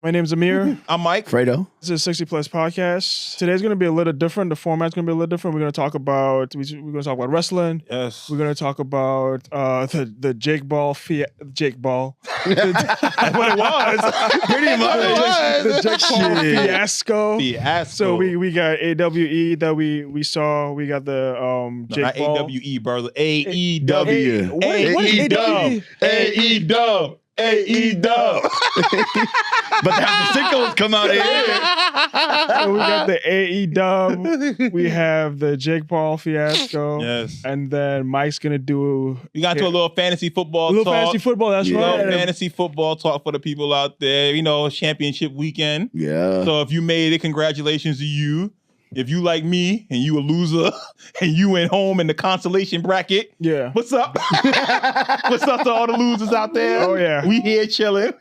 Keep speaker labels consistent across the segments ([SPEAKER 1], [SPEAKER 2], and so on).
[SPEAKER 1] My name's Amir.
[SPEAKER 2] I'm Mike.
[SPEAKER 3] Fredo.
[SPEAKER 1] This is 60 Plus Podcast. Today's going to be a little different. The format's going to be a little different. We're going to talk about wrestling.
[SPEAKER 2] Yes.
[SPEAKER 1] We're going to talk about the Jake Paul. That's what it was.
[SPEAKER 2] Pretty much.
[SPEAKER 1] The Jake Paul fiasco.
[SPEAKER 2] Fiasco.
[SPEAKER 1] So we got AWE that we saw. We got the Jake
[SPEAKER 2] not
[SPEAKER 1] Paul.
[SPEAKER 2] AWE, brother. AEW.
[SPEAKER 1] What is AEW?
[SPEAKER 2] AEW. AEW.
[SPEAKER 3] But the sickos come out here.
[SPEAKER 1] So we got the AEW. We have the Jake Paul fiasco.
[SPEAKER 2] Yes.
[SPEAKER 1] And then Mike's gonna do.
[SPEAKER 2] You got to a little fantasy football talk.
[SPEAKER 1] Fantasy football. That's right.
[SPEAKER 2] Little fantasy football talk for the people out there. You know, championship weekend.
[SPEAKER 3] Yeah.
[SPEAKER 2] So if you made it, congratulations to you. If you like me and you a loser and you went home in the consolation bracket,
[SPEAKER 1] Yeah.
[SPEAKER 2] what's up? What's up to all the losers out there?
[SPEAKER 1] Oh, yeah.
[SPEAKER 2] We here chilling.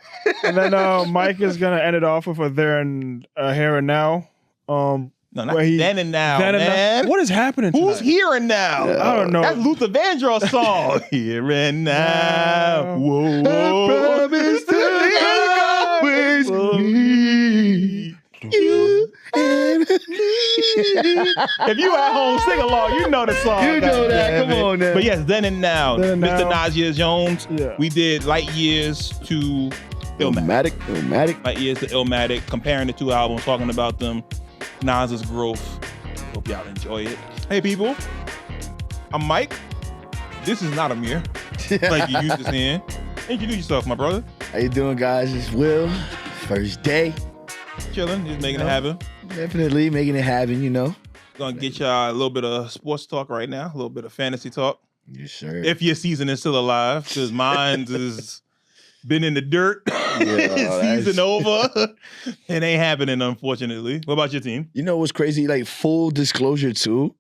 [SPEAKER 1] And then Mike is gonna end it off with a there and here and now.
[SPEAKER 2] No, not
[SPEAKER 1] where
[SPEAKER 2] then and now,
[SPEAKER 1] then and
[SPEAKER 2] man.
[SPEAKER 1] now. What is happening tonight?
[SPEAKER 2] Who's here and now?
[SPEAKER 1] I don't know.
[SPEAKER 2] That's Luther Vandross' song. Here and now. Whoa, whoa.
[SPEAKER 3] Promise to be always me. You and me.
[SPEAKER 2] If you at home, sing along. You know the song.
[SPEAKER 3] You know that. Come on now.
[SPEAKER 2] But yes, then and now.
[SPEAKER 1] Then and
[SPEAKER 2] Mr.
[SPEAKER 1] now.
[SPEAKER 2] Nazir Jones.
[SPEAKER 1] Yeah.
[SPEAKER 2] We did Light Years to Illmatic.
[SPEAKER 3] Illmatic.
[SPEAKER 2] Light Years to Illmatic. Comparing the two albums, talking about them. Nas's growth. Hope y'all enjoy it. Hey, people. I'm Mike. This is not Amir. Like you used to saying. Introduce yourself, my brother.
[SPEAKER 3] How you doing, guys? It's Will. First day.
[SPEAKER 2] Chilling, just making it happen.
[SPEAKER 3] Definitely making it happen, you know.
[SPEAKER 2] Gonna get y'all a little bit of sports talk right now, a little bit of fantasy talk.
[SPEAKER 3] Yes, sir.
[SPEAKER 2] If your season is still alive, because mine has been in the dirt. Season over. It ain't happening, unfortunately. What about your team?
[SPEAKER 3] You know what's crazy? Like, full disclosure, too.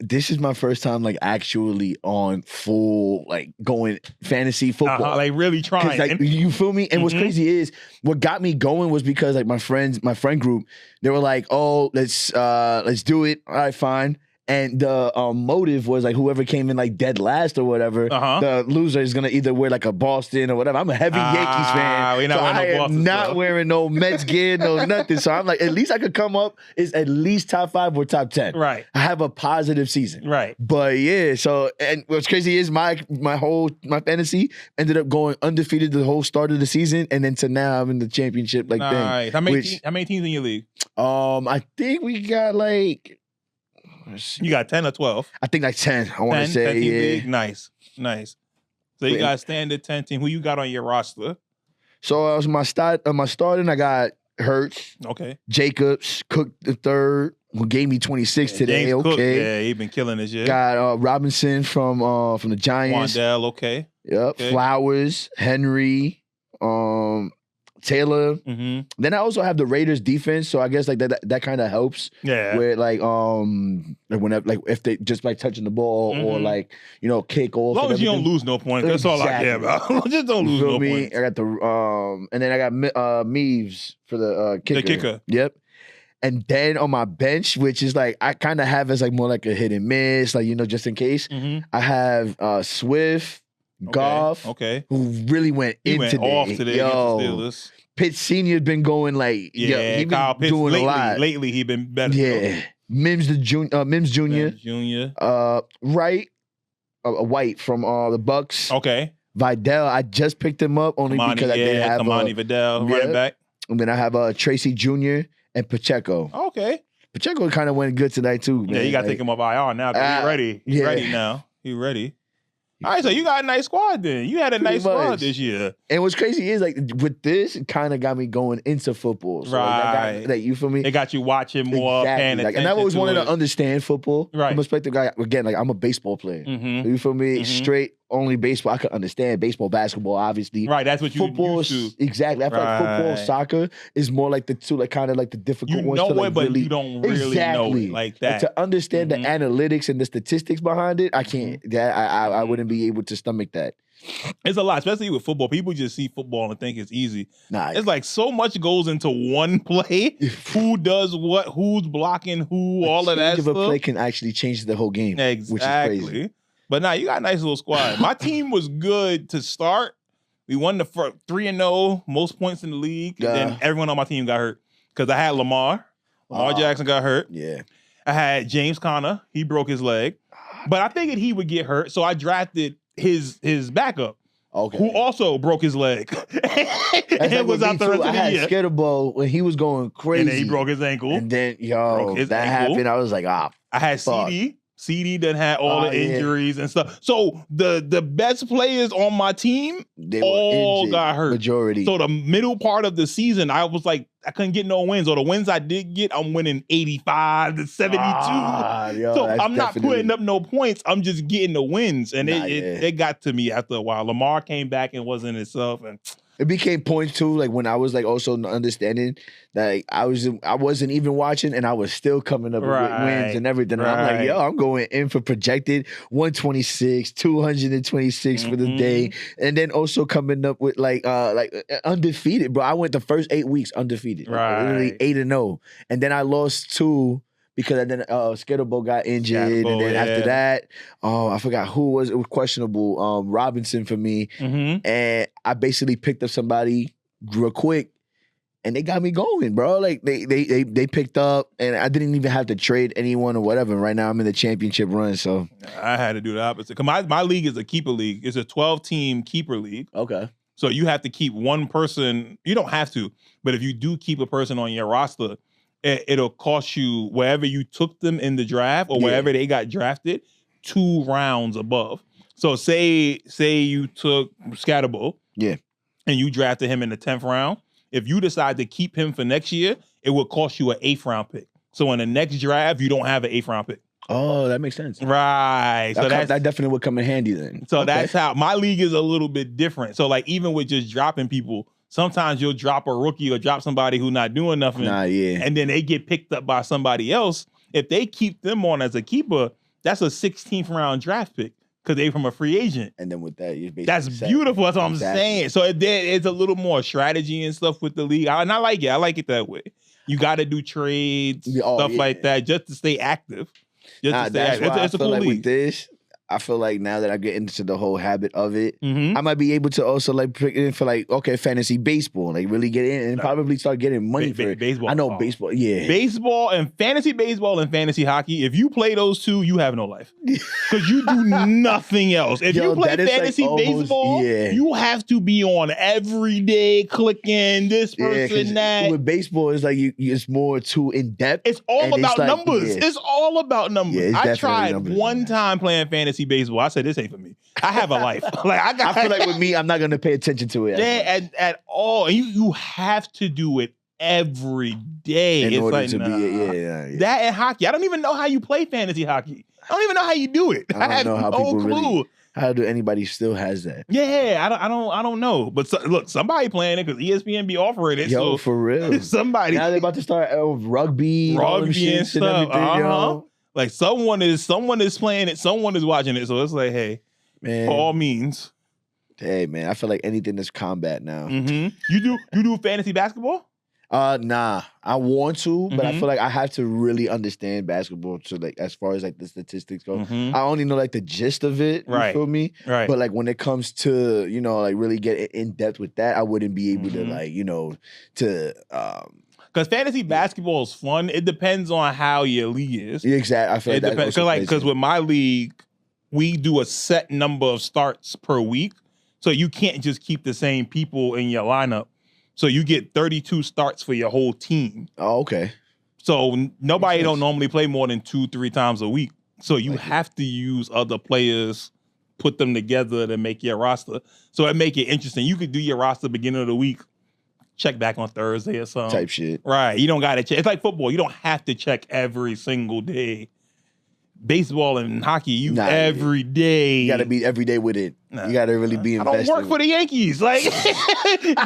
[SPEAKER 3] This is my first time, like, actually on full, like, going fantasy football.
[SPEAKER 2] Like really trying.
[SPEAKER 3] Like, you feel me? And what's
[SPEAKER 2] Mhm.
[SPEAKER 3] crazy is what got me going was because like my friend group, they were like, "Oh, let's do it." All right, fine. And the motive was like whoever came in like dead last or whatever, the loser is gonna either wear like a Boston or whatever. I'm a heavy Yankees fan,
[SPEAKER 2] we're not
[SPEAKER 3] so
[SPEAKER 2] wearing no
[SPEAKER 3] I am
[SPEAKER 2] Boston
[SPEAKER 3] not
[SPEAKER 2] stuff.
[SPEAKER 3] wearing no Mets gear, no nothing. So I'm like, at least I could come up is at least top 5 or top 10.
[SPEAKER 2] Right.
[SPEAKER 3] I have a positive season.
[SPEAKER 2] Right.
[SPEAKER 3] But yeah, so and what's crazy is my fantasy ended up going undefeated the whole start of the season, and then to now I'm in the championship like
[SPEAKER 2] Nice.
[SPEAKER 3] thing.
[SPEAKER 2] How many teams in your league?
[SPEAKER 3] I think we got like
[SPEAKER 2] You got 10 or 12?
[SPEAKER 3] I think like 10. I want to
[SPEAKER 2] 10
[SPEAKER 3] say
[SPEAKER 2] 10 team
[SPEAKER 3] yeah.
[SPEAKER 2] league? Nice. So you
[SPEAKER 3] Yeah.
[SPEAKER 2] got standard 10 team. Who you got on your roster?
[SPEAKER 3] So my starting I got Hurts,
[SPEAKER 2] Okay.
[SPEAKER 3] Jacobs, Cook the third, who gave me 26 today.
[SPEAKER 2] James
[SPEAKER 3] Okay.
[SPEAKER 2] Cook, yeah, he been killing this year.
[SPEAKER 3] Got Robinson from the Giants.
[SPEAKER 2] Wandell, okay.
[SPEAKER 3] Yep.
[SPEAKER 2] Okay.
[SPEAKER 3] Flowers, Henry, Taylor.
[SPEAKER 2] Mm-hmm.
[SPEAKER 3] Then I also have the Raiders defense, so I guess like that kind of helps.
[SPEAKER 2] Yeah.
[SPEAKER 3] Where like whenever like if they just like touching the ball or
[SPEAKER 2] Mhm.
[SPEAKER 3] like get
[SPEAKER 2] As
[SPEAKER 3] off.
[SPEAKER 2] long
[SPEAKER 3] and
[SPEAKER 2] as you don't
[SPEAKER 3] everything.
[SPEAKER 2] lose no points, that's all I care about. Just don't
[SPEAKER 3] You
[SPEAKER 2] lose
[SPEAKER 3] feel
[SPEAKER 2] no
[SPEAKER 3] me?
[SPEAKER 2] points.
[SPEAKER 3] I got the and then I got Meaves for the kicker.
[SPEAKER 2] The kicker.
[SPEAKER 3] Yep. And then on my bench, which is like I kind of have as like more like a hit and miss, like just in case.
[SPEAKER 2] Mm-hmm.
[SPEAKER 3] I have Swift, Goff,
[SPEAKER 2] Okay.
[SPEAKER 3] who really went
[SPEAKER 2] He
[SPEAKER 3] in
[SPEAKER 2] went
[SPEAKER 3] today.
[SPEAKER 2] off today against the Steelers.
[SPEAKER 3] Pitt Senior's been going like
[SPEAKER 2] Yeah,
[SPEAKER 3] he been
[SPEAKER 2] Kyle Pitts
[SPEAKER 3] doing
[SPEAKER 2] lately,
[SPEAKER 3] a lot.
[SPEAKER 2] Lately, he been better.
[SPEAKER 3] Yeah, Mims Jr.
[SPEAKER 2] Junior.
[SPEAKER 3] Wright, White from the Bucks.
[SPEAKER 2] Okay.
[SPEAKER 3] Vidal, I just picked him up only because I didn't have
[SPEAKER 2] Kamani Vidal,
[SPEAKER 3] yeah.
[SPEAKER 2] running back.
[SPEAKER 3] And then I have Tracy Jr. and Pacheco.
[SPEAKER 2] Okay.
[SPEAKER 3] Pacheco kind of went good tonight too. Man.
[SPEAKER 2] Yeah, you got to take him off IR now. 'Cause he ready. He
[SPEAKER 3] yeah.
[SPEAKER 2] ready now. He ready. All right, so you got a nice squad then. You had a
[SPEAKER 3] Pretty
[SPEAKER 2] nice squad
[SPEAKER 3] much.
[SPEAKER 2] this year.
[SPEAKER 3] And what's crazy is like with this, it kind of got me going into football. So,
[SPEAKER 2] Right.
[SPEAKER 3] Like you feel me?
[SPEAKER 2] They got you watching more, paying
[SPEAKER 3] Like,
[SPEAKER 2] attention
[SPEAKER 3] and I've always
[SPEAKER 2] to
[SPEAKER 3] wanted
[SPEAKER 2] it.
[SPEAKER 3] to understand football.
[SPEAKER 2] Right.
[SPEAKER 3] I'm a perspective guy. Again, like I'm a baseball player.
[SPEAKER 2] Mhm.
[SPEAKER 3] You feel me?
[SPEAKER 2] Mhm.
[SPEAKER 3] Straight only baseball. I could understand baseball, basketball, obviously.
[SPEAKER 2] Right, that's what you
[SPEAKER 3] Football,
[SPEAKER 2] used to.
[SPEAKER 3] exactly. I feel like football,
[SPEAKER 2] Right.
[SPEAKER 3] soccer is more like the two, like kind of like the difficult
[SPEAKER 2] You
[SPEAKER 3] ones
[SPEAKER 2] know
[SPEAKER 3] to like
[SPEAKER 2] it, but
[SPEAKER 3] really,
[SPEAKER 2] you don't really know it like
[SPEAKER 3] Like,
[SPEAKER 2] that.
[SPEAKER 3] to understand
[SPEAKER 2] Mhm.
[SPEAKER 3] the analytics and the statistics behind it, I can't. That I wouldn't be able to stomach that.
[SPEAKER 2] It's a lot, especially with football. People just see football and think it's easy.
[SPEAKER 3] Nah,
[SPEAKER 2] It's like so much goes into one play. Who does what? Who's blocking who? All of that
[SPEAKER 3] change of
[SPEAKER 2] stuff.
[SPEAKER 3] a play can actually change the whole game, which is crazy.
[SPEAKER 2] Exactly. But now you got a nice little squad. My team was good to start, We won the 3-0, most points in the league. And then everyone on my team got hurt. Because I had Lamar. Lamar Jackson got hurt.
[SPEAKER 3] Yeah.
[SPEAKER 2] I had James Conner. He broke his leg. But I figured he would get hurt, so I drafted his backup.
[SPEAKER 3] Okay.
[SPEAKER 2] Who also broke his leg. And was out the rest of the year.
[SPEAKER 3] I had Skitterball when he was going crazy.
[SPEAKER 2] And then he broke his ankle.
[SPEAKER 3] And then, happened. I was like, I
[SPEAKER 2] had CD. CD done had all the injuries and stuff. So the best players on my team all got hurt.
[SPEAKER 3] Majority.
[SPEAKER 2] So the middle part of the season, I was like, I couldn't get no wins. Or the wins I did get, I'm winning 85 to 72. So I'm not putting up no points. I'm just getting the wins. And it got to me after a while. Lamar came back and wasn't himself. And
[SPEAKER 3] it became points too, like when I was like also understanding that I wasn't even watching and I was still coming up with wins and everything. And I'm like, yo, I'm going in for projected 126, 226 for the day. And then also coming up with like undefeated, bro. I went the first 8 weeks undefeated. Like, literally 8-0. And then I lost 2 because then Skitterball got injured, and then after that, I forgot who was. It was questionable. Robinson for me, and I basically picked up somebody real quick, and they got me going, bro. Like they picked up, and I didn't even have to trade anyone or whatever. Right now, I'm in the championship run, so
[SPEAKER 2] I had to do the opposite. Cause my league is a keeper league. It's a 12-team keeper league.
[SPEAKER 3] Okay.
[SPEAKER 2] So you have to keep one person. You don't have to, but if you do keep a person on your roster, it'll cost you wherever you took them in the draft or wherever they got drafted 2 rounds above. So say you took Scatterbo, and you drafted him in the 10th round. If you decide to keep him for next year, it will cost you an 8th round pick. So in the next draft, you don't have an 8th round pick.
[SPEAKER 3] Oh, that makes sense.
[SPEAKER 2] Right.
[SPEAKER 3] That definitely would come in handy then.
[SPEAKER 2] So that's how my league is a little bit different. So like even with just dropping people, sometimes you'll drop a rookie or drop somebody who's not doing nothing. And then they get picked up by somebody else. If they keep them on as a keeper, that's a 16th round draft pick because they from a free agent.
[SPEAKER 3] And then with that, you're basically
[SPEAKER 2] that's beautiful. That's what I'm saying. So it's a little more strategy and stuff with the league. And I like it. I like it that way. You got to do trades, stuff like that, just to stay active. It's a cool league.
[SPEAKER 3] With this, I feel like now that I get into the whole habit of it, I might be able to also like pick it in for like, fantasy baseball, like really get in and probably start getting money for it.
[SPEAKER 2] Baseball.
[SPEAKER 3] I know baseball,
[SPEAKER 2] baseball and fantasy hockey. If you play those two, you have no life because you do nothing else. If you play fantasy baseball, you have to be on every day clicking this person that.
[SPEAKER 3] With baseball, it's like it's more too in depth.
[SPEAKER 2] It's all about numbers. It's all about numbers. I tried one time playing fantasy baseball. I said this ain't for me. I have a life. I feel
[SPEAKER 3] like with me, I'm not gonna pay attention to it.
[SPEAKER 2] At all. And you have to do it every day.
[SPEAKER 3] In order to
[SPEAKER 2] be that and hockey. I don't even know how you play fantasy hockey. I don't even know how you do it. I have no clue.
[SPEAKER 3] Really, how do anybody still has that?
[SPEAKER 2] Yeah, I don't know. But look, somebody playing it because ESPN be offering it.
[SPEAKER 3] Yo, for real.
[SPEAKER 2] Somebody
[SPEAKER 3] now they're about to start rugby and stuff. And everything, yo.
[SPEAKER 2] Like someone is playing it, someone is watching it. So it's like, hey, man, by all means.
[SPEAKER 3] Hey man, I feel like anything that's combat now.
[SPEAKER 2] You do fantasy basketball?
[SPEAKER 3] Nah. I want to, but I feel like I have to really understand basketball to like as far as like the statistics go. I only know like the gist of it. You feel me?
[SPEAKER 2] Right.
[SPEAKER 3] But like when it comes to, like really get in depth with that, I wouldn't be able to like, to
[SPEAKER 2] because fantasy basketball is fun. It depends on how your league is.
[SPEAKER 3] Exactly. I feel like that
[SPEAKER 2] because with my league, we do a set number of starts per week. So you can't just keep the same people in your lineup. So you get 32 starts for your whole team.
[SPEAKER 3] Oh, okay.
[SPEAKER 2] So nobody don't normally play more than 2-3 times a week. So you have to use other players, put them together to make your roster. So it make it interesting. You could do your roster beginning of the week, check back on Thursday or something.
[SPEAKER 3] Type shit.
[SPEAKER 2] Right. You don't got to check. It's like football. You don't have to check every single day. Baseball and hockey, every day.
[SPEAKER 3] You got to be every day with it. You got to really be invested.
[SPEAKER 2] I don't work for the Yankees. Like,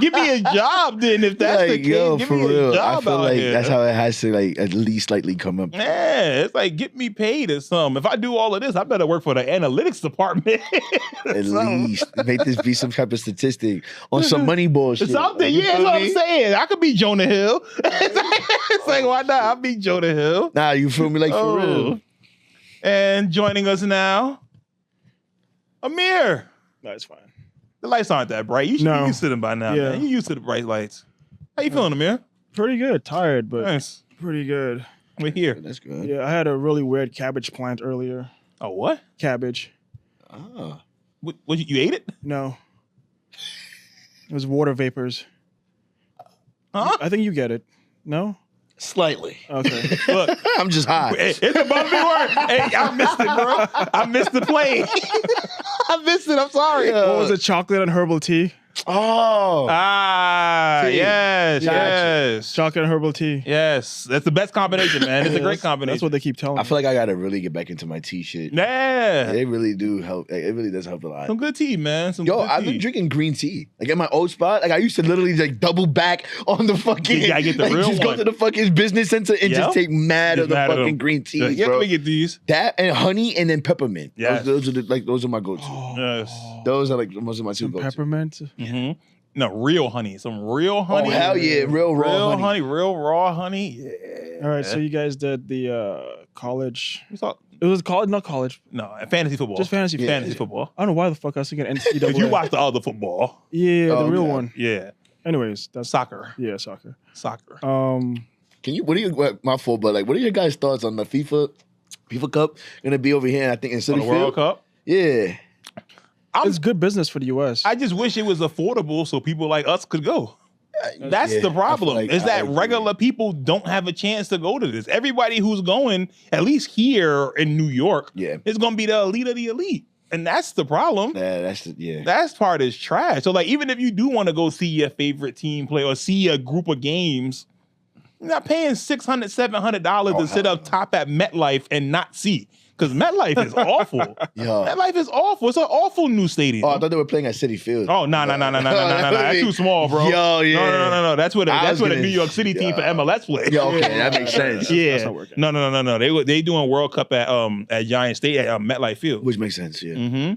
[SPEAKER 2] give me a job then if that's the case. Yo, give me a job
[SPEAKER 3] I feel like that's how it has to like at least slightly come up.
[SPEAKER 2] Yeah, it's like get me paid or something. If I do all of this, I better work for the analytics department.
[SPEAKER 3] At least make this be some type of statistic on some money bullshit.
[SPEAKER 2] Something, that's what I'm saying. I could be Jonah Hill. It's like, why not? I'll be Jonah Hill.
[SPEAKER 3] Nah, you feel me? Like for real.
[SPEAKER 2] And joining us now, Amir.
[SPEAKER 1] No, it's fine.
[SPEAKER 2] The lights aren't that bright. You should be used to them by now, man. You used to the bright lights. How you feeling, Amir?
[SPEAKER 1] Pretty good. Tired, but
[SPEAKER 2] nice.
[SPEAKER 1] Pretty good.
[SPEAKER 2] We're here.
[SPEAKER 3] That's good.
[SPEAKER 1] Yeah, I had a really weird cabbage plant earlier.
[SPEAKER 2] Oh, what?
[SPEAKER 1] Cabbage.
[SPEAKER 3] Oh.
[SPEAKER 2] What you ate it?
[SPEAKER 1] No. It was water vapors.
[SPEAKER 2] Huh?
[SPEAKER 1] I think you get it. No?
[SPEAKER 3] Slightly.
[SPEAKER 1] Okay.
[SPEAKER 2] Look,
[SPEAKER 3] I'm just high.
[SPEAKER 2] it's a bumpy word. Hey, I missed it, bro. I missed the plane. I missed it. I'm sorry.
[SPEAKER 1] What was it? Chocolate and herbal tea?
[SPEAKER 3] Oh.
[SPEAKER 2] Yes.
[SPEAKER 1] Chocolate and herbal tea.
[SPEAKER 2] Yes. That's the best combination, man. It's a great combination.
[SPEAKER 1] That's what they keep telling me.
[SPEAKER 3] I feel like I gotta really get back into my tea shit.
[SPEAKER 2] Yeah.
[SPEAKER 3] They really do help. It really does help a lot.
[SPEAKER 2] Some good tea, man.
[SPEAKER 3] I've been drinking green tea. Like at my old spot, like I used to literally like double back on the fucking.
[SPEAKER 2] You gotta get the real
[SPEAKER 3] just
[SPEAKER 2] one.
[SPEAKER 3] Go to the fucking business center and just take mad of the fucking green tea,
[SPEAKER 2] Yeah,
[SPEAKER 3] bro.
[SPEAKER 2] let me get these.
[SPEAKER 3] That and honey and then peppermint.
[SPEAKER 2] Yes.
[SPEAKER 3] Those are my go-to.
[SPEAKER 2] Yes.
[SPEAKER 3] Those are like most of my two go-to.
[SPEAKER 1] Peppermint?
[SPEAKER 2] Mm-hmm. No, real honey. Some real honey.
[SPEAKER 3] Oh, hell yeah. Real raw honey.
[SPEAKER 2] Real raw honey. Yeah.
[SPEAKER 1] All right, so you guys did the college.
[SPEAKER 2] It
[SPEAKER 1] was college, not college.
[SPEAKER 2] No, fantasy football.
[SPEAKER 1] Just fantasy
[SPEAKER 2] football.
[SPEAKER 1] I don't know why the fuck I was thinking NCAA.
[SPEAKER 2] You watched the other football.
[SPEAKER 1] Yeah, the real one.
[SPEAKER 2] Yeah.
[SPEAKER 1] Anyways, that's
[SPEAKER 2] soccer.
[SPEAKER 1] Yeah, soccer.
[SPEAKER 3] Can you? My fault, but like, what are your guys' thoughts on the FIFA Cup gonna be over here? I think in Citi Field.
[SPEAKER 2] World Cup.
[SPEAKER 3] Yeah.
[SPEAKER 1] It's good business for the U.S.
[SPEAKER 2] I just wish it was affordable so people like us could go. That's the problem.
[SPEAKER 3] Like
[SPEAKER 2] is that regular people don't have a chance to go to this. Everybody who's going, at least here in New York, is going to be the elite of the elite. And that's the problem. That part is trash. So like, even if you do want to go see your favorite team play or see a group of games, you're not paying $600, $700 to sit up top at MetLife and not see. Because MetLife is awful. MetLife is awful. It's an awful new stadium.
[SPEAKER 3] Oh, I thought they were playing at Citi Field.
[SPEAKER 2] Oh, no. That's too small, bro.
[SPEAKER 3] Yo, yeah.
[SPEAKER 2] No. That's where the New York City team for MLS play.
[SPEAKER 3] Yeah, okay, that makes sense.
[SPEAKER 2] Yeah.
[SPEAKER 1] That's not working.
[SPEAKER 2] No. They doing World Cup at Giant State at MetLife Field.
[SPEAKER 3] Which makes sense, yeah.
[SPEAKER 2] Mm-hmm.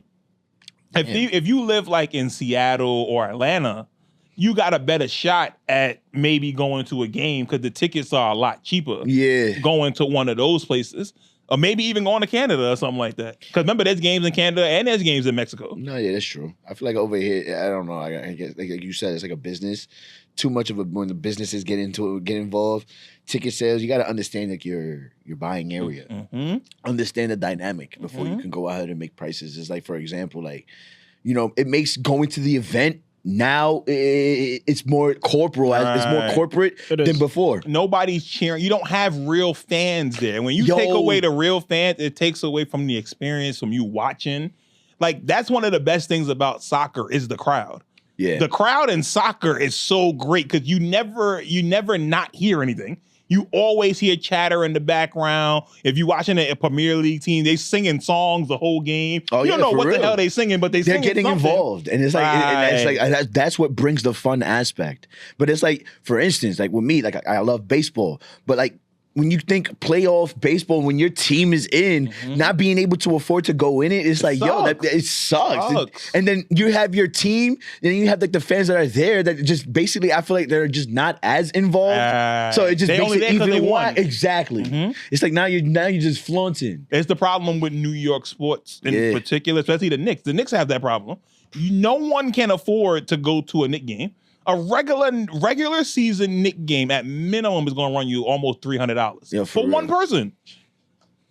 [SPEAKER 2] If you live like in Seattle or Atlanta, you got a better shot at maybe going to a game because the tickets are a lot cheaper.
[SPEAKER 3] Yeah.
[SPEAKER 2] Going to one of those places. Or maybe even going to Canada or something like that. Because remember, there's games in Canada and there's games in Mexico.
[SPEAKER 3] No, yeah, that's true. I feel like over here, I don't know. I guess, like you said, it's like a business. Too much of when the businesses get involved. Ticket sales, you got to understand like your buying area.
[SPEAKER 2] Mm-hmm.
[SPEAKER 3] Understand the dynamic before you can go ahead and make prices. It's like, for example, like, it makes going to the event. Now it's more corporal. It's more corporate than before.
[SPEAKER 2] Nobody's cheering. You don't have real fans there. When you take away the real fans, it takes away from the experience from you watching. Like that's one of the best things about soccer is the crowd. Yeah, the crowd in soccer is so great because you never not hear anything. You always hear chatter in the background. If you're watching a Premier League team, they singing songs the whole game. Oh, you don't know what the hell they singing, but they're
[SPEAKER 3] getting involved, and it's like that's what brings the fun aspect. But it's like, for instance, like with me, like I love baseball, but like when you think playoff baseball, when your team is in, not being able to afford to go in it, it's like, it sucks. And then you have your team, and then you have like the fans that are there that just basically, I feel like they're just not as involved. So it just makes it even more. Exactly. It's like now you're just flaunting.
[SPEAKER 2] It's the problem with New York sports in particular, especially the Knicks. The Knicks have that problem. No one can afford to go to a Knicks game. A regular season Knicks game at minimum is going to run you almost $300 for one person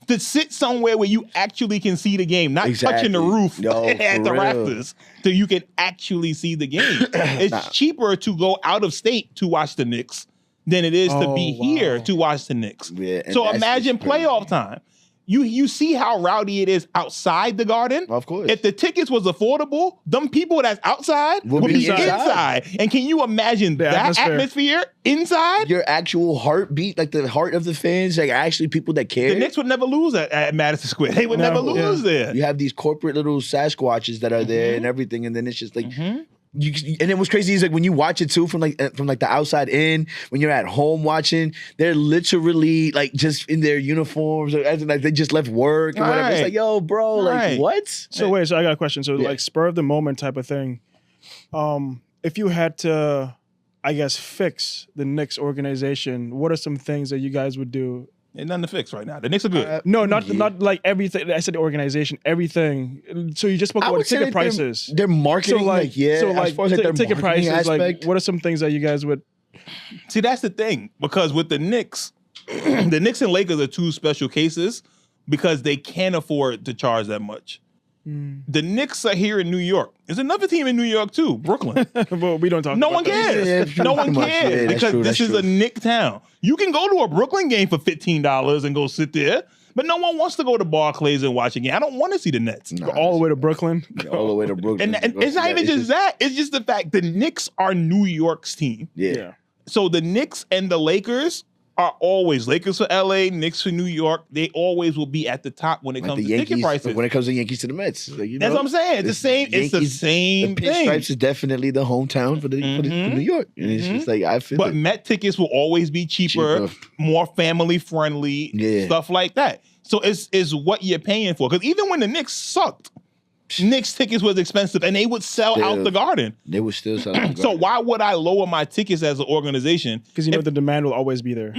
[SPEAKER 2] to sit somewhere where you actually can see the game, not touching the roof at the rafters, so you can actually see the game. It's cheaper to go out of state to watch the Knicks than it is to be here to watch the Knicks. Yeah, so imagine playoff time. You see how rowdy it is outside the Garden?
[SPEAKER 3] Of course.
[SPEAKER 2] If the tickets was affordable, them people that's outside would be inside. And can you imagine that atmosphere inside?
[SPEAKER 3] Your actual heartbeat, like the heart of the fans, like actually people that care.
[SPEAKER 2] The Knicks would never lose at Madison Square. They would never lose there.
[SPEAKER 3] You have these corporate little Sasquatches that are there and everything, and then it's just like... and then what's crazy is like when you watch it too from the outside in, when you're at home watching, they're literally like just in their uniforms or like they just left work or whatever. It's like, yo, bro, like what?
[SPEAKER 1] So wait, so I got a question. So like spur of the moment type of thing. If you had to, I guess, fix the Knicks organization, what are some things that you guys would do
[SPEAKER 2] Ain't nothing to fix right now. The Knicks are good.
[SPEAKER 1] No, not like everything. I said the organization, everything. So you just spoke about the ticket prices.
[SPEAKER 3] Their marketing,
[SPEAKER 1] so like, as far as like their
[SPEAKER 3] ticket
[SPEAKER 1] prices,
[SPEAKER 3] aspect,
[SPEAKER 1] like what are some things that you guys would?
[SPEAKER 2] See, that's the thing, because with the Knicks, the Knicks and Lakers are two special cases because they can't afford to charge that much. The Knicks are here in New York. There's another team in New York too, Brooklyn.
[SPEAKER 1] Well, we don't talk.
[SPEAKER 2] No
[SPEAKER 1] about
[SPEAKER 2] one cares. No one cares because this is a Knick town. You can go to a Brooklyn game for $15 and go sit there, but no one wants to go to Barclays and watch a game. I don't want to see the Nets.
[SPEAKER 1] Go all the way to Brooklyn.
[SPEAKER 3] All the way to Brooklyn.
[SPEAKER 2] And it's not even just that. It's just the fact the Knicks are New York's team.
[SPEAKER 3] Yeah.
[SPEAKER 2] So the Knicks and the Lakers are always Lakers for LA, Knicks for New York. They always will be at the top when it comes to ticket prices.
[SPEAKER 3] When it comes to Yankees to the Mets, like,
[SPEAKER 2] that's what I'm saying. It's the same. It's the same
[SPEAKER 3] the
[SPEAKER 2] thing.
[SPEAKER 3] Pinstripes is definitely the hometown for New York, and it's just like I feel.
[SPEAKER 2] But Met tickets will always be cheaper. More family friendly, stuff like that. So it's what you're paying for. Because even when the Knicks sucked, Knicks tickets was expensive, and they would sell out the Garden.
[SPEAKER 3] They would still sell out the Garden.
[SPEAKER 2] So why would I lower my tickets as an organization?
[SPEAKER 1] Because you know the demand will always be there,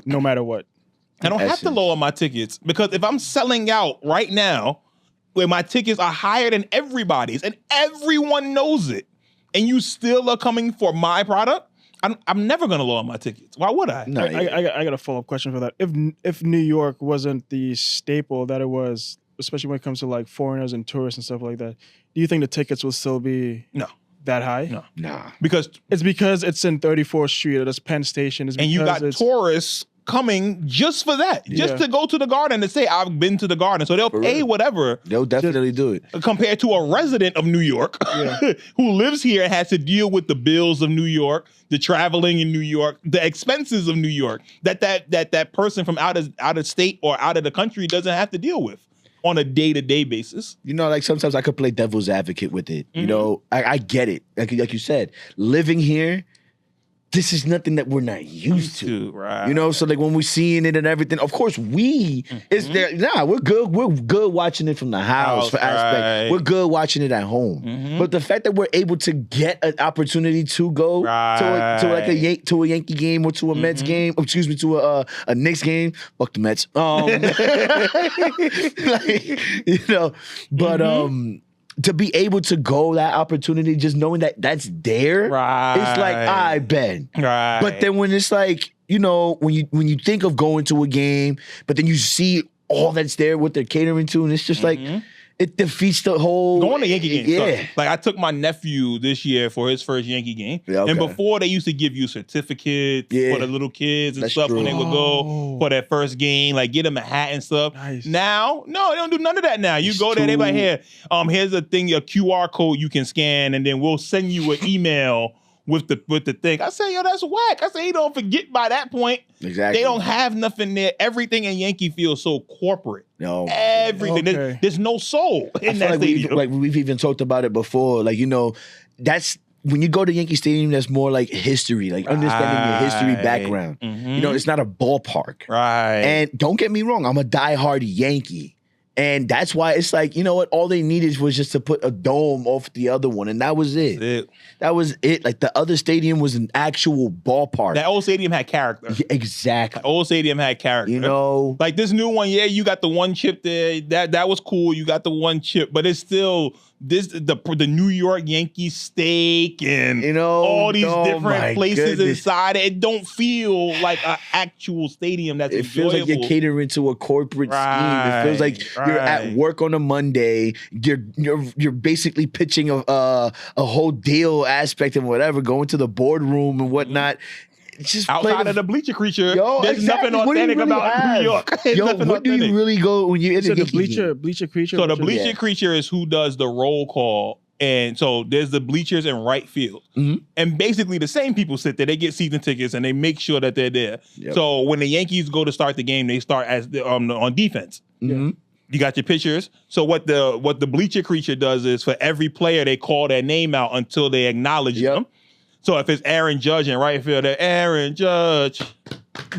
[SPEAKER 1] no matter what.
[SPEAKER 2] I don't have to lower my tickets, because if I'm selling out right now, where my tickets are higher than everybody's, and everyone knows it, and you still are coming for my product, I'm never going to lower my tickets. Why would I?
[SPEAKER 1] No, I got a follow-up question for that. If New York wasn't the staple that it was, especially when it comes to like foreigners and tourists and stuff like that, do you think the tickets will still be that high?
[SPEAKER 2] No.
[SPEAKER 3] Nah.
[SPEAKER 1] Because it's in 34th Street, that's Penn Station.
[SPEAKER 2] And you got tourists coming just for that, just to go to the Garden and say, I've been to the Garden. So they'll pay whatever.
[SPEAKER 3] They'll definitely do it.
[SPEAKER 2] Compared to a resident of New York who lives here and has to deal with the bills of New York, the traveling in New York, the expenses of New York, that person from out of state or out of the country doesn't have to deal with on a day-to-day basis.
[SPEAKER 3] You know, like sometimes I could play devil's advocate with it. You know, I get it. Like you said, living here, this is nothing that we're not used to.
[SPEAKER 2] Right.
[SPEAKER 3] You know, so like when we're seeing it and everything, of course it's there. Nah, we're good watching it from the house for aspect. We're good watching it at home. But the fact that we're able to get an opportunity to go to a Yankee game or to a Mets game, excuse me, to a Knicks game. Fuck the Mets. To be able to go that opportunity, just knowing that that's there, it's like, I bet.
[SPEAKER 2] Right.
[SPEAKER 3] But then when it's like, you know, when you think of going to a game, but then you see all that's there, what they're catering to, and it's just like, it defeats the whole...
[SPEAKER 2] Going to Yankee games. Yeah. Like, I took my nephew this year for his first Yankee game. Yeah, okay. And before, they used to give you certificates for the little kids and stuff when they would go for their first game, like get them a hat and stuff. Nice. Now, no, they don't do none of that now. You go there, they like, here's a thing, a QR code you can scan, and then we'll send you an email with the thing. I say, yo, that's whack. I say, you don't forget by that point.
[SPEAKER 3] Exactly.
[SPEAKER 2] They don't have nothing there. Everything in Yankee feels so corporate.
[SPEAKER 3] No.
[SPEAKER 2] Everything.
[SPEAKER 1] Okay.
[SPEAKER 2] There's no soul in that stadium.
[SPEAKER 3] We've even talked about it before. Like, you know, that's when you go to Yankee Stadium, that's more like history, like understanding your history background. You know, it's not a ballpark.
[SPEAKER 2] Right.
[SPEAKER 3] And don't get me wrong, I'm a diehard Yankee. And that's why it's like, you know what? All they needed was just to put a dome off the other one, and that was it. That was it. Like, the other stadium was an actual ballpark.
[SPEAKER 2] That old stadium had character.
[SPEAKER 3] Yeah, exactly.
[SPEAKER 2] The old stadium had character.
[SPEAKER 3] You know?
[SPEAKER 2] Like, this new one, you got the one chip there. That was cool. You got the one chip, but it's still the New York Yankee steak and all these different places inside it. It don't feel like an actual stadium that's enjoyable.
[SPEAKER 3] It feels like you're catering to a corporate scheme. It feels like you're at work on a Monday. You're basically pitching a whole deal aspect and whatever, going to the boardroom and whatnot. Just
[SPEAKER 2] outside of the bleacher creature, there's nothing authentic about New York.
[SPEAKER 3] What do you really go when you're in the
[SPEAKER 1] bleacher creature?
[SPEAKER 2] So the bleacher creature is who does the roll call. And so there's the bleachers in right field. And basically the same people sit there. They get season tickets and they make sure that they're there. So when the Yankees go to start the game, they start as on defense. You got your pitchers. So what the bleacher creature does is for every player, they call their name out until they acknowledge them. So if it's Aaron Judge in right field, Aaron Judge,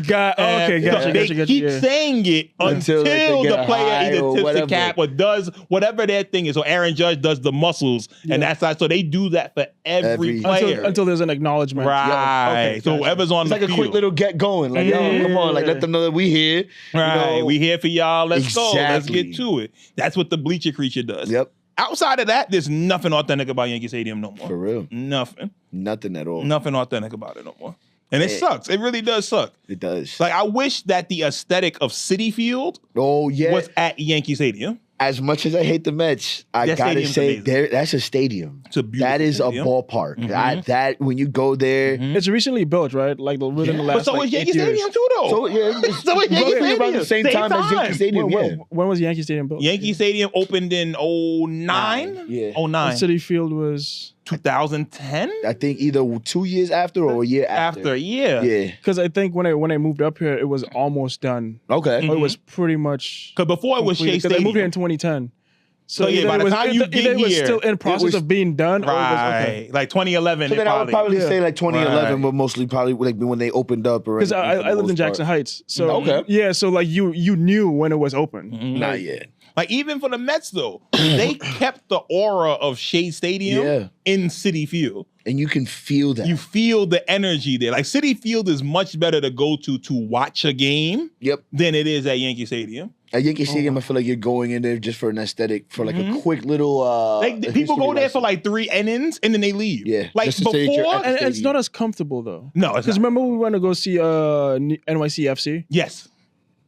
[SPEAKER 1] Gotcha.
[SPEAKER 2] They keep saying it until the player either tips the cap or does whatever their thing is. So Aaron Judge does the muscles, and that's like, so they do that for every player
[SPEAKER 1] until there's an acknowledgement.
[SPEAKER 2] Right.
[SPEAKER 1] Okay,
[SPEAKER 2] so whoever's on
[SPEAKER 3] it's
[SPEAKER 2] the
[SPEAKER 3] like
[SPEAKER 2] field.
[SPEAKER 3] A quick little get going. Like, yo, come on, like let them know that we here.
[SPEAKER 2] Right.
[SPEAKER 3] You know?
[SPEAKER 2] We here for y'all. Let's go. Let's
[SPEAKER 3] Exactly.
[SPEAKER 2] get to it. That's what the bleacher creature does.
[SPEAKER 3] Yep.
[SPEAKER 2] Outside of that, there's nothing authentic about Yankee Stadium no more.
[SPEAKER 3] For real.
[SPEAKER 2] Nothing
[SPEAKER 3] at all.
[SPEAKER 2] Nothing authentic about it no more. And it sucks. It really does suck.
[SPEAKER 3] It does.
[SPEAKER 2] Like, I wish that the aesthetic of Citi Field was at Yankee Stadium.
[SPEAKER 3] As much as I hate the Mets, I
[SPEAKER 2] That
[SPEAKER 3] gotta
[SPEAKER 2] stadium's
[SPEAKER 3] say
[SPEAKER 2] amazing.
[SPEAKER 3] that's a stadium.
[SPEAKER 2] It's a beautiful
[SPEAKER 3] That is
[SPEAKER 2] stadium.
[SPEAKER 3] a ballpark.
[SPEAKER 2] Mhm.
[SPEAKER 3] That when you go there,
[SPEAKER 1] It's recently built, right? Like within the last.
[SPEAKER 2] But so
[SPEAKER 1] like,
[SPEAKER 2] is Yankee
[SPEAKER 1] 8 years.
[SPEAKER 2] Stadium too, though.
[SPEAKER 3] so yeah, it's
[SPEAKER 2] So it's Yankee
[SPEAKER 3] roughly around
[SPEAKER 2] Stadium.
[SPEAKER 3] the same time as Yankee Stadium.
[SPEAKER 1] When was Yankee Stadium built?
[SPEAKER 2] Yankee Stadium opened in 09?
[SPEAKER 3] Yeah.
[SPEAKER 2] 09.
[SPEAKER 1] Citi Field was
[SPEAKER 2] 2010?
[SPEAKER 3] I think either 2 years after or a year after.
[SPEAKER 2] Yeah.
[SPEAKER 3] Yeah.
[SPEAKER 1] because I think when I moved up here, it was almost done.
[SPEAKER 3] Okay.
[SPEAKER 1] Or it was pretty much.
[SPEAKER 2] Because before it was Shea
[SPEAKER 1] Because I moved here
[SPEAKER 2] Stadium.
[SPEAKER 1] in 2010.
[SPEAKER 2] So, yeah,
[SPEAKER 1] either
[SPEAKER 2] by
[SPEAKER 1] it
[SPEAKER 2] the
[SPEAKER 1] was-
[SPEAKER 2] time you
[SPEAKER 1] either
[SPEAKER 2] get
[SPEAKER 1] it was
[SPEAKER 2] here,
[SPEAKER 1] still in process
[SPEAKER 3] was-
[SPEAKER 1] of being done. Or it was,
[SPEAKER 2] Right.
[SPEAKER 1] okay.
[SPEAKER 2] Like 2011.
[SPEAKER 3] So then I would probably say like 2011,
[SPEAKER 2] Right.
[SPEAKER 3] but mostly probably like when they opened up.
[SPEAKER 1] Because I lived in Jackson Heights, so
[SPEAKER 3] Okay.
[SPEAKER 1] yeah, so like you knew when it was open.
[SPEAKER 3] Not yet.
[SPEAKER 2] Like, even for the Mets, though, they kept the aura of Shea Stadium in Citi Field.
[SPEAKER 3] And you can feel that.
[SPEAKER 2] You feel the energy there. Like, Citi Field is much better to go to watch a game
[SPEAKER 3] Yep.
[SPEAKER 2] than it is at Yankee Stadium.
[SPEAKER 3] At Yankee Stadium, I feel like you're going in there just for an aesthetic, for like a quick little.
[SPEAKER 2] Like, people go there for like 3 innings and then they leave.
[SPEAKER 3] Yeah,
[SPEAKER 2] Like,
[SPEAKER 3] just to say that you're
[SPEAKER 2] before.
[SPEAKER 3] at the
[SPEAKER 1] And it's
[SPEAKER 3] stadium.
[SPEAKER 1] not as comfortable though.
[SPEAKER 2] No, it's
[SPEAKER 1] Because
[SPEAKER 2] not.
[SPEAKER 1] remember we went to go see NYCFC.
[SPEAKER 2] Yes.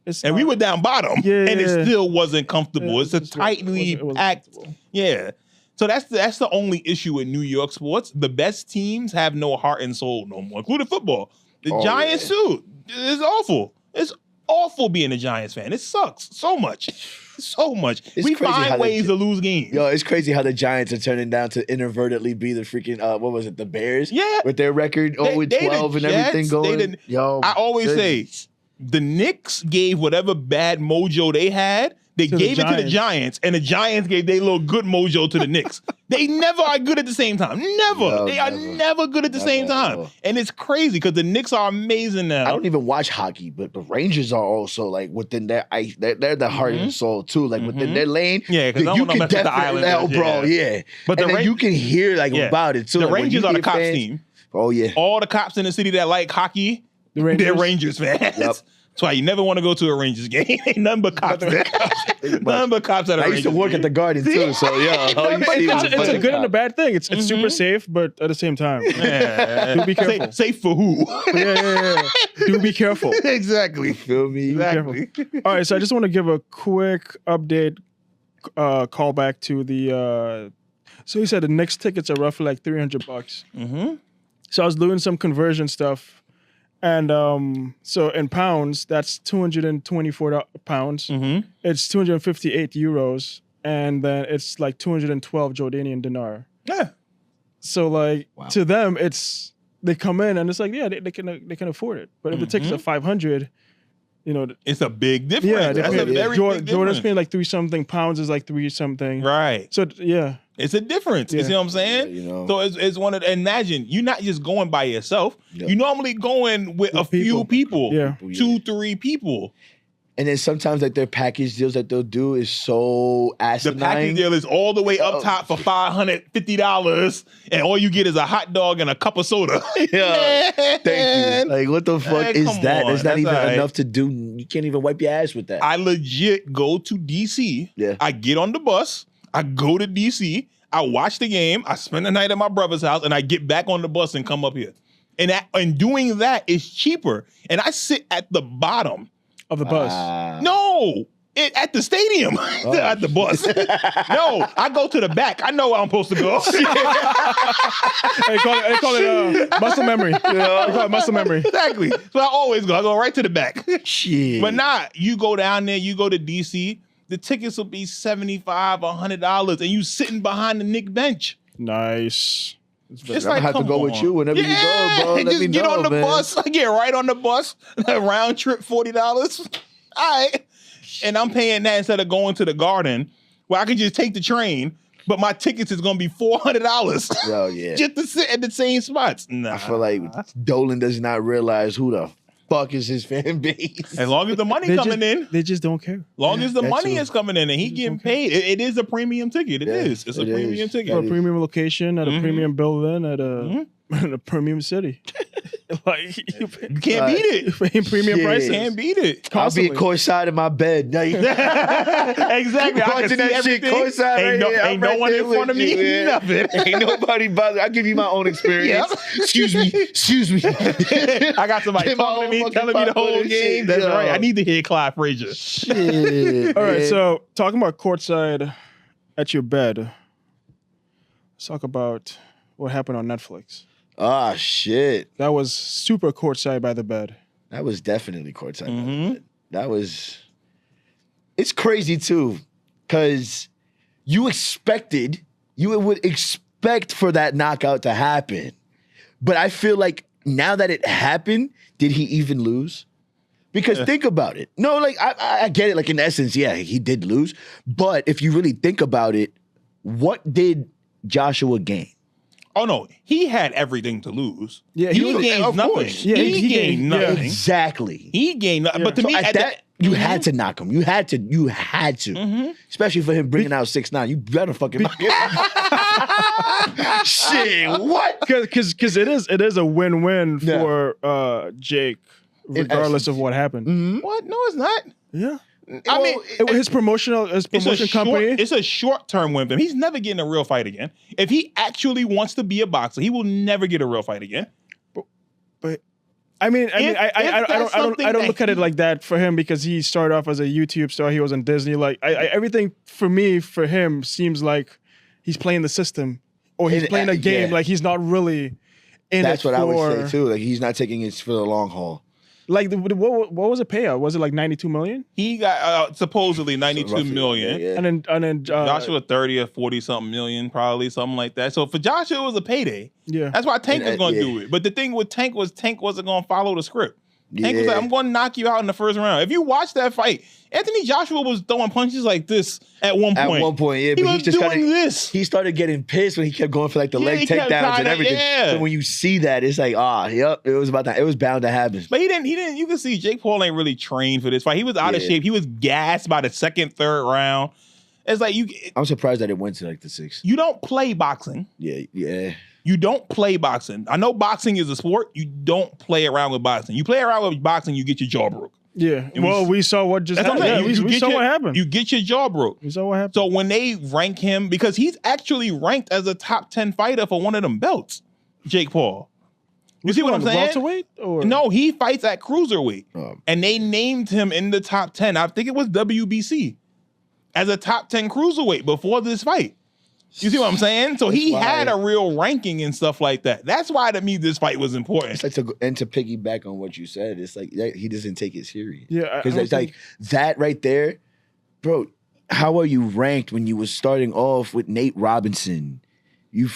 [SPEAKER 1] It's
[SPEAKER 2] And we
[SPEAKER 1] not-
[SPEAKER 2] were down bottom,
[SPEAKER 1] Yeah.
[SPEAKER 2] and it still wasn't comfortable.
[SPEAKER 1] Yeah,
[SPEAKER 2] It's a
[SPEAKER 1] it wasn't
[SPEAKER 2] tightly packed.
[SPEAKER 1] comfortable.
[SPEAKER 2] Yeah. So that's the only issue with New York sports. The best teams have no heart and soul no more, including football. The Giants too. It's awful. It's awful being a Giants fan. It sucks so much. So much.
[SPEAKER 3] It's
[SPEAKER 2] We
[SPEAKER 3] crazy how
[SPEAKER 2] find
[SPEAKER 3] they
[SPEAKER 2] ways to lose games.
[SPEAKER 3] Yo, it's crazy how the Giants are turning down to inadvertently be the freaking what was it, the Bears?
[SPEAKER 2] Yeah.
[SPEAKER 3] With their record 0-12 and everything going. Yo,
[SPEAKER 2] I always say the Knicks gave whatever bad mojo they had, they
[SPEAKER 1] To the
[SPEAKER 2] gave it to the
[SPEAKER 1] Giants.
[SPEAKER 2] Giants, and the Giants gave their little good mojo to the Knicks. They never are good at the same time. Never.
[SPEAKER 3] No,
[SPEAKER 2] They are
[SPEAKER 3] never.
[SPEAKER 2] never good at the
[SPEAKER 3] Never
[SPEAKER 2] same
[SPEAKER 3] at
[SPEAKER 2] time.
[SPEAKER 3] all.
[SPEAKER 2] And it's crazy because the Knicks are amazing now.
[SPEAKER 3] I don't even watch hockey, but the Rangers are also like within their ice. They're the heart and soul too. Like within their lane.
[SPEAKER 2] Yeah, 'cause I don't
[SPEAKER 3] you
[SPEAKER 2] wanna
[SPEAKER 3] can
[SPEAKER 2] mess with the
[SPEAKER 3] definitely,
[SPEAKER 2] Islanders,
[SPEAKER 3] bro.
[SPEAKER 2] yeah.
[SPEAKER 3] Yeah,
[SPEAKER 2] But the
[SPEAKER 3] and then
[SPEAKER 2] Ran-
[SPEAKER 3] you can hear like
[SPEAKER 2] Yeah.
[SPEAKER 3] about it too.
[SPEAKER 2] The
[SPEAKER 3] Like, when
[SPEAKER 2] Rangers
[SPEAKER 3] you
[SPEAKER 2] are the
[SPEAKER 3] hear
[SPEAKER 2] cops
[SPEAKER 3] fans-
[SPEAKER 2] team.
[SPEAKER 3] Oh yeah,
[SPEAKER 2] All the cops in the city that like hockey,
[SPEAKER 1] The Rangers?
[SPEAKER 2] they're Rangers fans.
[SPEAKER 3] Yep.
[SPEAKER 2] That's why you never want to go to a Rangers game. Ain't nothing but cops there. Nothing but cops at a
[SPEAKER 3] I
[SPEAKER 2] Rangers
[SPEAKER 3] used to work
[SPEAKER 2] game.
[SPEAKER 3] at the Garden too, so yeah. all you see was
[SPEAKER 1] It's a good and a
[SPEAKER 3] cop.
[SPEAKER 1] bad thing. It's super safe, but at the same time,
[SPEAKER 2] Yeah.
[SPEAKER 1] do be careful.
[SPEAKER 2] Safe for who?
[SPEAKER 1] yeah. Do be careful.
[SPEAKER 2] Exactly.
[SPEAKER 3] Feel me?
[SPEAKER 2] Exactly.
[SPEAKER 1] All right, so I just want to give a quick update, call back to the. So you said the Knicks tickets are roughly like $300.
[SPEAKER 2] Mm-hmm.
[SPEAKER 1] So I was doing some conversion stuff, and so in pounds, that's 224 pounds.
[SPEAKER 2] Mm-hmm.
[SPEAKER 1] It's 258 euros, and then it's like 212 Jordanian dinar.
[SPEAKER 2] Yeah.
[SPEAKER 1] So like
[SPEAKER 3] Wow.
[SPEAKER 1] to them, it's they come in and it's like they can afford it. But if the tickets are 500, you know,
[SPEAKER 2] It's a big difference.
[SPEAKER 1] yeah,
[SPEAKER 2] That's a very big
[SPEAKER 1] Jordan's
[SPEAKER 2] difference.
[SPEAKER 1] paying like 3 something, pounds is like 3 something.
[SPEAKER 2] Right.
[SPEAKER 1] So yeah,
[SPEAKER 2] It's a difference. You
[SPEAKER 1] Yeah.
[SPEAKER 2] see what I'm saying?
[SPEAKER 3] Yeah, you know.
[SPEAKER 2] So it's one of imagine you're not just going by yourself.
[SPEAKER 3] Yep.
[SPEAKER 2] You're normally going with a few people.
[SPEAKER 1] Yeah.
[SPEAKER 2] 2, 3 people.
[SPEAKER 3] And then sometimes like their package deals that they'll do is so
[SPEAKER 2] The
[SPEAKER 3] asinine.
[SPEAKER 2] package deal is all the way up top for $550, and all you get is a hot dog and a cup of soda.
[SPEAKER 3] Yeah. Thank you. Like, what the fuck
[SPEAKER 2] Man,
[SPEAKER 3] is
[SPEAKER 2] come
[SPEAKER 3] that?
[SPEAKER 2] on.
[SPEAKER 3] There's not
[SPEAKER 2] That's
[SPEAKER 3] even
[SPEAKER 2] all right.
[SPEAKER 3] enough to do. You can't even wipe your ass with that.
[SPEAKER 2] I legit go to DC.
[SPEAKER 3] Yeah.
[SPEAKER 2] I get on the bus. I go to DC. I watch the game. I spend the night at my brother's house, and I get back on the bus and come up here. And doing that is cheaper. And I sit at the bottom.
[SPEAKER 1] of the bus.
[SPEAKER 2] No, at the stadium, at the bus. No, I go to the back. I know where I'm supposed to go.
[SPEAKER 1] Hey, call it muscle memory. They call it muscle memory.
[SPEAKER 2] Exactly. So I always go. I go right to the back.
[SPEAKER 3] Shit.
[SPEAKER 2] But not, you go down there, you go to DC, the tickets will be $75, $100, and you sitting behind the Knick bench.
[SPEAKER 1] Nice.
[SPEAKER 2] It's
[SPEAKER 3] I'm
[SPEAKER 2] like,
[SPEAKER 3] gonna have to
[SPEAKER 2] come
[SPEAKER 3] go with
[SPEAKER 2] on.
[SPEAKER 3] you whenever you go, bro. Let
[SPEAKER 2] just
[SPEAKER 3] me
[SPEAKER 2] get
[SPEAKER 3] know,
[SPEAKER 2] on the
[SPEAKER 3] man.
[SPEAKER 2] bus. I get right on the bus. Round trip $40. All right. And I'm paying that instead of going to the Garden, where I can just take the train, but my tickets is gonna be $400
[SPEAKER 3] Yo, yeah.
[SPEAKER 2] just to sit at the same spots. Nah.
[SPEAKER 3] I feel like Dolan does not realize who the fuck is his fan base?
[SPEAKER 2] As long as the money coming in.
[SPEAKER 1] They just don't care.
[SPEAKER 2] Long as the money
[SPEAKER 3] true.
[SPEAKER 2] is coming in and he getting paid. It is a premium ticket. It is. It's a premium ticket.
[SPEAKER 1] For a premium location at a premium building at a, in a premium city. Like
[SPEAKER 2] You can't beat it.
[SPEAKER 1] paying premium
[SPEAKER 3] Shit.
[SPEAKER 1] prices.
[SPEAKER 2] Can't beat it.
[SPEAKER 3] I'll be
[SPEAKER 1] Constantly.
[SPEAKER 3] courtside in my bed. Now you
[SPEAKER 2] Exactly. I can
[SPEAKER 3] watching
[SPEAKER 2] see
[SPEAKER 3] that shit
[SPEAKER 2] everything.
[SPEAKER 3] courtside
[SPEAKER 2] Ain't
[SPEAKER 3] right
[SPEAKER 2] no,
[SPEAKER 3] here. I'm
[SPEAKER 2] ain't no
[SPEAKER 3] right
[SPEAKER 2] one
[SPEAKER 3] there
[SPEAKER 2] in front of
[SPEAKER 3] with
[SPEAKER 2] me.
[SPEAKER 3] you, man.
[SPEAKER 2] Nothing.
[SPEAKER 3] Ain't nobody bother. I'll give you my own experience.
[SPEAKER 2] Yep.
[SPEAKER 3] Excuse me.
[SPEAKER 2] I got somebody
[SPEAKER 3] Get my
[SPEAKER 2] talking to
[SPEAKER 3] own
[SPEAKER 2] me, telling me the
[SPEAKER 3] fucking
[SPEAKER 2] whole
[SPEAKER 3] popcorn and
[SPEAKER 2] game.
[SPEAKER 3] shit.
[SPEAKER 2] That's
[SPEAKER 3] Yo.
[SPEAKER 2] right. I need to hear Clyde Frazier.
[SPEAKER 3] Shit.
[SPEAKER 1] All right,
[SPEAKER 3] man.
[SPEAKER 1] so talking about courtside at your bed, let's talk about what happened on Netflix.
[SPEAKER 3] Ah, shit.
[SPEAKER 1] That was super courtside by the bed.
[SPEAKER 3] That was definitely courtside.
[SPEAKER 2] Mhm.
[SPEAKER 3] That was. It's crazy too, because you would expect for that knockout to happen, but I feel like now that it happened, did he even lose? Because think about it. No, like I get it. Like in essence, yeah, he did lose. But if you really think about it, what did Joshua gain?
[SPEAKER 2] Oh no, he had everything to lose.
[SPEAKER 1] Yeah,
[SPEAKER 2] he
[SPEAKER 1] was-
[SPEAKER 2] gained
[SPEAKER 3] of
[SPEAKER 2] nothing.
[SPEAKER 3] course.
[SPEAKER 1] Yeah,
[SPEAKER 2] he
[SPEAKER 1] he
[SPEAKER 2] gained
[SPEAKER 1] gained-
[SPEAKER 2] nothing.
[SPEAKER 3] Exactly.
[SPEAKER 2] He gained nothing. But to
[SPEAKER 3] So
[SPEAKER 2] me,
[SPEAKER 3] at that, you had to knock him. You had to.
[SPEAKER 2] Mm-hmm.
[SPEAKER 3] Especially for him bringing out 6'9". You better fucking knock him. Shit, what?
[SPEAKER 1] Because it is a win-win
[SPEAKER 3] Yeah.
[SPEAKER 1] for Jake, regardless of what happened.
[SPEAKER 2] What? No, it's not.
[SPEAKER 1] Yeah.
[SPEAKER 2] I mean,
[SPEAKER 1] His promotion company.
[SPEAKER 2] It's a short-term win for him. He's never getting a real fight again. If he actually wants to be a boxer, he will never get a real fight again.
[SPEAKER 1] But I don't look at it like that for him because he started off as a YouTube star. He was on Disney. Like everything for him seems like he's playing the system or he's playing a game.
[SPEAKER 3] Yeah.
[SPEAKER 1] Like he's not really in
[SPEAKER 3] That's
[SPEAKER 1] it
[SPEAKER 3] what I would
[SPEAKER 1] for-
[SPEAKER 3] say too. Like he's not taking it for the long haul.
[SPEAKER 1] Like what was the payout? Was it like 92 million?
[SPEAKER 2] He got supposedly 92
[SPEAKER 3] Roughly,
[SPEAKER 2] million.
[SPEAKER 3] yeah.
[SPEAKER 1] And then
[SPEAKER 2] Joshua 30 or 40 something million, probably something like that. So for Joshua, it was a payday.
[SPEAKER 1] yeah.
[SPEAKER 2] That's why Tank was going to
[SPEAKER 3] Yeah.
[SPEAKER 2] do it. But the thing with Tank wasn't going to follow the script. Tank was
[SPEAKER 3] Yeah.
[SPEAKER 2] like, I'm going to knock you out in the first round. If you watch that fight, Anthony Joshua was throwing punches like this at one point.
[SPEAKER 3] At one point, yeah,
[SPEAKER 2] He
[SPEAKER 3] but
[SPEAKER 2] was doing this.
[SPEAKER 3] He started getting pissed when he kept going for like the
[SPEAKER 2] Yeah,
[SPEAKER 3] leg
[SPEAKER 2] he kept
[SPEAKER 3] takedowns
[SPEAKER 2] trying
[SPEAKER 3] and
[SPEAKER 2] to-
[SPEAKER 3] everything.
[SPEAKER 2] yeah.
[SPEAKER 3] So when you see that, it's like, yep, it was about that. It was bound to happen.
[SPEAKER 2] But he didn't, you can see Jake Paul ain't really trained for this fight. He was out of
[SPEAKER 3] Yeah.
[SPEAKER 2] shape. He was gassed by the second, third round. It's like
[SPEAKER 3] I'm surprised that it went to like the 6.
[SPEAKER 2] you don't play boxing.
[SPEAKER 3] Yeah.
[SPEAKER 2] You don't play boxing. I know boxing is a sport. You don't play around with boxing. You play around with boxing, you get your jaw broke.
[SPEAKER 1] Yeah.
[SPEAKER 2] And
[SPEAKER 1] Well, we saw what just
[SPEAKER 2] That's what I'm
[SPEAKER 1] happened.
[SPEAKER 2] saying.
[SPEAKER 1] Yeah, we
[SPEAKER 2] get
[SPEAKER 1] saw
[SPEAKER 2] your-
[SPEAKER 1] what happened.
[SPEAKER 2] You get your jaw broke.
[SPEAKER 1] We saw what happened.
[SPEAKER 2] So when they rank him, because he's actually ranked as a top 10 fighter for one of them belts, Jake Paul. You see what I'm saying?
[SPEAKER 1] Welterweight or
[SPEAKER 2] No, he fights at cruiserweight.
[SPEAKER 3] Oh.
[SPEAKER 2] And they named him in the top 10. I think it was WBC as a top 10 cruiserweight before this fight. You see what I'm saying? So he
[SPEAKER 3] That's
[SPEAKER 2] had
[SPEAKER 3] why-
[SPEAKER 2] a real ranking and stuff like that. That's why to me this fight was important.
[SPEAKER 3] It's like to piggyback on what you said, it's like he doesn't take it serious.
[SPEAKER 1] Yeah,
[SPEAKER 3] Because it's like that right there, bro. How are you ranked when you was starting off with Nate Robinson? You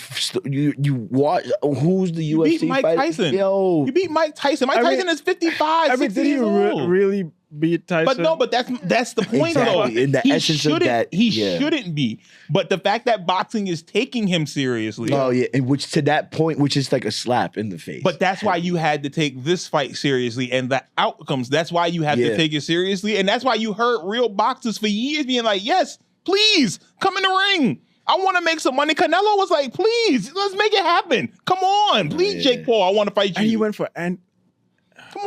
[SPEAKER 3] watch who's the
[SPEAKER 2] You
[SPEAKER 3] UFC
[SPEAKER 2] beat Mike
[SPEAKER 3] fighter?
[SPEAKER 2] Tyson.
[SPEAKER 3] Yo,
[SPEAKER 2] You beat Mike Tyson. Mike
[SPEAKER 1] I mean-
[SPEAKER 2] Tyson is 55,
[SPEAKER 1] I mean,
[SPEAKER 2] 60
[SPEAKER 1] did he
[SPEAKER 2] years old.
[SPEAKER 1] really beat Tyson?
[SPEAKER 2] But that's the point
[SPEAKER 3] Exactly.
[SPEAKER 2] though.
[SPEAKER 3] In the
[SPEAKER 2] He
[SPEAKER 3] essence of
[SPEAKER 2] shouldn't-
[SPEAKER 3] that,
[SPEAKER 2] he
[SPEAKER 3] yeah.
[SPEAKER 2] shouldn't be. But the fact that boxing is taking him seriously.
[SPEAKER 3] Oh yeah, and which to that point, which is like a slap in the face.
[SPEAKER 2] But that's why you had to take this fight seriously and the outcomes. That's why you have
[SPEAKER 3] Yeah.
[SPEAKER 2] to take it seriously. And that's why you heard real boxers for years being like, yes, please come in the ring. I want to make some money. Canelo was like, please, let's make it happen. Come on. Please,
[SPEAKER 3] Yeah.
[SPEAKER 2] Jake Paul, I want to fight you.
[SPEAKER 1] and he went for
[SPEAKER 2] Come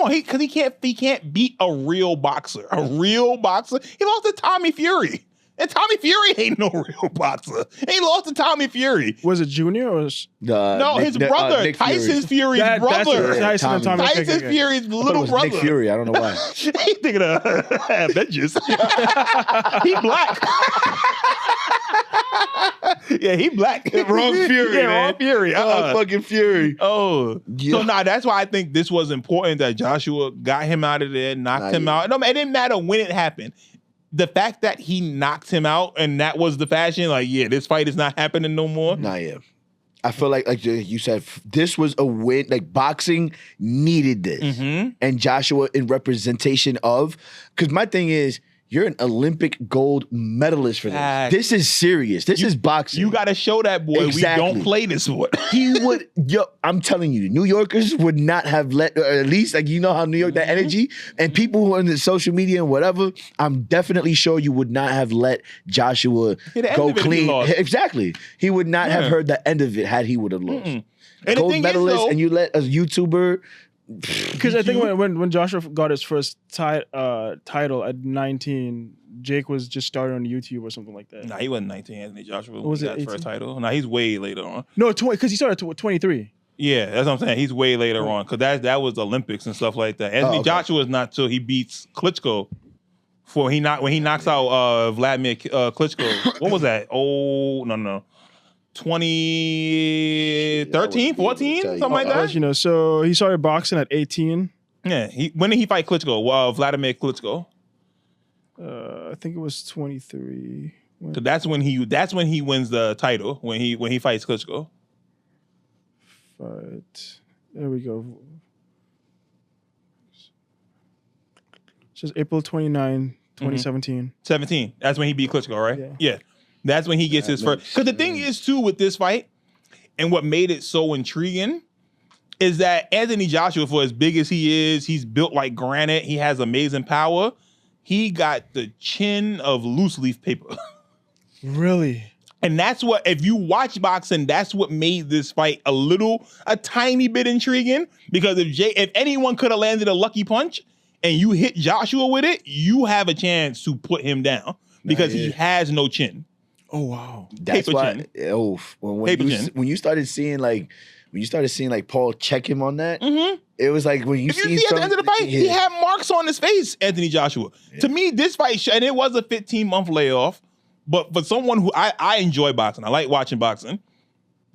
[SPEAKER 2] on, because he can't beat a real boxer. A real boxer. He lost to Tommy Fury. And Tommy Fury ain't no real boxer. He lost to Tommy Fury.
[SPEAKER 1] was it Junior or
[SPEAKER 2] No, his brother.
[SPEAKER 3] Nick Fury.
[SPEAKER 2] Tyson's Fury's
[SPEAKER 1] That's
[SPEAKER 2] brother.
[SPEAKER 3] Yeah,
[SPEAKER 1] Tyson and
[SPEAKER 3] Tommy.
[SPEAKER 1] Tommy.
[SPEAKER 2] Tyson's
[SPEAKER 1] Okay.
[SPEAKER 2] Fury's
[SPEAKER 3] I thought it
[SPEAKER 2] little
[SPEAKER 3] was
[SPEAKER 2] brother.
[SPEAKER 3] Nick Fury. I don't know why.
[SPEAKER 2] He thinking of Avengers. He black. Yeah, he black.
[SPEAKER 3] Wrong Fury,
[SPEAKER 2] Yeah,
[SPEAKER 3] man.
[SPEAKER 2] wrong Fury.
[SPEAKER 3] Fucking Fury.
[SPEAKER 2] Oh,
[SPEAKER 3] Yeah.
[SPEAKER 2] so that's why I think this was important that Joshua got him out of there, knocked him out. No, it didn't matter when it happened. The fact that he knocked him out and that was the fashion, like, yeah, this fight is not happening no more.
[SPEAKER 3] Nah, yeah. I feel like you said, this was a win. Like boxing needed this,
[SPEAKER 2] Mm-hmm.
[SPEAKER 3] and Joshua in representation of. Because my thing is, You're an Olympic gold medalist for this. This is serious. This is boxing.
[SPEAKER 2] You got to show that boy
[SPEAKER 3] Exactly.
[SPEAKER 2] we don't play this sport.
[SPEAKER 3] He would, I'm telling you, New Yorkers would not have let, or at least, like, you know how New York, that energy, and people who are in the social media and whatever, I'm definitely sure you would not have let Joshua go clean. Exactly. He would not have heard the end of it had he would have lost. Gold medalist, and you let a YouTuber.
[SPEAKER 1] Because I think when Joshua got his first title at 19, Jake was just started on YouTube or something like that.
[SPEAKER 2] Nah, he wasn't 19, Anthony Joshua.
[SPEAKER 1] Was it
[SPEAKER 2] his first title? Nah, he's way later on.
[SPEAKER 1] No, because he started at 23.
[SPEAKER 2] Yeah, that's what I'm saying. He's way later on because that was Olympics and stuff like that. Anthony Joshua is not till he beats Klitschko. When he knocks out Vladimir Klitschko. What was that? Oh, no. 2013, 14, something like that.
[SPEAKER 1] You know, so he started boxing at 18.
[SPEAKER 2] Yeah, when did he fight Klitschko? Vladimir Klitschko.
[SPEAKER 1] I think it was 23.
[SPEAKER 2] So that's when he wins the title when he fights Klitschko.
[SPEAKER 1] There we go. It's just April 29, 2017.
[SPEAKER 2] 17. That's when he beat Klitschko, right? Yeah. That's when he gets his first. Because the thing is, too, with this fight, and what made it so intriguing, is that Anthony Joshua, for as big as he is, he's built like granite. He has amazing power. He got the chin of loose leaf paper.
[SPEAKER 1] Really?
[SPEAKER 2] And that's what, if you watch boxing, that's what made this fight a tiny bit intriguing. Because if anyone could have landed a lucky punch and you hit Joshua with it, you have a chance to put him down because he has no chin.
[SPEAKER 1] Oh wow,
[SPEAKER 3] that's why. When you started seeing like Paul check him on that, it was like when you see
[SPEAKER 2] at the end of the fight, he had marks on his face. Anthony Joshua. Yeah. To me, this fight, and it was a 15-month layoff, but for someone who I enjoy boxing, I like watching boxing.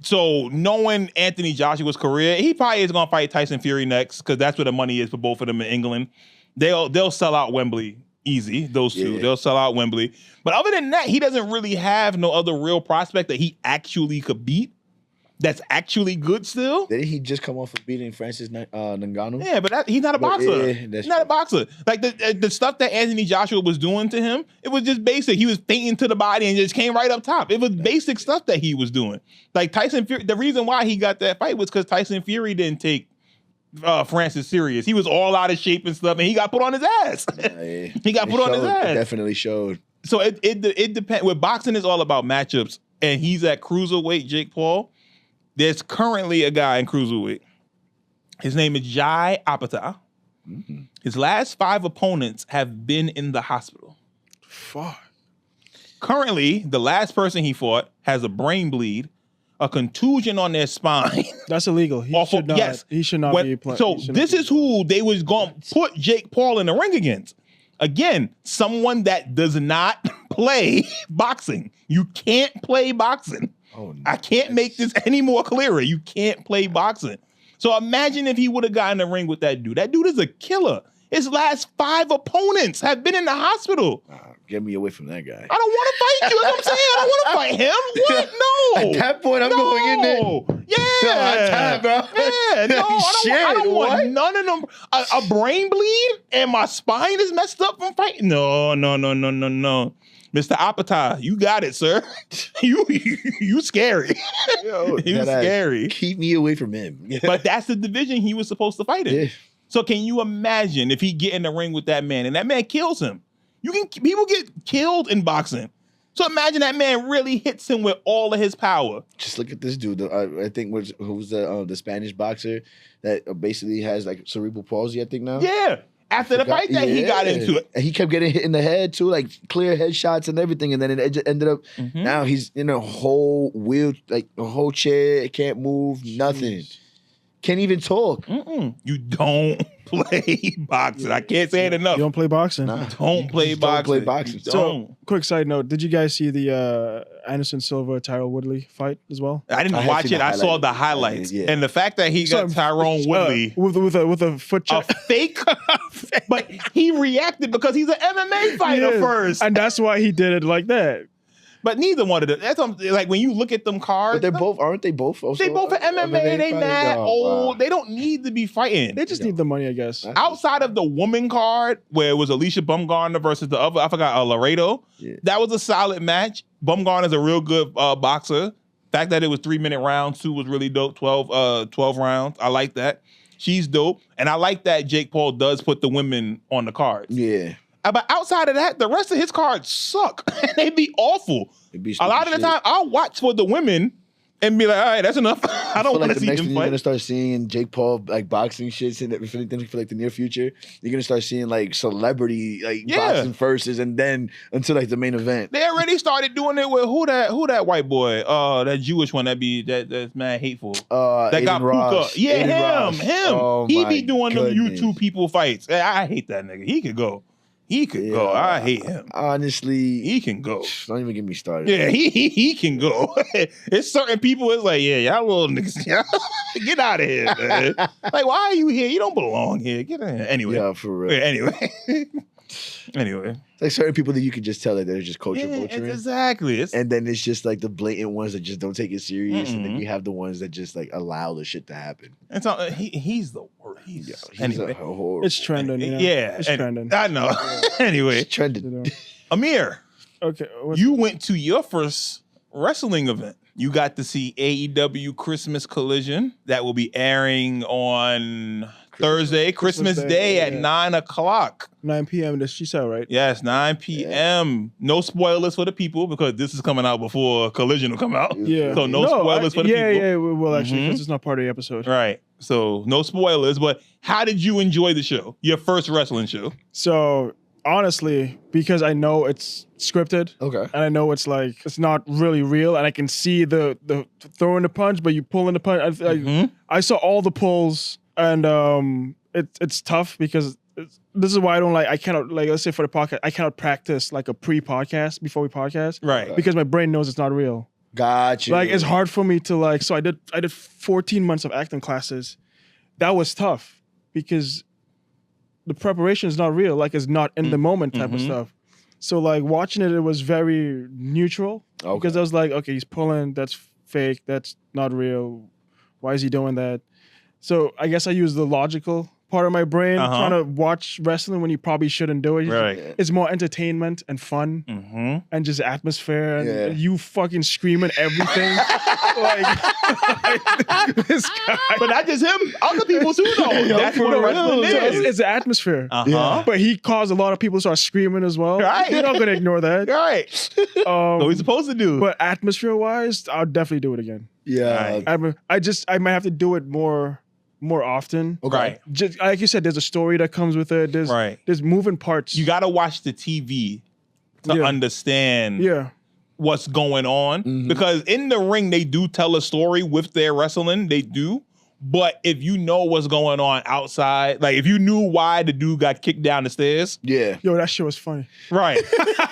[SPEAKER 2] So knowing Anthony Joshua's career, he probably is gonna fight Tyson Fury next because that's where the money is for both of them in England. They'll sell out Wembley. Easy, those two. They'll sell out Wembley. But other than that, he doesn't really have no other real prospect that he actually could beat that's actually good still.
[SPEAKER 3] Didn't he just come off of beating Francis Ngannou?
[SPEAKER 2] Yeah, but he's not a boxer. He's not a boxer. Like the stuff that Anthony Joshua was doing to him, it was just basic. He was feinting to the body and just came right up top. It was basic stuff that he was doing. Like Tyson Fury, the reason why he got that fight was because Tyson Fury didn't take Francis serious. He was all out of shape and stuff, and he got put on his ass. He got put on his ass.
[SPEAKER 3] It definitely showed.
[SPEAKER 2] So it depends. With boxing, is all about matchups, and he's at cruiserweight. Jake Paul. There's currently a guy in cruiserweight. His name is Jai Apata. His last 5 opponents have been in the hospital.
[SPEAKER 1] Fuck.
[SPEAKER 2] Currently, the last person he fought has a brain bleed, a contusion on their spine.
[SPEAKER 1] That's illegal. He should not be playing.
[SPEAKER 2] So this is who they was going to put Jake Paul in the ring against. Again, someone that does not play boxing. You can't play boxing. Oh, nice. I can't make this any more clearer. You can't play boxing. So imagine if he would have gotten in the ring with that dude. That dude is a killer. His last 5 opponents have been in the hospital.
[SPEAKER 3] Get me away from that guy.
[SPEAKER 2] I don't want to fight you. That's what I'm saying. I don't want to fight him. What? No.
[SPEAKER 3] At that point, I'm going in there.
[SPEAKER 2] Yeah.
[SPEAKER 3] Time, bro.
[SPEAKER 2] Yeah. No, I don't want none of them. A brain bleed and my spine is messed up from fighting. No. Mr. Apata, you got it, sir. You scary. You scary.
[SPEAKER 3] Keep me away from him.
[SPEAKER 2] But that's the division he was supposed to fight in. Yeah. So can you imagine if he get in the ring with that man and that man kills him? People get killed in boxing. So imagine that man really hits him with all of his power.
[SPEAKER 3] Just look at this dude. I think who's the Spanish boxer that basically has like cerebral palsy, I think now.
[SPEAKER 2] Yeah. After the fight that he got into it.
[SPEAKER 3] And he kept getting hit in the head too, like clear headshots and everything. And then it ended up, now he's in a whole chair, can't move, nothing. Jeez. Can't even talk.
[SPEAKER 2] You don't play boxing. I can't say it enough.
[SPEAKER 1] You don't play boxing?
[SPEAKER 2] Nah. Don't play boxing.
[SPEAKER 1] So, quick side note, did you guys see the Anderson Silva, Tyrone Woodley fight as well?
[SPEAKER 2] I didn't watch it. I saw the highlights. And the fact that he got Tyrone Woodley
[SPEAKER 1] with a foot check.
[SPEAKER 2] A fake? But he reacted because he's an MMA fighter first.
[SPEAKER 1] And that's why he did it like that.
[SPEAKER 2] But neither one of them. That's like when you look at them cards.
[SPEAKER 3] But aren't they both also?
[SPEAKER 2] They both are MMA. They mad old. They don't need to be fighting.
[SPEAKER 1] They just need the money, I guess.
[SPEAKER 2] Outside of the woman card, where it was Alicia Bumgarner versus the other, I forgot, Laredo. Yeah. That was a solid match. Bumgarner's a real good boxer. The fact that it was 3-minute rounds, 2 was really dope. 12 rounds. I like that. She's dope. And I like that Jake Paul does put the women on the cards.
[SPEAKER 3] Yeah.
[SPEAKER 2] But outside of that, the rest of his cards suck. They be awful. A lot of the time, I'll watch for the women and be like, all right, that's enough. I don't want to see them fight.
[SPEAKER 3] You're gonna start seeing Jake Paul like boxing shit for like the near future. You're gonna start seeing like celebrity boxing versus, and then until like the main event.
[SPEAKER 2] They already started doing it with who that white boy, that Jewish one that's mad hateful. That
[SPEAKER 3] Aiden
[SPEAKER 2] got
[SPEAKER 3] Ross.
[SPEAKER 2] Yeah,
[SPEAKER 3] Aiden
[SPEAKER 2] him.
[SPEAKER 3] Oh,
[SPEAKER 2] he be doing
[SPEAKER 3] goodness.
[SPEAKER 2] them YouTube people fights. I hate that nigga. He could go. Go. I hate him.
[SPEAKER 3] Honestly,
[SPEAKER 2] he can go.
[SPEAKER 3] Don't even get me started.
[SPEAKER 2] Yeah, he can go. It's certain people. It's like, yeah, y'all little niggas, get out of here, man. Like, why are you here? You don't belong here. Get in here. Anyway.
[SPEAKER 3] Yeah, for real.
[SPEAKER 2] Anyway.
[SPEAKER 3] It's like certain people that you can just tell that they're just culture vulturing.
[SPEAKER 2] Exactly.
[SPEAKER 3] And then it's just like the blatant ones that just don't take it serious, and then you have the ones that just like allow the shit to happen.
[SPEAKER 2] And so he's the worst. Anyway.
[SPEAKER 1] It's trending.
[SPEAKER 2] Yeah,
[SPEAKER 1] it's trending.
[SPEAKER 2] I know. Anyway,
[SPEAKER 3] it's trending.
[SPEAKER 2] Amir,
[SPEAKER 1] okay,
[SPEAKER 2] you went to your first wrestling event. You got to see AEW Christmas Collision that will be airing on Thursday, Christmas Day at 9 o'clock.
[SPEAKER 1] 9 p.m. She said, right?
[SPEAKER 2] Yes, 9 p.m. No spoilers for the people because this is coming out before Collision will come out.
[SPEAKER 1] Yeah.
[SPEAKER 2] So no spoilers for the people.
[SPEAKER 1] Yeah, we will actually because it's not part of the episode.
[SPEAKER 2] Right. So no spoilers, but how did you enjoy the show? Your first wrestling show?
[SPEAKER 1] So honestly, because I know it's scripted, and I know it's like it's not really real, and I can see the throwing the punch, but you pulling the punch. I saw all the pulls, and it's tough because this is why I cannot let's say for the podcast, I cannot practice like a pre-podcast before we podcast,
[SPEAKER 2] right?
[SPEAKER 1] Because my brain knows it's not real.
[SPEAKER 3] Gotcha.
[SPEAKER 1] Like it's hard for me to so I did 14 months of acting classes. That was tough because the preparation is not real. Like it's not in the moment type of stuff. So like watching it was very neutral because I was like, okay, he's pulling. That's fake. That's not real. Why is he doing that? So I guess I use the logical part of my brain trying to watch wrestling when you probably shouldn't do it.
[SPEAKER 2] Right.
[SPEAKER 1] It's more entertainment and fun and just atmosphere and you fucking screaming everything. This guy.
[SPEAKER 2] But not just him, other people too though. That's what wrestling is.
[SPEAKER 1] It's the atmosphere. But he caused a lot of people to start screaming as well.
[SPEAKER 2] Right.
[SPEAKER 1] You're not going to ignore that.
[SPEAKER 2] Right. What we supposed to do.
[SPEAKER 1] But atmosphere-wise, I'll definitely do it again.
[SPEAKER 3] Yeah.
[SPEAKER 1] I might have to do it more often.
[SPEAKER 2] Right.
[SPEAKER 1] Just like you said, there's a story that comes with it. There's moving parts.
[SPEAKER 2] You got to watch the TV to understand what's going on. Because in the ring, they do tell a story with their wrestling. They do. But if you know what's going on outside, like if you knew why the dude got kicked down the stairs.
[SPEAKER 3] Yeah.
[SPEAKER 1] Yo, that shit was funny.
[SPEAKER 2] Right.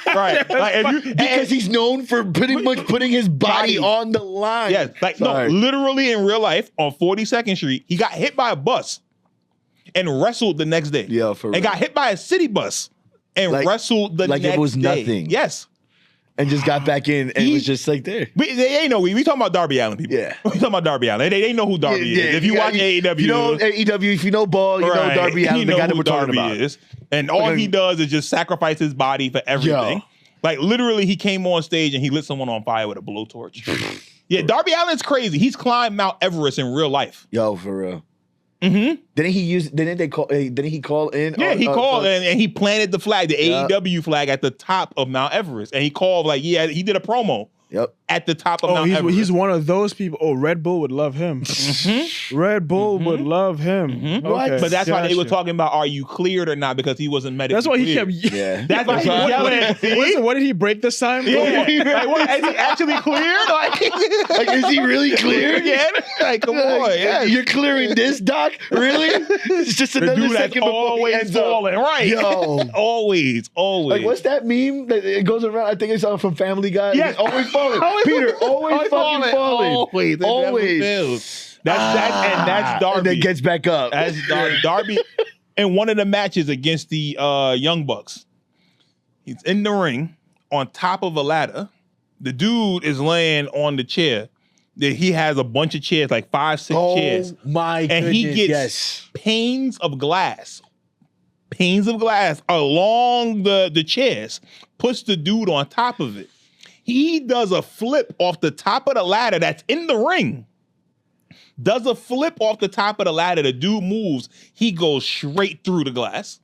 [SPEAKER 2] Right. Like
[SPEAKER 3] because he's known for pretty much putting his body on the line.
[SPEAKER 2] Yeah. Like, no, literally in real life on 42nd Street, he got hit by a bus and wrestled the next day.
[SPEAKER 3] Yeah, for real.
[SPEAKER 2] And got hit by a city bus and wrestled the next day.
[SPEAKER 3] Like it was nothing.
[SPEAKER 2] Yes.
[SPEAKER 3] And just got back in and was just like there.
[SPEAKER 2] They ain't know. We talking about Darby Allin people.
[SPEAKER 3] Yeah.
[SPEAKER 2] We talking about Darby Allin. They know who Darby is. If you watch AEW.
[SPEAKER 3] You know AEW, if you know ball, you know Darby Allin, the guy that we're talking about.
[SPEAKER 2] Is. And all he does is just sacrifice his body for everything. Yo. Like literally he came on stage and he lit someone on fire with a blowtorch. Yeah, Darby Allin's crazy. He's climbed Mount Everest in real life.
[SPEAKER 3] Yo, for real. Didn't he call in?
[SPEAKER 2] Yeah, he called and he planted the flag, the AEW flag at the top of Mount Everest. And he called he did a promo.
[SPEAKER 3] Yep.
[SPEAKER 2] At the top of Mount Everest.
[SPEAKER 1] He's one of those people. Oh, Red Bull would love him. Red Bull would love him.
[SPEAKER 2] What? But that's why they were talking about, are you cleared or not? Because he wasn't medically
[SPEAKER 1] That's why he
[SPEAKER 2] cleared.
[SPEAKER 1] kept...
[SPEAKER 3] Yeah.
[SPEAKER 2] That's why he was yelling.
[SPEAKER 1] What did he break this time?
[SPEAKER 2] Yeah. Like, what, is he actually cleared?
[SPEAKER 3] Like, is he really cleared?
[SPEAKER 2] Again? Like, come on. Yeah.
[SPEAKER 3] You're clearing this, Doc? Really? It's just another
[SPEAKER 2] dude
[SPEAKER 3] second before he
[SPEAKER 2] always
[SPEAKER 3] ends
[SPEAKER 2] falling.
[SPEAKER 3] up.
[SPEAKER 2] Right.
[SPEAKER 3] Yo.
[SPEAKER 2] Always.
[SPEAKER 3] Like, what's that meme that it goes around? I think it's from Family Guy.
[SPEAKER 2] Yes.
[SPEAKER 3] Always falling. Peter, always fucking falling.
[SPEAKER 2] Always. That's Darby.
[SPEAKER 3] And then gets back up.
[SPEAKER 2] That's Darby. In one of the matches against the Young Bucks, he's in the ring on top of a ladder. The dude is laying on the chair. He has a bunch of chairs, like 5, 6 chairs.
[SPEAKER 3] Oh my goodness,
[SPEAKER 2] and he gets panes of glass along the chairs, puts the dude on top of it. He does a flip off the top of the ladder that's in the ring. Does a flip off the top of the ladder. The dude moves. He goes straight through the glass.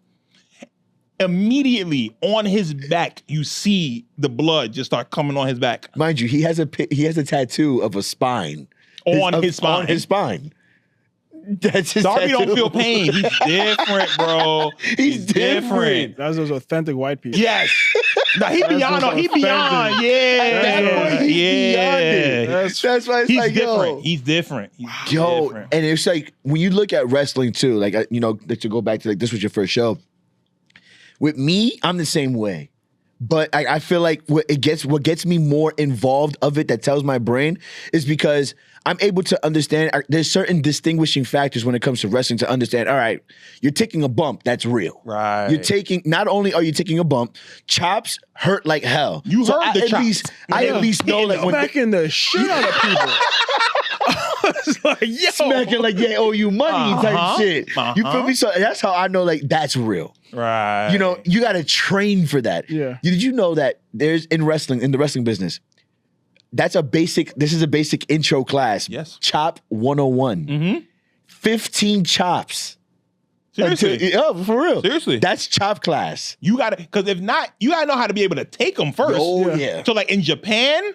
[SPEAKER 2] Immediately on his back, you see the blood just start coming on his back.
[SPEAKER 3] Mind you, he has a tattoo of a spine
[SPEAKER 2] on his spine.
[SPEAKER 3] That's his
[SPEAKER 2] Darby
[SPEAKER 3] tattoo.
[SPEAKER 2] don't feel pain. He's different, bro.
[SPEAKER 3] He's different.
[SPEAKER 1] That's those authentic white people.
[SPEAKER 2] Yes. No, he beyond. No, he beyond. Yeah.
[SPEAKER 3] That's why it's
[SPEAKER 2] He's
[SPEAKER 3] like,
[SPEAKER 2] different.
[SPEAKER 3] yo.
[SPEAKER 2] He's different. He's
[SPEAKER 3] Yo,
[SPEAKER 2] different.
[SPEAKER 3] and it's like when you look at wrestling too, like to go back to like this was your first show. With me, I'm the same way. But I feel like what gets me more involved of it that tells my brain is because I'm able to understand there's certain distinguishing factors when it comes to wrestling to understand, all right, you're taking a bump, that's real.
[SPEAKER 2] Right.
[SPEAKER 3] Not only are you taking a bump, chops hurt like hell.
[SPEAKER 2] You heard the chops.
[SPEAKER 3] I at least know like when
[SPEAKER 1] back in the shit out of people. It's like, yo.
[SPEAKER 3] smacking like they owe you money type shit. You feel me? So that's how I know like that's real.
[SPEAKER 2] Right.
[SPEAKER 3] You know, you got to train for that.
[SPEAKER 1] Yeah.
[SPEAKER 3] Did you know that there's in the wrestling business, this is a basic intro class.
[SPEAKER 2] Yes.
[SPEAKER 3] Chop 101.
[SPEAKER 2] Mm-hmm.
[SPEAKER 3] 15 chops.
[SPEAKER 2] Seriously.
[SPEAKER 3] For real.
[SPEAKER 2] Seriously.
[SPEAKER 3] That's chop class.
[SPEAKER 2] You got to, because if not, you got to know how to be able to take them first.
[SPEAKER 3] Oh, yeah.
[SPEAKER 2] So like in Japan,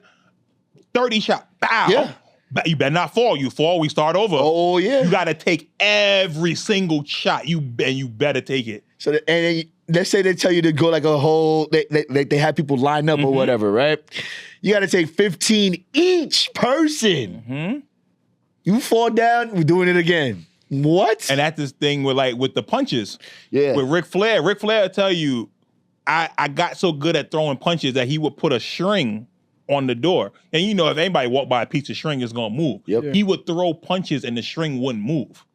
[SPEAKER 2] 30 shot. Bow.
[SPEAKER 3] Yeah.
[SPEAKER 2] But you better not fall. You fall, we start over.
[SPEAKER 3] Oh, yeah.
[SPEAKER 2] You got to take every single shot. You better take it.
[SPEAKER 3] So and then, let's say they tell you to go like a whole, they have people line up or whatever, right? You got to take 15 each person.
[SPEAKER 2] Mm-hmm.
[SPEAKER 3] You fall down, we're doing it again. What?
[SPEAKER 2] And that's this thing with the punches.
[SPEAKER 3] Yeah.
[SPEAKER 2] With Ric Flair. Ric Flair will tell you, I got so good at throwing punches that he would put a string on the door. And you know, if anybody walked by a piece of string, it's going to move.
[SPEAKER 3] Yep.
[SPEAKER 1] Yeah.
[SPEAKER 2] He would throw punches and the string wouldn't move.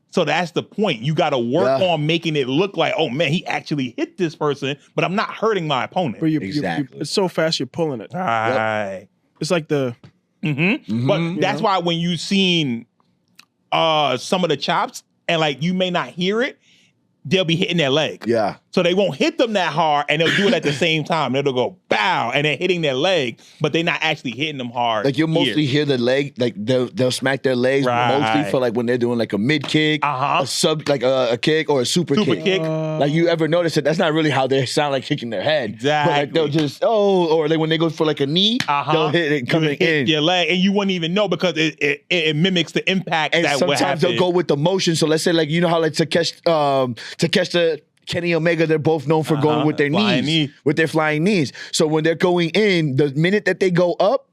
[SPEAKER 2] So that's the point. You got to work on making it look like, oh man, he actually hit this person, but I'm not hurting my opponent.
[SPEAKER 1] But
[SPEAKER 3] Exactly.
[SPEAKER 1] it's so fast you're pulling it.
[SPEAKER 2] Right.
[SPEAKER 1] It's like the
[SPEAKER 2] But that's why when you seen some of the chops and like you may not hear it, they'll be hitting their leg.
[SPEAKER 3] Yeah.
[SPEAKER 2] So they won't hit them that hard and they'll do it at the same time. They'll go bow and they're hitting their leg, but they're not actually hitting them hard.
[SPEAKER 3] Like you'll mostly hear the leg, like they'll smack their legs mostly for like when they're doing like a mid kick, a sub, like a kick or a super kick. Like you ever notice that that's not really how they sound like kicking their head.
[SPEAKER 2] Exactly.
[SPEAKER 3] But like they'll just, or like when they go for like a knee, they'll hit it coming in.
[SPEAKER 2] Your leg and you wouldn't even know because it mimics the impact
[SPEAKER 3] And
[SPEAKER 2] that would happen.
[SPEAKER 3] sometimes they'll go with the motion. So let's say like, you know how like Takeshita, Kenny Omega, they're both known for going with their knees, with their flying knees. So when they're going in, the minute that they go up,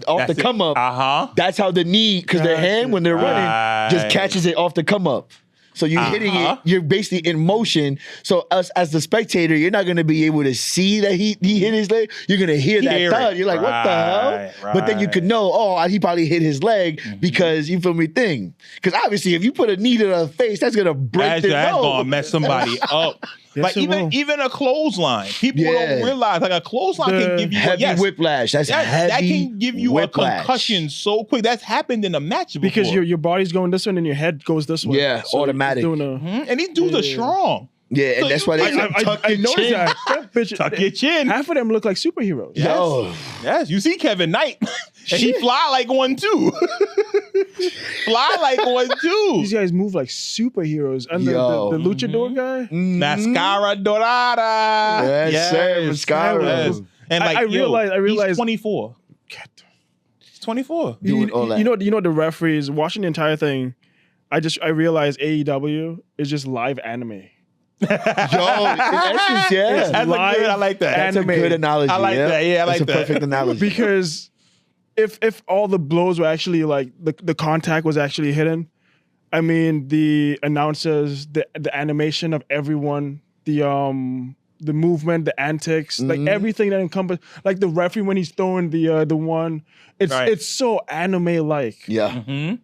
[SPEAKER 3] off the come up, that's how the knee, because their hand, when they're running, just catches it off the come up. So you're hitting it, you're basically in motion. So us as the spectator, you're not going to be able to see that he hit his leg. You're going to hear that thud. You're like, what the hell? But then you could know, he probably hit his leg because, you feel me, Because obviously, if you put a knee to the face, that's going to break the nose.
[SPEAKER 2] That's going to mess somebody up. Like even a clothesline. People don't realize like a clothesline can give you
[SPEAKER 3] heavy whiplash. That's heavy
[SPEAKER 2] that can give you
[SPEAKER 3] whiplash.
[SPEAKER 2] A concussion so quick. That's happened in a match before.
[SPEAKER 1] Because your body's going this way and your head goes this way.
[SPEAKER 3] Yeah,
[SPEAKER 1] so
[SPEAKER 3] automatic.
[SPEAKER 2] And these dudes are strong.
[SPEAKER 3] Yeah, and that's why they
[SPEAKER 1] I noticed that.
[SPEAKER 2] Tuck your chin.
[SPEAKER 1] Half of them look like superheroes.
[SPEAKER 2] Yes, you see Kevin Knight. And he fly like one too. Fly like one too.
[SPEAKER 1] These guys move like superheroes. And the luchador guy.
[SPEAKER 2] Mascara Dorada.
[SPEAKER 3] Yes, sir. Mascara.
[SPEAKER 2] Yes. And like
[SPEAKER 1] I realized
[SPEAKER 2] he's 24. He's 24.
[SPEAKER 1] You know the referees watching the entire thing. I realized AEW is just live anime.
[SPEAKER 3] Yo, in essence,
[SPEAKER 2] That's I like that.
[SPEAKER 3] That's a good analogy.
[SPEAKER 2] I like that. Yeah, I like
[SPEAKER 3] that.
[SPEAKER 2] that.
[SPEAKER 3] That's a perfect analogy.
[SPEAKER 1] Because if all the blows were actually like the contact was actually hidden, I mean the announcers, the animation of everyone, the movement, the antics, like everything that encompass, like the referee when he's throwing the one, it's so anime like.
[SPEAKER 3] Yeah.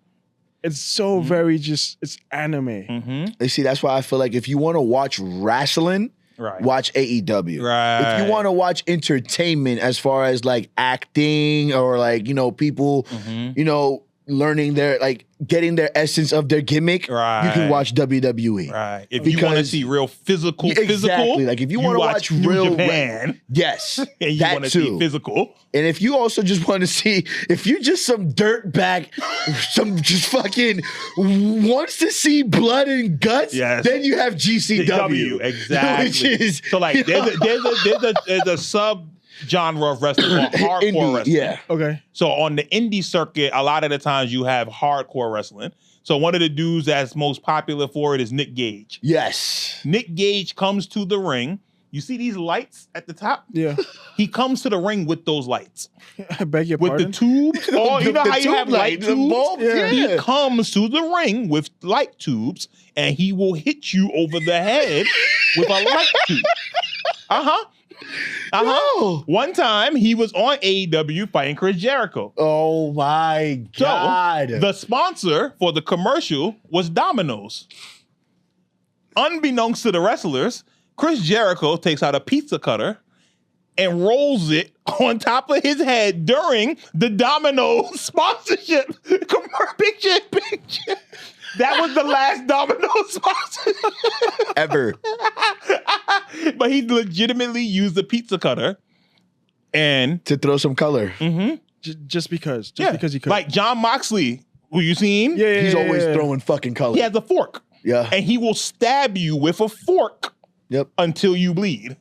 [SPEAKER 1] It's so very it's anime.
[SPEAKER 3] You see, that's why I feel like if you want to watch wrestling, watch AEW.
[SPEAKER 2] Right.
[SPEAKER 3] If you want to watch entertainment as far as like acting or like, people, learning their like getting their essence of their gimmick, you can watch WWE.
[SPEAKER 2] Right. If you want to see real physical,
[SPEAKER 3] like if you want to watch real
[SPEAKER 2] Japan,
[SPEAKER 3] yes,
[SPEAKER 2] and you
[SPEAKER 3] that
[SPEAKER 2] want to
[SPEAKER 3] too.
[SPEAKER 2] see physical.
[SPEAKER 3] And if you also just want to see, if you just some dirtbag, some just fucking wants to see blood and guts, then you have GCW.
[SPEAKER 2] Exactly.
[SPEAKER 3] Which is
[SPEAKER 2] so like there's a sub genre of wrestling called hardcore wrestling.
[SPEAKER 3] Yeah.
[SPEAKER 1] Okay.
[SPEAKER 2] So on the indie circuit, a lot of the times you have hardcore wrestling. So one of the dudes that's most popular for it is Nick Gage.
[SPEAKER 3] Yes.
[SPEAKER 2] Nick Gage comes to the ring. You see these lights at the top?
[SPEAKER 1] Yeah.
[SPEAKER 2] He comes to the ring with those lights.
[SPEAKER 1] I beg your
[SPEAKER 2] with
[SPEAKER 1] pardon?
[SPEAKER 2] the tubes. Oh, you know how you have light tubes?
[SPEAKER 3] Bulbs? Yeah.
[SPEAKER 2] He comes to the ring with light tubes and he will hit you over the head with a light tube.
[SPEAKER 3] No.
[SPEAKER 2] One time he was on AEW fighting Chris Jericho.
[SPEAKER 3] Oh my God.
[SPEAKER 2] So the sponsor for the commercial was Domino's. Unbeknownst to the wrestlers, Chris Jericho takes out a pizza cutter and rolls it on top of his head during the Domino's sponsorship. Picture. That was the last Domino's sponsor
[SPEAKER 3] ever.
[SPEAKER 2] But he legitimately used the pizza cutter and
[SPEAKER 3] to throw some color.
[SPEAKER 1] Just because he could.
[SPEAKER 2] Like John Moxley, who you seen?
[SPEAKER 1] Yeah,
[SPEAKER 3] he's always throwing fucking color.
[SPEAKER 2] He has a fork.
[SPEAKER 3] Yeah.
[SPEAKER 2] And he will stab you with a fork until you bleed.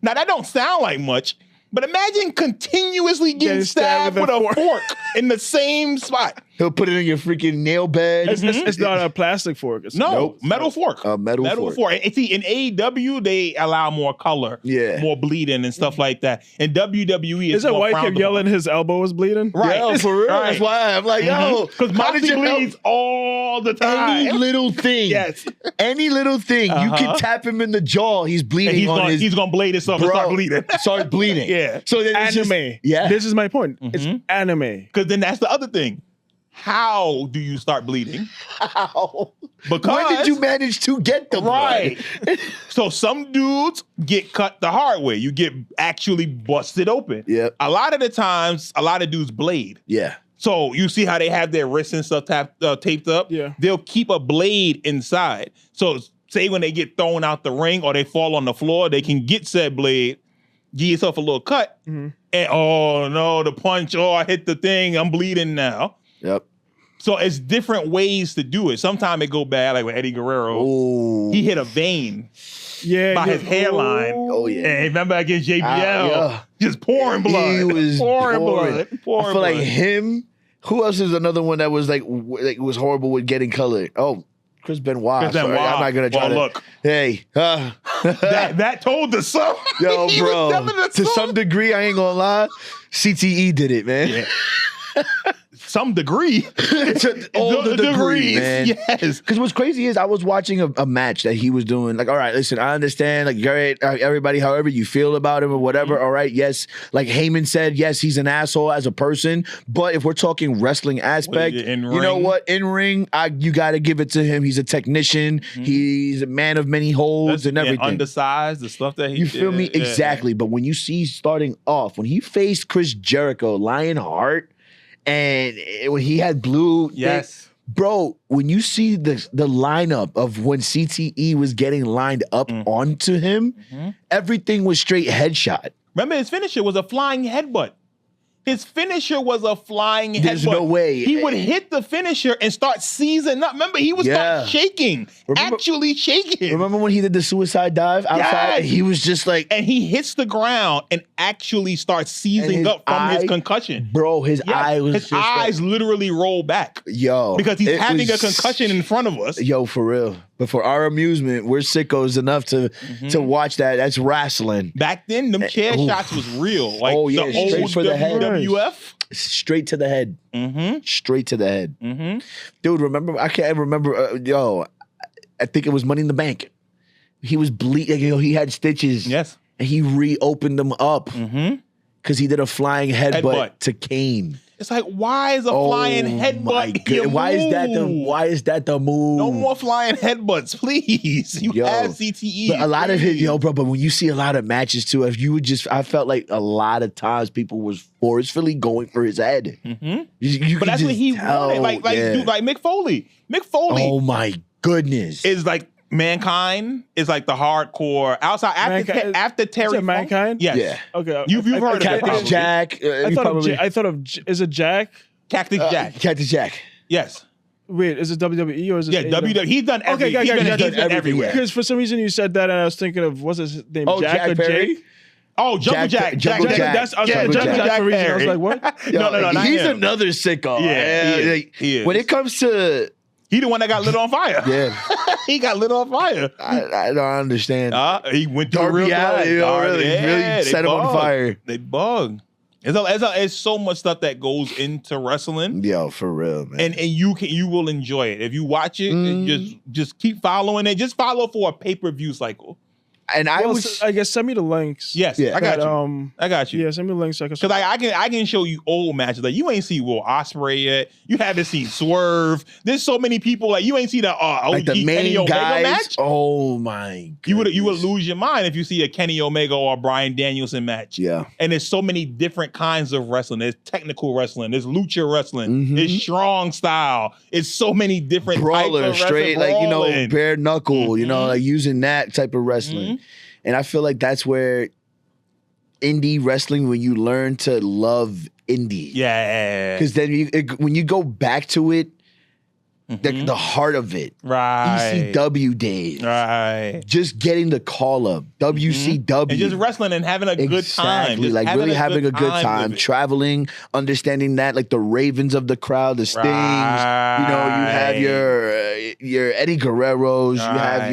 [SPEAKER 2] Now that don't sound like much, but imagine continuously getting stabbed with a fork in the same spot.
[SPEAKER 3] He'll put it in your freaking nail bed.
[SPEAKER 1] It's not a plastic fork. It's
[SPEAKER 2] metal fork.
[SPEAKER 3] A metal fork.
[SPEAKER 2] And see, in AEW, they allow more color, more bleeding and stuff like that. In WWE,
[SPEAKER 1] is it White kept yelling his elbow was bleeding?
[SPEAKER 2] Right.
[SPEAKER 3] Yo, for real.
[SPEAKER 2] Right.
[SPEAKER 3] That's why I'm like, yo.
[SPEAKER 2] Because Moxley bleeds all the time.
[SPEAKER 3] Any little thing.
[SPEAKER 2] Yes.
[SPEAKER 3] Any little thing. You can tap him in the jaw. He's bleeding
[SPEAKER 2] he's going to blade himself and start bleeding.
[SPEAKER 3] Start bleeding.
[SPEAKER 2] Yeah.
[SPEAKER 3] So then
[SPEAKER 1] anime. This is my point. It's anime.
[SPEAKER 2] Because then that's the other thing. How do you start bleeding?
[SPEAKER 3] How?
[SPEAKER 2] Because
[SPEAKER 3] when did you manage to get the blood?
[SPEAKER 2] So some dudes get cut the hard way. You get actually busted open.
[SPEAKER 3] Yeah.
[SPEAKER 2] A lot of the times, a lot of dudes blade.
[SPEAKER 3] Yeah.
[SPEAKER 2] So you see how they have their wrists and stuff taped up?
[SPEAKER 1] Yeah.
[SPEAKER 2] They'll keep a blade inside. So say when they get thrown out the ring or they fall on the floor, they can get said blade, give yourself a little cut, and oh no, the punch, I hit the thing, I'm bleeding now.
[SPEAKER 3] Yep.
[SPEAKER 2] So it's different ways to do it. Sometimes it go bad, like with Eddie Guerrero.
[SPEAKER 3] Ooh.
[SPEAKER 2] He hit a vein by his hairline.
[SPEAKER 3] Oh, yeah.
[SPEAKER 2] And remember against JBL, just pouring blood.
[SPEAKER 3] He was pouring
[SPEAKER 2] blood.
[SPEAKER 3] I feel like him. Who else is another one that was like was horrible with getting color? Oh, Chris Benoit. Sorry, I'm not gonna try to
[SPEAKER 2] look.
[SPEAKER 3] Hey,
[SPEAKER 2] that told us something.
[SPEAKER 3] Yo, bro. To some degree, I ain't gonna lie. CTE did it, man.
[SPEAKER 2] Yeah. Some degree.
[SPEAKER 3] All the degrees, man.
[SPEAKER 2] Yes.
[SPEAKER 3] Because what's crazy is I was watching a match that he was doing. Like, all right, listen, I understand. Like, everybody, however you feel about him or whatever. All right, yes. Like Heyman said, yes, he's an asshole as a person. But if we're talking wrestling aspect, you know what? In ring, you got to give it to him. He's a technician. He's a man of many holds and everything.
[SPEAKER 2] Undersized, the stuff that he
[SPEAKER 3] You feel me? Yeah. Exactly. But when you see starting off, when he faced Chris Jericho, Lionheart, and when he had blue, bro, when you see the lineup of when CTE was getting lined up onto him, everything was straight headshot.
[SPEAKER 2] Remember, his finisher was a flying headbutt. His finisher was a flying headbutt.
[SPEAKER 3] There's no way.
[SPEAKER 2] He would hit the finisher and start seizing up. Remember, he would start shaking, actually shaking.
[SPEAKER 3] Remember when he did the suicide dive outside? He was just like...
[SPEAKER 2] And he hits the ground and actually starts seizing up from his concussion.
[SPEAKER 3] Bro, his eyes
[SPEAKER 2] literally roll back.
[SPEAKER 3] Yo.
[SPEAKER 2] Because he's having a concussion in front of us.
[SPEAKER 3] Yo, for real. But for our amusement, we're sickos enough to watch that. That's wrestling.
[SPEAKER 2] Back then, them chair shots was real. Like the
[SPEAKER 3] straight
[SPEAKER 2] old
[SPEAKER 3] for the head.
[SPEAKER 2] WWF.
[SPEAKER 3] Straight to the head. Straight to the head. Dude, remember? I can't remember. I think it was Money in the Bank. He was bleeding. He had stitches.
[SPEAKER 2] Yes.
[SPEAKER 3] And he reopened them up because he did a flying headbutt to Kane.
[SPEAKER 2] It's like, why is a flying headbutt your move?
[SPEAKER 3] Why is that the move?
[SPEAKER 2] No more flying headbutts, please. You have CTE.
[SPEAKER 3] But a lot of it, bro, but when you see a lot of matches too, I felt like a lot of times people was forcefully going for his head. Mm-hmm.
[SPEAKER 2] But that's what he wanted. Like Mick Foley. Mick Foley.
[SPEAKER 3] Oh my goodness.
[SPEAKER 2] Is like Mankind is like the hardcore outside after Terry Funk.
[SPEAKER 1] Mankind?
[SPEAKER 2] Yes.
[SPEAKER 3] Yeah.
[SPEAKER 1] Okay.
[SPEAKER 2] You've heard of
[SPEAKER 3] Cactus Jack.
[SPEAKER 1] I thought of is it Jack?
[SPEAKER 2] Cactus Jack.
[SPEAKER 3] Cactus Jack.
[SPEAKER 2] Yes.
[SPEAKER 1] Wait, is it WWE or is it?
[SPEAKER 2] Yeah, WWE. He's done everything. He's done everywhere.
[SPEAKER 1] Because for some reason you said that, and I was thinking of what's his name? Jack or
[SPEAKER 3] Perry?
[SPEAKER 1] Jake?
[SPEAKER 2] Oh, Jumbo Jack.
[SPEAKER 3] Jumbo Jack.
[SPEAKER 1] That's Jumbo Jack for a reason. I was like, what?
[SPEAKER 2] No,
[SPEAKER 3] he's another sicko.
[SPEAKER 2] Yeah,
[SPEAKER 3] he is. When it comes to,
[SPEAKER 2] he the one that got lit on fire.
[SPEAKER 3] Yeah.
[SPEAKER 2] He got lit on fire.
[SPEAKER 3] I don't understand.
[SPEAKER 2] He went through
[SPEAKER 3] really set him on fire.
[SPEAKER 2] They bug. It's so much stuff that goes into wrestling.
[SPEAKER 3] Yo, for real, man.
[SPEAKER 2] And you will enjoy it. If you watch it, just keep following it. Just follow for a pay-per-view cycle.
[SPEAKER 3] And
[SPEAKER 1] I guess send me the links.
[SPEAKER 2] Yes, yeah. I got you. I got you.
[SPEAKER 1] Yeah, send me the links.
[SPEAKER 2] Because I can show you old matches. Like you ain't seen Will Ospreay yet. You haven't seen Swerve. There's so many people like you ain't seen the OG
[SPEAKER 3] the main
[SPEAKER 2] Kenny Omega
[SPEAKER 3] guys.
[SPEAKER 2] match.
[SPEAKER 3] Oh my goodness.
[SPEAKER 2] You would lose your mind if you see a Kenny Omega or a Bryan Danielson match.
[SPEAKER 3] Yeah.
[SPEAKER 2] And there's so many different kinds of wrestling. There's technical wrestling. There's lucha wrestling. There's strong style. It's so many different
[SPEAKER 3] brawler,
[SPEAKER 2] types of
[SPEAKER 3] straight
[SPEAKER 2] wrestling.
[SPEAKER 3] bare knuckle. Like using that type of wrestling. And I feel like that's where indie wrestling, when you learn to love indie.
[SPEAKER 2] Yeah.
[SPEAKER 3] Because then when you go back to it, the heart of it.
[SPEAKER 2] Right.
[SPEAKER 3] ECW days.
[SPEAKER 2] Right.
[SPEAKER 3] Just getting the call up. WCW.
[SPEAKER 2] And just wrestling and having a good time. Just
[SPEAKER 3] like really having a good time. Traveling, understanding that, like the Ravens of the crowd, the Stings.
[SPEAKER 2] Right.
[SPEAKER 3] You have your Eddie Guerreros. You have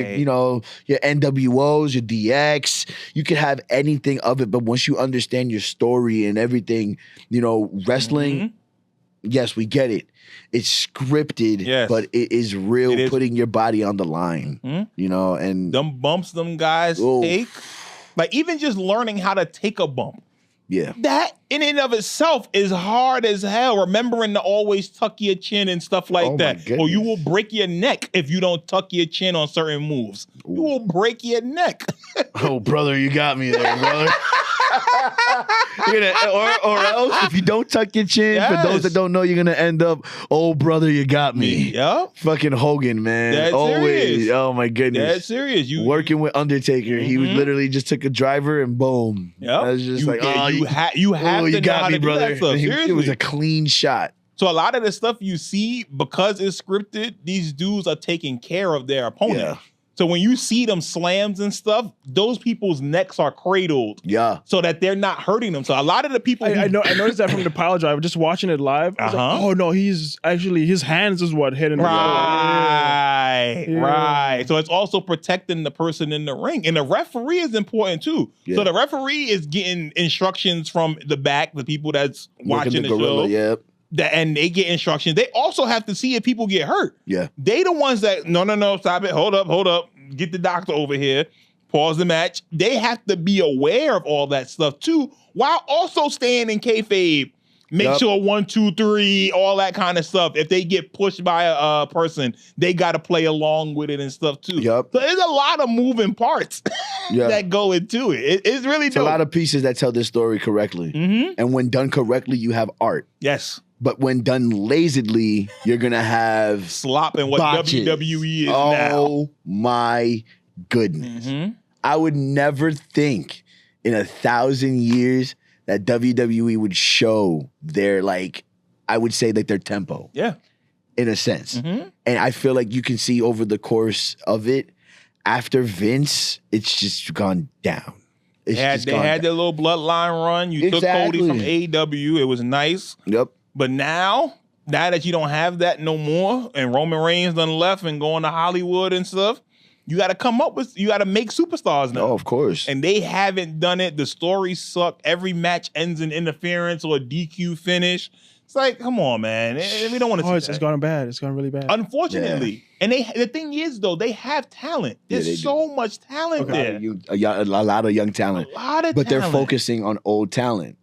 [SPEAKER 3] your NWOs, your DX. You can have anything of it, but once you understand your story and everything, wrestling, yes, we get it. It's scripted, but it is real, putting your body on the line, and
[SPEAKER 2] them bumps them guys take. Like even just learning how to take a bump.
[SPEAKER 3] Yeah.
[SPEAKER 2] That in and of itself is hard as hell. Remembering to always tuck your chin and stuff like that. Or you will break your neck if you don't tuck your chin on certain moves. Ooh. You will break your neck.
[SPEAKER 3] Oh, brother, you got me there, brother. or else, if you don't tuck your chin, for those that don't know, you're going to end up, oh, brother, you got me.
[SPEAKER 2] Yep.
[SPEAKER 3] Fucking Hogan, man.
[SPEAKER 2] That's
[SPEAKER 3] always.
[SPEAKER 2] Serious.
[SPEAKER 3] Oh, my goodness.
[SPEAKER 2] That's serious. You
[SPEAKER 3] working with Undertaker. He was literally just took a driver and boom.
[SPEAKER 2] Yep.
[SPEAKER 3] I was just
[SPEAKER 2] you have to know how to do that stuff. Seriously.
[SPEAKER 3] It was a clean shot.
[SPEAKER 2] So a lot of the stuff you see, because it's scripted, these dudes are taking care of their opponent.
[SPEAKER 3] Yeah.
[SPEAKER 2] So when you see them slams and stuff, those people's necks are cradled.
[SPEAKER 3] Yeah.
[SPEAKER 2] So that they're not hurting them. So a lot of the people
[SPEAKER 1] I noticed that from the pile driver, just watching it live. I was like, oh no, he's actually, his hands is what hitting
[SPEAKER 2] Right. So it's also protecting the person in the ring. And the referee is important too. Yeah. So the referee is getting instructions from the back, the people that's watching the show.
[SPEAKER 3] Yep.
[SPEAKER 2] And they get instructions. They also have to see if people get hurt.
[SPEAKER 3] Yeah.
[SPEAKER 2] They the ones that, no, stop it. Hold up. Get the doctor over here. Pause the match. They have to be aware of all that stuff too, while also staying in kayfabe. Make sure 1, 2, 3, all that kind of stuff. If they get pushed by a person, they got to play along with it and stuff too.
[SPEAKER 3] Yep.
[SPEAKER 2] So there's a lot of moving parts that go into it. It's really dope.
[SPEAKER 3] A lot of pieces that tell this story correctly. And when done correctly, you have art.
[SPEAKER 2] Yes.
[SPEAKER 3] But when done lazily, you're going to have
[SPEAKER 2] slop and what
[SPEAKER 3] botches.
[SPEAKER 2] WWE is now.
[SPEAKER 3] Oh my goodness. I would never think in 1,000 years that WWE would show their, I would say their tempo.
[SPEAKER 2] Yeah.
[SPEAKER 3] In a sense. And I feel like you can see over the course of it, after Vince, it's just gone down.
[SPEAKER 2] They had their little bloodline run. You took Cody from AEW. It was nice.
[SPEAKER 3] Yep.
[SPEAKER 2] But now that you don't have that no more, and Roman Reigns done left and going to Hollywood and stuff, you got to make superstars now.
[SPEAKER 3] Oh, of course.
[SPEAKER 2] And they haven't done it. The stories suck. Every match ends in interference or a DQ finish. It's like, come on, man. We don't want to see that.
[SPEAKER 1] It's gone bad. It's gone really bad.
[SPEAKER 2] Unfortunately. Yeah. And the thing is, though, they have talent. There's so much talent there.
[SPEAKER 3] A lot of young talent.
[SPEAKER 2] A lot of
[SPEAKER 3] but
[SPEAKER 2] talent.
[SPEAKER 3] They're focusing on old talent.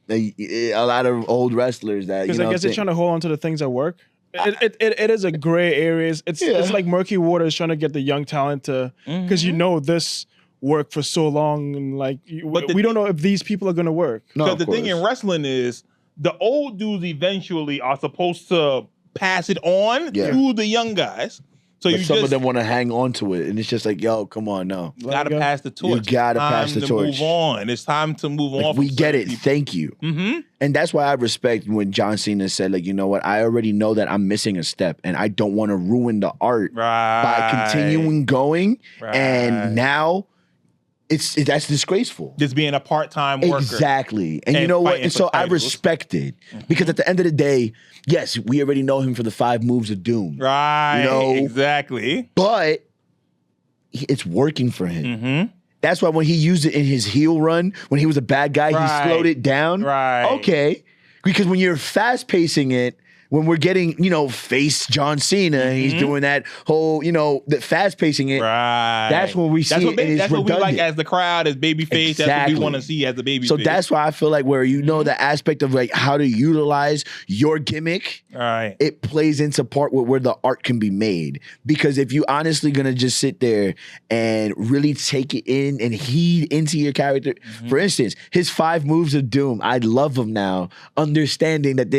[SPEAKER 3] a lot of old wrestlers that
[SPEAKER 1] because I guess they're trying to hold on to the things that work. It is a gray area. It's like murky waters trying to get the young talent to because this worked for so long and like we don't know if these people are gonna work.
[SPEAKER 2] Because the thing in wrestling is the old dudes eventually are supposed to pass it on to the young guys. So
[SPEAKER 3] but some of them want to hang on to it, and it's just like, yo, come on, no.
[SPEAKER 2] You gotta pass the torch.
[SPEAKER 3] You gotta pass the torch.
[SPEAKER 2] Move on. It's time to move on.
[SPEAKER 3] We get it. People. Thank you. And that's why I respect when John Cena said, like, you know what? I already know that I'm missing a step, and I don't want to ruin the art by continuing going. And now that's disgraceful.
[SPEAKER 2] Just being a part-time worker.
[SPEAKER 3] Exactly. And you know what? And so I respect it. Because at the end of the day, yes, we already know him for the 5 moves of doom.
[SPEAKER 2] Right. Exactly.
[SPEAKER 3] But it's working for him. That's why when he used it in his heel run, when he was a bad guy, he slowed it down.
[SPEAKER 2] Right.
[SPEAKER 3] Okay. Because when you're fast-pacing it, when we're getting, face John Cena, and he's doing that whole, the fast pacing it. Right. That's when we see it. That's what we like
[SPEAKER 2] as the crowd, as babyface. Exactly. That's what we want to see as the babyface.
[SPEAKER 3] So that's why I feel like where the aspect of like how to utilize your gimmick, it plays into part where the art can be made. Because if you honestly gonna just sit there and really take it in and heed into your character, for instance, his 5 moves of doom, I love them now, understanding that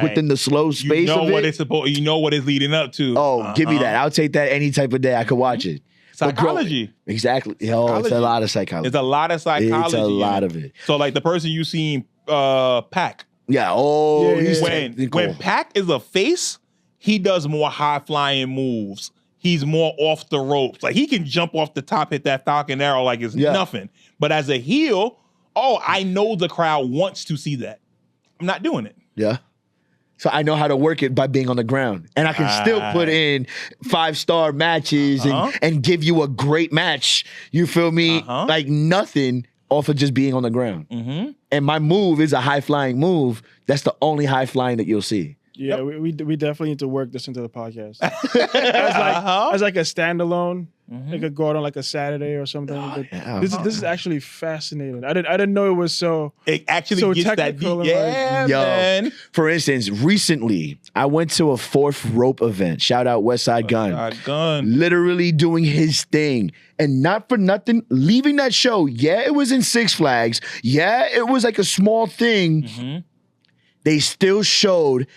[SPEAKER 3] within the slow space of it.
[SPEAKER 2] You know what it's leading up to.
[SPEAKER 3] Oh, give me that. I'll take that any type of day. I could watch it.
[SPEAKER 2] Psychology.
[SPEAKER 3] Exactly. It's a lot of psychology.
[SPEAKER 2] It's a lot of psychology.
[SPEAKER 3] It's a lot of it.
[SPEAKER 2] So like the person you seen, Pac.
[SPEAKER 3] Yeah.
[SPEAKER 2] When Pac is a face, he does more high-flying moves. He's more off the ropes. Like he can jump off the top, hit that Falcon Arrow like it's nothing. But as a heel, I know the crowd wants to see that. I'm not doing it.
[SPEAKER 3] Yeah. So I know how to work it by being on the ground. And I can still put in 5-star matches and give you a great match. You feel me? Like nothing off of just being on the ground. And my move is a high-flying move. That's the only high-flying that you'll see.
[SPEAKER 1] Yeah, we definitely need to work this into the podcast. As like a standalone. It could go out on like a Saturday or something. This is actually fascinating. I didn't know it was so.
[SPEAKER 2] It actually gets that deep. Man.
[SPEAKER 3] For instance, recently I went to a 4th Rope event. Shout out Westside Gun. Literally doing his thing, and not for nothing, leaving that show. Yeah, it was in Six Flags. Yeah, it was like a small thing. They still showed.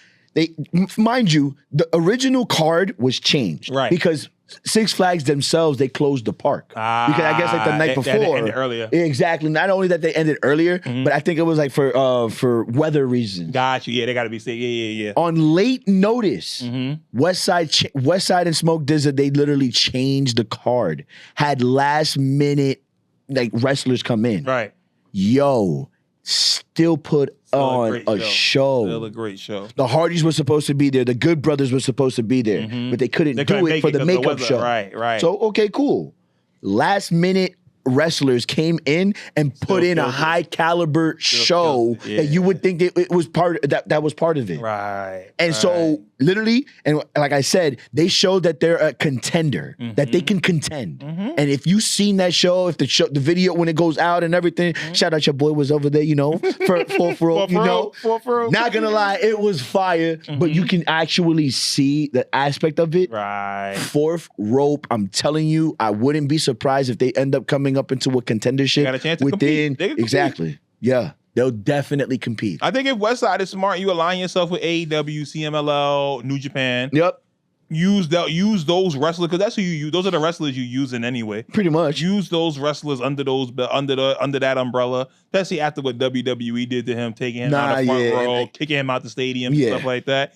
[SPEAKER 3] Mind you, the original card was changed, because Six Flags themselves, they closed the park. Because I guess like the night before.
[SPEAKER 2] They ended earlier.
[SPEAKER 3] Exactly. Not only that they ended earlier, but I think it was like for weather reasons.
[SPEAKER 2] Got you. Yeah, they got to be safe. Yeah.
[SPEAKER 3] On late notice, Westside and Smoke DZA, they literally changed the card. Had last minute like wrestlers come in.
[SPEAKER 2] Right.
[SPEAKER 3] Yo, still put on a show.
[SPEAKER 2] Still a great show.
[SPEAKER 3] The Hardys were supposed to be there. The Good Brothers were supposed to be there, but they couldn't do it for the makeup show.
[SPEAKER 2] Right.
[SPEAKER 3] So, okay, cool. Last minute wrestlers came in and put in a high caliber show that you would think it was that was part of it.
[SPEAKER 2] Right.
[SPEAKER 3] And so literally, and like I said, they showed that they're a contender, that they can contend. And if you've seen that show, if the video when it goes out and everything, shout out your boy was over there, for 4th Rope, not gonna lie, it was fire, but you can actually see the aspect of it.
[SPEAKER 2] Right.
[SPEAKER 3] 4th Rope, I'm telling you, I wouldn't be surprised if they end up coming up into a contendership
[SPEAKER 2] got a chance to
[SPEAKER 3] within.
[SPEAKER 2] Compete.
[SPEAKER 3] Exactly. Yeah. They'll definitely compete.
[SPEAKER 2] I think if Westside is smart, you align yourself with AEW, CMLL, New Japan.
[SPEAKER 3] Yep.
[SPEAKER 2] Use those wrestlers, because that's who you use. Those are the wrestlers you using anyway.
[SPEAKER 3] Pretty much.
[SPEAKER 2] Use those wrestlers under that umbrella. Especially after what WWE did to him, taking him out of the front row, kicking him out the stadium, stuff like that.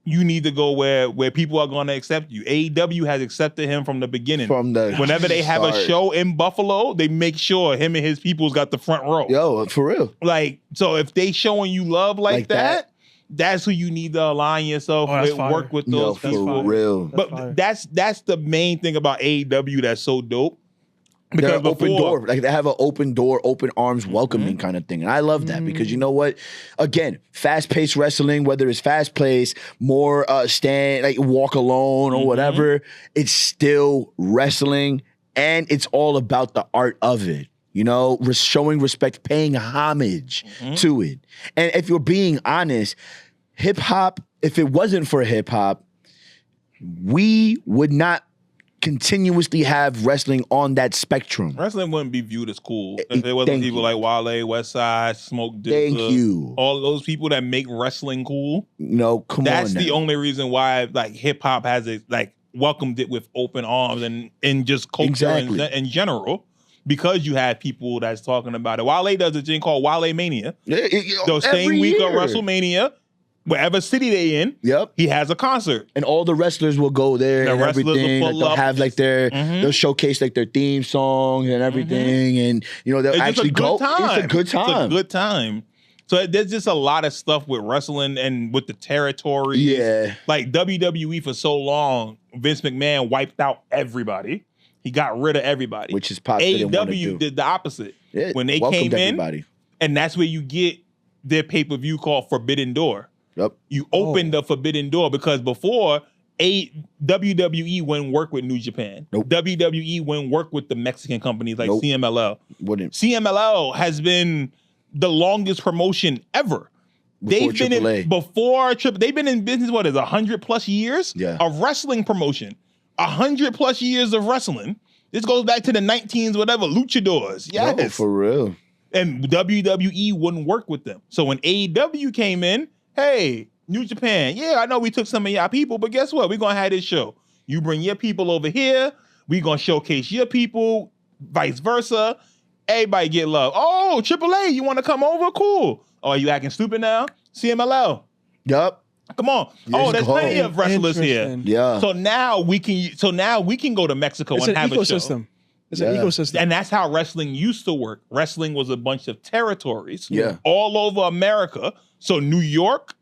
[SPEAKER 2] You need to go where people are going to accept you. AEW has accepted him from the beginning. Whenever they have a show in Buffalo, they make sure him and his people's got the front row.
[SPEAKER 3] Yo, for real.
[SPEAKER 2] Like, so if they showing you love like that, that's who you need to align yourself with, work with those people.
[SPEAKER 3] For real.
[SPEAKER 2] But that's the main thing about AEW that's so dope.
[SPEAKER 3] Because open door, like they have an open door, open arms, welcoming kind of thing, and I love that because you know what? Again, fast-paced wrestling, whether it's fast-paced, more stand, like walk alone or whatever, it's still wrestling, and it's all about the art of it. showing respect, paying homage to it. And if you're being honest, hip hop, if it wasn't for hip hop, we would not continuously have wrestling on that spectrum.
[SPEAKER 2] Wrestling wouldn't be viewed as cool if it wasn't people like Wale, Westside, Smoke Dizza.
[SPEAKER 3] Thank you.
[SPEAKER 2] All those people that make wrestling cool.
[SPEAKER 3] No, come on.
[SPEAKER 2] That's the only reason why like hip hop has it like welcomed it with open arms and just culture in general. Because you have people that's talking about it. Wale does a thing called Wale Mania. The same week of WrestleMania, wherever city they in, he has a concert.
[SPEAKER 3] And all the wrestlers will go there and everything. They'll have like they'll showcase like their theme songs and everything. And they'll actually go. It's a good time.
[SPEAKER 2] It's a good time. So there's just a lot of stuff with wrestling and with the territory.
[SPEAKER 3] Yeah.
[SPEAKER 2] Like WWE for so long, Vince McMahon wiped out everybody. He got rid of everybody.
[SPEAKER 3] Which is Pop didn't want to do.
[SPEAKER 2] Did the opposite.
[SPEAKER 3] Yeah,
[SPEAKER 2] when they came in, and that's where you get their pay-per-view called Forbidden Door.
[SPEAKER 3] Yep.
[SPEAKER 2] You opened the Forbidden Door because before, WWE wouldn't work with New Japan.
[SPEAKER 3] Nope.
[SPEAKER 2] WWE wouldn't work with the Mexican companies like CMLL.
[SPEAKER 3] Wouldn't.
[SPEAKER 2] CMLL has been the longest promotion ever. They've been in business, 100 plus years of wrestling promotion. 100 plus years of wrestling. This goes back to the 19s, whatever, luchadors. Yes.
[SPEAKER 3] No, for real.
[SPEAKER 2] And WWE wouldn't work with them. So when AEW came in, hey, New Japan, I know we took some of y'all people, but guess what? We're going to have this show. You bring your people over here. We're going to showcase your people, vice versa. Everybody get love. Oh, AAA, you want to come over? Cool. Oh, are you acting stupid now? CMLL.
[SPEAKER 3] Yup.
[SPEAKER 2] Come on. There's plenty of wrestlers here.
[SPEAKER 3] Yeah.
[SPEAKER 2] So now we can go to Mexico and have a show.
[SPEAKER 1] It's an ecosystem.
[SPEAKER 2] And that's how wrestling used to work. Wrestling was a bunch of territories
[SPEAKER 3] all
[SPEAKER 2] over America. So New York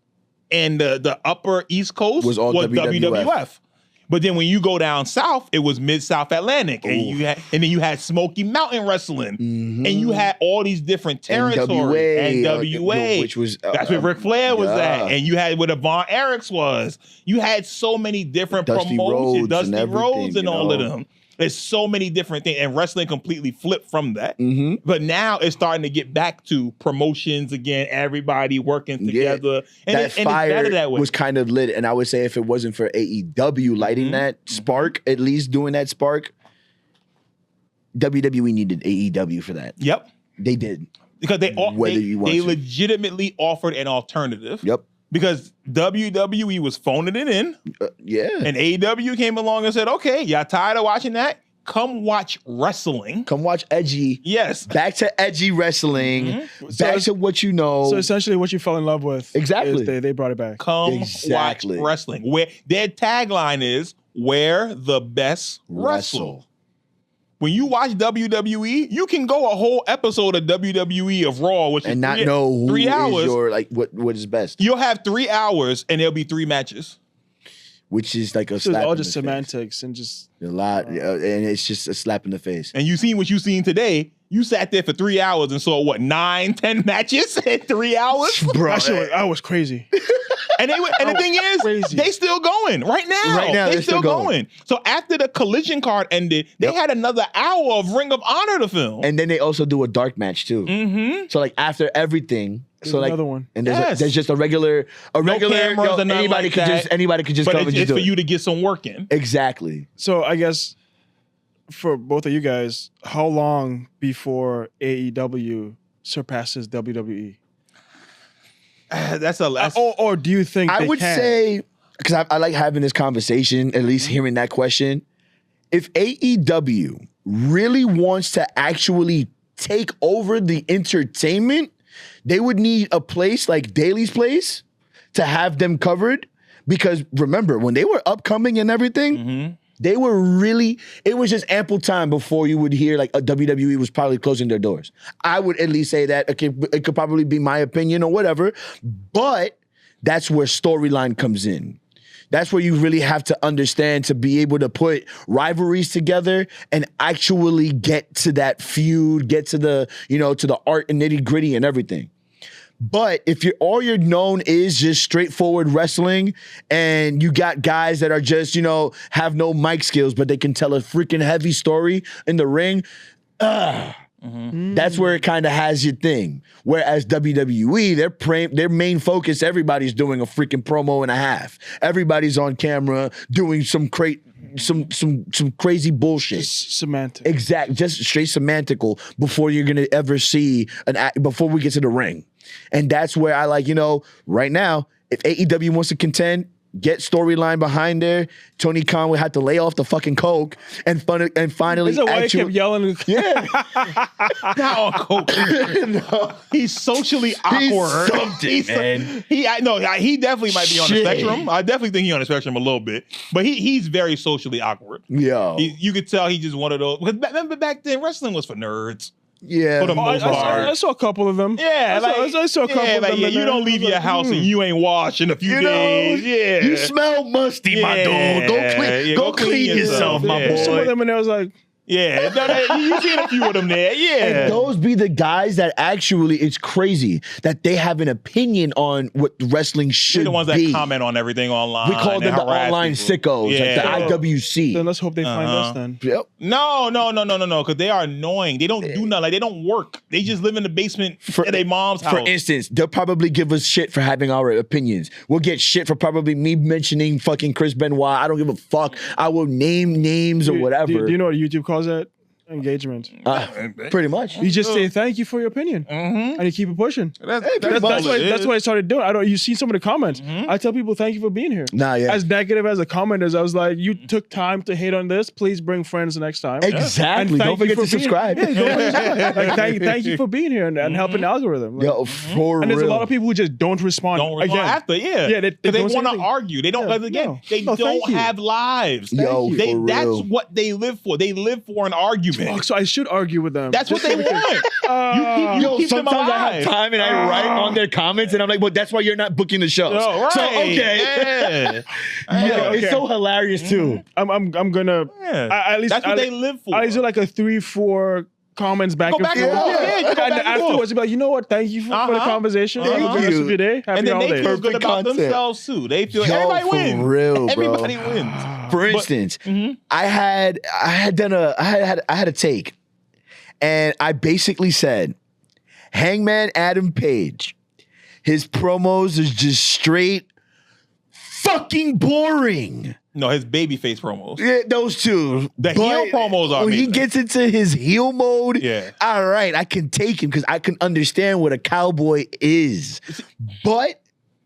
[SPEAKER 2] and the upper East Coast was WWF. But then when you go down south, it was Mid-South Atlantic. And then you had Smoky Mountain Wrestling. And you had all these different territories. NWA.
[SPEAKER 3] Which was...
[SPEAKER 2] that's where Ric Flair was at. And you had where the Von Erichs was. You had so many different promotions. Dusty Rhodes and all of them. There's so many different things. And wrestling completely flipped from that. But now it's starting to get back to promotions again. Everybody working together. And
[SPEAKER 3] that fire
[SPEAKER 2] it's better that way.
[SPEAKER 3] was kind of lit. And I would say if it wasn't for AEW lighting that spark, at least doing that spark, WWE needed AEW for that.
[SPEAKER 2] Yep.
[SPEAKER 3] They did.
[SPEAKER 2] Because they legitimately offered an alternative.
[SPEAKER 3] Yep.
[SPEAKER 2] Because WWE was phoning it in. And AEW came along and said, okay, y'all tired of watching that? Come watch wrestling.
[SPEAKER 3] Come watch edgy.
[SPEAKER 2] Yes.
[SPEAKER 3] Back to edgy wrestling. Back to what you know.
[SPEAKER 1] So essentially what you fell in love with.
[SPEAKER 3] Exactly.
[SPEAKER 1] They brought it back.
[SPEAKER 2] Come watch wrestling. Where their tagline is, where the best wrestle. When you watch WWE, you can go a whole episode of WWE of Raw, which
[SPEAKER 3] and
[SPEAKER 2] is
[SPEAKER 3] not know who
[SPEAKER 2] 3 hours.
[SPEAKER 3] Is your what is best.
[SPEAKER 2] You'll have 3 hours and there'll be 3 matches.
[SPEAKER 3] Which is like a
[SPEAKER 1] so
[SPEAKER 3] slap
[SPEAKER 1] all
[SPEAKER 3] in
[SPEAKER 1] just
[SPEAKER 3] the
[SPEAKER 1] semantics
[SPEAKER 3] face.
[SPEAKER 1] And just
[SPEAKER 3] a lot, and it's just a slap in the face.
[SPEAKER 2] And you seen what you seen today. You sat there for 3 hours and saw 9, 10 matches in 3 hours.
[SPEAKER 1] Bro, I was crazy.
[SPEAKER 2] And the thing is, they still going right now.
[SPEAKER 3] Right now,
[SPEAKER 2] they still going. So after the Collision card ended, they had another hour of Ring of Honor to film.
[SPEAKER 3] And then they also do a dark match too. So like after everything,
[SPEAKER 1] there's another one.
[SPEAKER 3] And there's just a regular
[SPEAKER 2] cameras and
[SPEAKER 3] anybody could just
[SPEAKER 2] but
[SPEAKER 3] come and just do
[SPEAKER 2] for
[SPEAKER 3] it.
[SPEAKER 2] you to get some work in.
[SPEAKER 3] Exactly.
[SPEAKER 1] So I guess for both of you guys, how long before AEW surpasses WWE?
[SPEAKER 2] That's a
[SPEAKER 1] or do you think
[SPEAKER 3] I would say, because I like having this conversation, at least hearing that question. If AEW really wants to actually take over the entertainment, they would need a place like Daly's Place to have them covered. Because remember, when they were upcoming and everything, they were really, it was just ample time before you would hear like a WWE was probably closing their doors. I would at least say that. Okay, it could probably be my opinion or whatever, but that's where storyline comes in. That's where you really have to understand to be able to put rivalries together and actually get to that feud, get to the, to the art and nitty gritty and everything. But if all you're known is just straightforward wrestling and you got guys that are just, have no mic skills, but they can tell a freaking heavy story in the ring, That's where it kind of has your thing. Whereas WWE, their main focus, everybody's doing a freaking promo and a half. Everybody's on camera doing some crazy bullshit.
[SPEAKER 1] Just semantic.
[SPEAKER 3] Exact, just straight semantical before you're gonna ever see before we get to the ring. And that's where I like, right now, if AEW wants to contend, get storyline behind there. Tony Khan would have to lay off the fucking coke and finally.
[SPEAKER 1] Is that why he kept yelling?
[SPEAKER 3] Yeah,
[SPEAKER 2] Not on coke.
[SPEAKER 3] no.
[SPEAKER 2] He's socially awkward.
[SPEAKER 3] He's something, man.
[SPEAKER 2] He definitely might be on the
[SPEAKER 3] Shit.
[SPEAKER 2] spectrum. I definitely think he's on the spectrum a little bit, but he's very socially awkward.
[SPEAKER 3] Yo,
[SPEAKER 2] You could tell he's just one of those. Remember back then, wrestling was for nerds.
[SPEAKER 3] yeah.
[SPEAKER 2] For the most part.
[SPEAKER 1] I saw a couple of them.
[SPEAKER 2] Yeah,
[SPEAKER 1] I saw a couple of them.
[SPEAKER 2] you don't leave your house and you ain't washed in a few days. Yeah,
[SPEAKER 3] You smell musty, my dude. Go clean yourself, my boy.
[SPEAKER 1] Some of them, and I was like,
[SPEAKER 2] yeah. You seen a few of them there. Yeah.
[SPEAKER 3] And those be the guys that actually, it's crazy that they have an opinion on what wrestling should
[SPEAKER 2] They're the ones
[SPEAKER 3] be.
[SPEAKER 2] that comment on everything online.
[SPEAKER 3] We call them the online sickos,
[SPEAKER 2] Yeah.
[SPEAKER 3] like the IWC.
[SPEAKER 1] then let's hope they find us then.
[SPEAKER 3] Yep.
[SPEAKER 2] No, because they are annoying. They don't do nothing. Like, they don't work. They just live in the basement at their mom's house.
[SPEAKER 3] For instance, they'll probably give us shit for having our opinions. We'll get shit for probably me mentioning fucking Chris Benoit. I don't give a fuck. I will name names or whatever.
[SPEAKER 1] Do you know what YouTube calls that? Engagement.
[SPEAKER 3] Pretty much.
[SPEAKER 1] You just say thank you for your opinion, and you keep it pushing.
[SPEAKER 2] That's
[SPEAKER 3] pretty much.
[SPEAKER 1] That's what I started doing. You see some of the comments. I tell people thank you for being here.
[SPEAKER 3] Nah, yeah.
[SPEAKER 1] As negative as a comment is, I was like, you took time to hate on this. Please bring friends next time.
[SPEAKER 3] Exactly.
[SPEAKER 1] And
[SPEAKER 3] Don't forget to
[SPEAKER 1] you for being-
[SPEAKER 3] subscribe.
[SPEAKER 1] Yeah, don't forget. Like, thank you for being here and helping the algorithm. Like,
[SPEAKER 3] Yo, for
[SPEAKER 1] and there's
[SPEAKER 3] real.
[SPEAKER 1] a lot of people who just don't respond.
[SPEAKER 2] Don't respond
[SPEAKER 1] again.
[SPEAKER 2] after, yeah.
[SPEAKER 1] They
[SPEAKER 2] Because they
[SPEAKER 1] don't say
[SPEAKER 2] want to
[SPEAKER 1] anything.
[SPEAKER 2] argue. They don't,
[SPEAKER 1] Yeah,
[SPEAKER 2] again, they
[SPEAKER 1] no, thank
[SPEAKER 2] don't
[SPEAKER 1] you.
[SPEAKER 2] have lives.
[SPEAKER 3] Yo, for real.
[SPEAKER 2] That's what they live for. They live for an argument.
[SPEAKER 1] Fuck, so I should argue with them.
[SPEAKER 2] That's what they want. You keep them
[SPEAKER 3] sometimes I
[SPEAKER 2] alive.
[SPEAKER 3] have time and I write on their comments and I'm like, well, that's why you're not booking the shows.
[SPEAKER 2] Oh, right.
[SPEAKER 3] So, okay.
[SPEAKER 2] Yeah.
[SPEAKER 3] Yo,
[SPEAKER 1] Okay.
[SPEAKER 3] it's so hilarious too.
[SPEAKER 1] I'm gonna.
[SPEAKER 2] Yeah.
[SPEAKER 1] At least
[SPEAKER 2] That's what they live for.
[SPEAKER 1] I used to do like a 3-4 comments back
[SPEAKER 2] Go
[SPEAKER 1] and
[SPEAKER 2] back
[SPEAKER 1] forth.
[SPEAKER 2] and forth. Yeah, you go
[SPEAKER 1] and
[SPEAKER 2] back and
[SPEAKER 1] afterwards,
[SPEAKER 2] forth.
[SPEAKER 1] you'd be like, you know what? Thank you for the
[SPEAKER 2] Uh-huh.
[SPEAKER 1] conversation.
[SPEAKER 3] Thank
[SPEAKER 1] Have a good rest
[SPEAKER 3] you.
[SPEAKER 1] of your day. Happy
[SPEAKER 2] And then they
[SPEAKER 1] holidays.
[SPEAKER 2] feel good
[SPEAKER 3] Perfect
[SPEAKER 2] about
[SPEAKER 3] content.
[SPEAKER 2] themselves too. They feel
[SPEAKER 3] Yo,
[SPEAKER 2] everybody
[SPEAKER 3] for
[SPEAKER 2] wins.
[SPEAKER 3] real, bro.
[SPEAKER 2] Everybody wins.
[SPEAKER 3] For instance, I had a take, and I basically said, Hangman Adam Page, his promos is just straight fucking boring.
[SPEAKER 2] No, his babyface promos.
[SPEAKER 3] Yeah, those two.
[SPEAKER 2] The heel promos are
[SPEAKER 3] when he
[SPEAKER 2] amazing.
[SPEAKER 3] gets into his heel mode,
[SPEAKER 2] Yeah.
[SPEAKER 3] all right, I can take him because I can understand what a cowboy is. But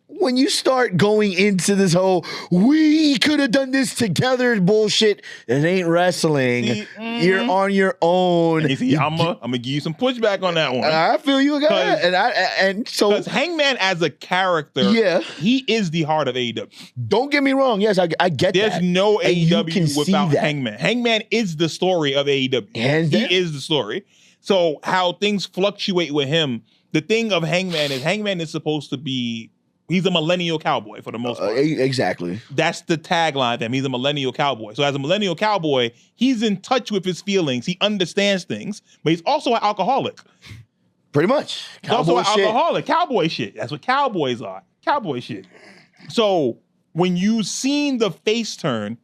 [SPEAKER 3] when you start going into this whole we could have done this together bullshit, it ain't wrestling.
[SPEAKER 2] See,
[SPEAKER 3] You're on your own.
[SPEAKER 2] And you see, I'm gonna give you some pushback on that one.
[SPEAKER 3] I feel you guys. And so
[SPEAKER 2] Because Hangman as a character,
[SPEAKER 3] Yeah.
[SPEAKER 2] he is the heart of AEW.
[SPEAKER 3] don't get me wrong. Yes, I get
[SPEAKER 2] There's
[SPEAKER 3] that.
[SPEAKER 2] no
[SPEAKER 3] And you can
[SPEAKER 2] AEW
[SPEAKER 3] see
[SPEAKER 2] without
[SPEAKER 3] that.
[SPEAKER 2] Hangman. Hangman is the story of AEW.
[SPEAKER 3] Hands
[SPEAKER 2] He
[SPEAKER 3] down.
[SPEAKER 2] is the story. So how things fluctuate with him, the thing of Hangman is supposed to be, he's a millennial cowboy for the most part.
[SPEAKER 3] Exactly.
[SPEAKER 2] That's the tagline of him. He's a millennial cowboy. So as a millennial cowboy, he's in touch with his feelings. He understands things, but he's also an alcoholic.
[SPEAKER 3] Pretty much.
[SPEAKER 2] He's also
[SPEAKER 3] Cowboy
[SPEAKER 2] an
[SPEAKER 3] shit.
[SPEAKER 2] alcoholic. Cowboy shit. That's what cowboys are. Cowboy shit. So when you seen the face turn,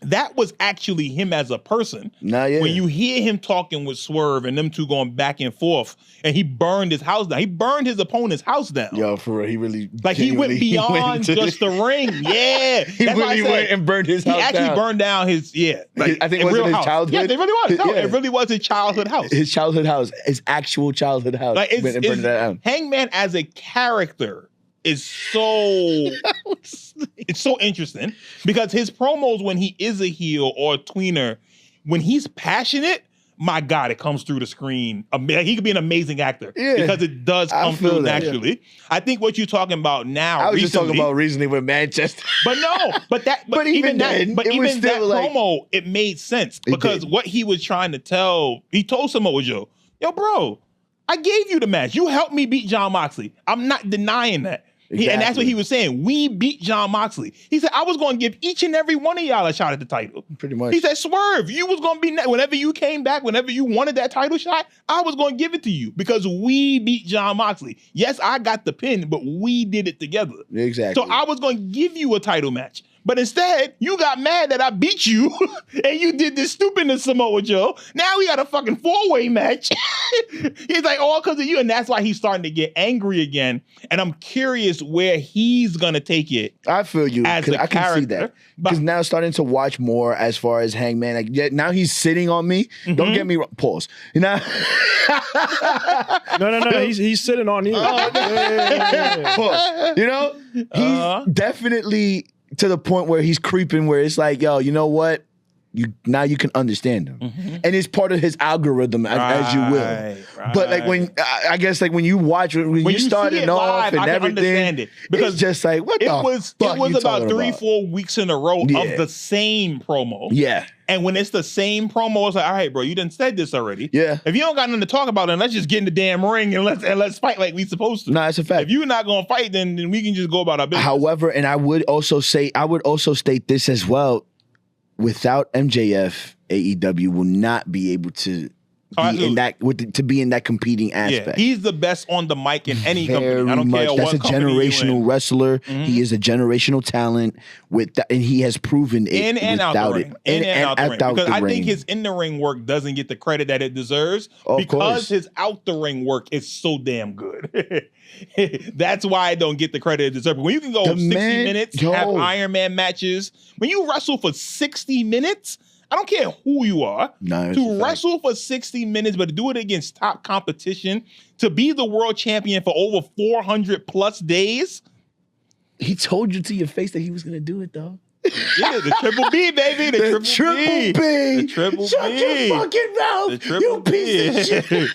[SPEAKER 2] that was actually him as a person.
[SPEAKER 3] Nah, yeah.
[SPEAKER 2] When you hear him talking with Swerve and them two going back and forth, and he burned his house down. He burned his opponent's house down.
[SPEAKER 3] Yo, for real, he really
[SPEAKER 2] Like he went
[SPEAKER 3] genuinely
[SPEAKER 2] beyond
[SPEAKER 3] to
[SPEAKER 2] just the ring. Yeah.
[SPEAKER 3] He
[SPEAKER 2] That's why I
[SPEAKER 3] really
[SPEAKER 2] said
[SPEAKER 3] went and burned his
[SPEAKER 2] he
[SPEAKER 3] house
[SPEAKER 2] actually
[SPEAKER 3] down.
[SPEAKER 2] burned down his,
[SPEAKER 3] I think it was
[SPEAKER 2] real
[SPEAKER 3] his
[SPEAKER 2] house.
[SPEAKER 3] childhood.
[SPEAKER 2] Yeah, it really was. No,
[SPEAKER 3] Yeah.
[SPEAKER 2] it really was his childhood house.
[SPEAKER 3] His childhood house, his actual childhood house.
[SPEAKER 2] Like
[SPEAKER 3] Went and burned that down.
[SPEAKER 2] Hangman as a character is so it's so interesting because his promos when he is a heel or a tweener, when he's passionate, my God, it comes through the screen. He could be an amazing actor because it does
[SPEAKER 3] I
[SPEAKER 2] come
[SPEAKER 3] feel
[SPEAKER 2] through
[SPEAKER 3] that,
[SPEAKER 2] naturally. I think what you're talking about now,
[SPEAKER 3] I was just talking
[SPEAKER 2] recently-
[SPEAKER 3] about recently with Manchester.
[SPEAKER 2] but no, but
[SPEAKER 3] even then,
[SPEAKER 2] but
[SPEAKER 3] it
[SPEAKER 2] even
[SPEAKER 3] was still
[SPEAKER 2] that
[SPEAKER 3] like-
[SPEAKER 2] promo, it made sense
[SPEAKER 3] It
[SPEAKER 2] because
[SPEAKER 3] did.
[SPEAKER 2] what he was trying to tell, he told Samoa Joe, yo, bro, I gave you the match. You helped me beat John Moxley. I'm not denying that. And that's
[SPEAKER 3] Exactly.
[SPEAKER 2] what he was saying. We beat John Moxley. He said, I was going to give each and every one of y'all a shot at the title.
[SPEAKER 3] Pretty much.
[SPEAKER 2] He said, Swerve, you was going to be, whenever you came back, whenever you wanted that title shot, I was going to give it to you because we beat John Moxley. Yes, I got the pin, but we did it together.
[SPEAKER 3] Exactly.
[SPEAKER 2] So I was going to give you a title match. But instead, you got mad that I beat you and you did this stupidness, Samoa Joe. Now we got a fucking 4-way match. He's like, all because of you. And that's why he's starting to get angry again. And I'm curious where he's going to take it.
[SPEAKER 3] I feel you.
[SPEAKER 2] As a
[SPEAKER 3] I can see that. Because now starting to watch more as far as Hangman. Like, yeah, now he's sitting on me. Don't get me wrong. Pause. You know?
[SPEAKER 1] No. He's sitting on you.
[SPEAKER 3] Pause. You know? He's definitely to the point where he's creeping, where it's like, yo, you know what? Now you can understand him, and it's part of his algorithm as you will. Right. But like when I guess like when you watch when you started off and everything, it because it's just like what it was
[SPEAKER 2] about 3-4 weeks in a row of the same promo.
[SPEAKER 3] Yeah.
[SPEAKER 2] And when it's the same promo, it's like, all right, bro, you done said this already.
[SPEAKER 3] Yeah.
[SPEAKER 2] If you don't got nothing to talk about, then let's just get in the damn ring and let's fight like we supposed to.
[SPEAKER 3] No, it's a fact.
[SPEAKER 2] If you're not gonna fight, then we can just go about our business.
[SPEAKER 3] However, and I would also state this as well. Without MJF, AEW will not be able to be in that competing aspect.
[SPEAKER 2] Yeah, he's the best on the mic in any company. I don't care
[SPEAKER 3] That's
[SPEAKER 2] what
[SPEAKER 3] a generational wrestler. He is a generational talent and he has proven it
[SPEAKER 2] in and out the ring. In and out the ring. Because I think his in the ring work doesn't get the credit that it deserves because his out the ring work is so damn good. That's why I don't get the credit it deserves. When you can go 60 minutes, have Iron Man matches, when you wrestle for 60 minutes, I don't care who you are, to wrestle for 60 minutes, but to do it against top competition, to be the world champion for over 400 plus days.
[SPEAKER 3] He told you to your face that he was going to do it, though.
[SPEAKER 2] Yeah, the triple B, baby. The triple B.
[SPEAKER 3] The
[SPEAKER 2] triple
[SPEAKER 3] Shut
[SPEAKER 2] B.
[SPEAKER 3] your fucking mouth, you piece of shit.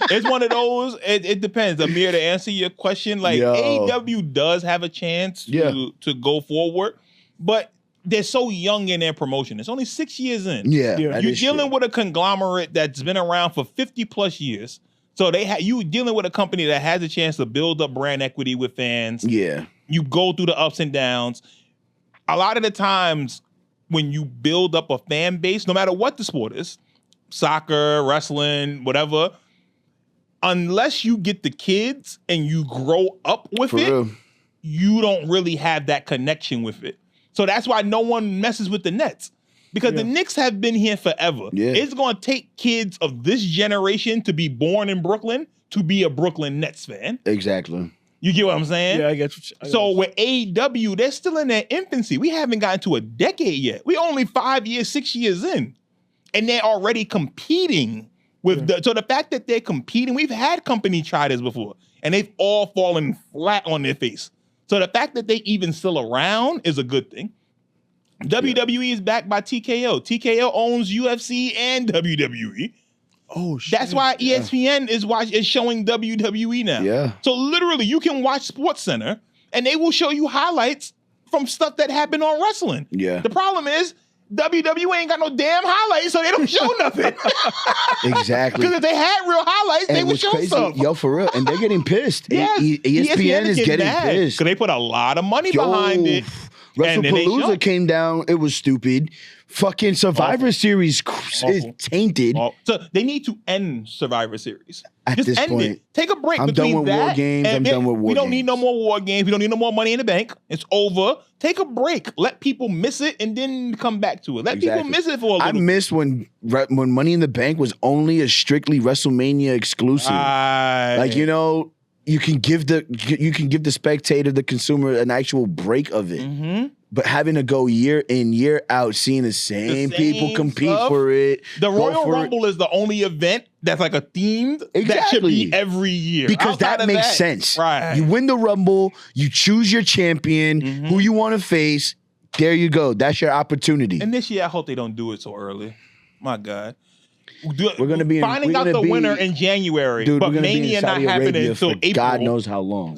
[SPEAKER 2] It's one of those, it depends. Amir, to answer your question, like AEW does have a chance to go forward, but they're so young in their promotion. It's only 6 years in.
[SPEAKER 3] Yeah.
[SPEAKER 2] You're dealing with a conglomerate that's been around for 50 plus years. So you dealing with a company that has a chance to build up brand equity with fans.
[SPEAKER 3] Yeah.
[SPEAKER 2] You go through the ups and downs. A lot of the times when you build up a fan base, no matter what the sport is, soccer, wrestling, whatever, unless you get the kids and you grow up with it, you don't really have that connection with it. So that's why no one messes with the Nets. Because the Knicks have been here forever. Yeah. It's going to take kids of this generation to be born in Brooklyn to be a Brooklyn Nets fan.
[SPEAKER 3] Exactly.
[SPEAKER 2] You get what I'm saying?
[SPEAKER 1] Yeah, I get you.
[SPEAKER 2] So with AEW, they're still in their infancy. We haven't gotten to a decade yet. We only 5 years, 6 years in. And they're already competing with so the fact that they're competing, we've had company try this before, and they've all fallen flat on their face. So the fact that they even still around is a good thing. WWE is backed by TKO. TKO owns UFC and WWE.
[SPEAKER 1] Oh shit!
[SPEAKER 2] That's why ESPN is showing WWE now.
[SPEAKER 3] Yeah.
[SPEAKER 2] So literally, you can watch SportsCenter, and they will show you highlights from stuff that happened on wrestling.
[SPEAKER 3] Yeah.
[SPEAKER 2] The problem is WWE ain't got no damn highlights, so they don't show nothing.
[SPEAKER 3] Exactly.
[SPEAKER 2] Because if they had real highlights, they would show something.
[SPEAKER 3] Yo, for real, and they're getting pissed.
[SPEAKER 2] Yes.
[SPEAKER 3] ESPN is getting pissed
[SPEAKER 2] because they put a lot of money behind it.
[SPEAKER 3] WrestlePalooza came down. It was stupid. Fucking Survivor Series is tainted.
[SPEAKER 2] So they need to end Survivor Series.
[SPEAKER 3] At this point,
[SPEAKER 2] it. Take a break.
[SPEAKER 3] I'm done with War Games. I'm done with War Games.
[SPEAKER 2] We don't need no more War Games. We don't need no more Money in the Bank. It's over. Take a break. Let people miss it and then come back to it. Let people miss it for a little.
[SPEAKER 3] I missed when Money in the Bank was only a strictly WrestleMania exclusive. Like, you know, you can give the spectator, the consumer, an actual break of it. Mm-hmm. But having to go year in, year out, seeing the same people compete for it.
[SPEAKER 2] The Royal Rumble is the only event that's like a themed that should be every year.
[SPEAKER 3] Because that makes sense. Right. You win the Rumble, you choose your champion, who you want to face. There you go. That's your opportunity.
[SPEAKER 2] And this year, I hope they don't do it so early. My God.
[SPEAKER 3] We're going to be
[SPEAKER 2] finding out the winner in January,
[SPEAKER 3] dude,
[SPEAKER 2] but Mania not happening until April.
[SPEAKER 3] God knows how long.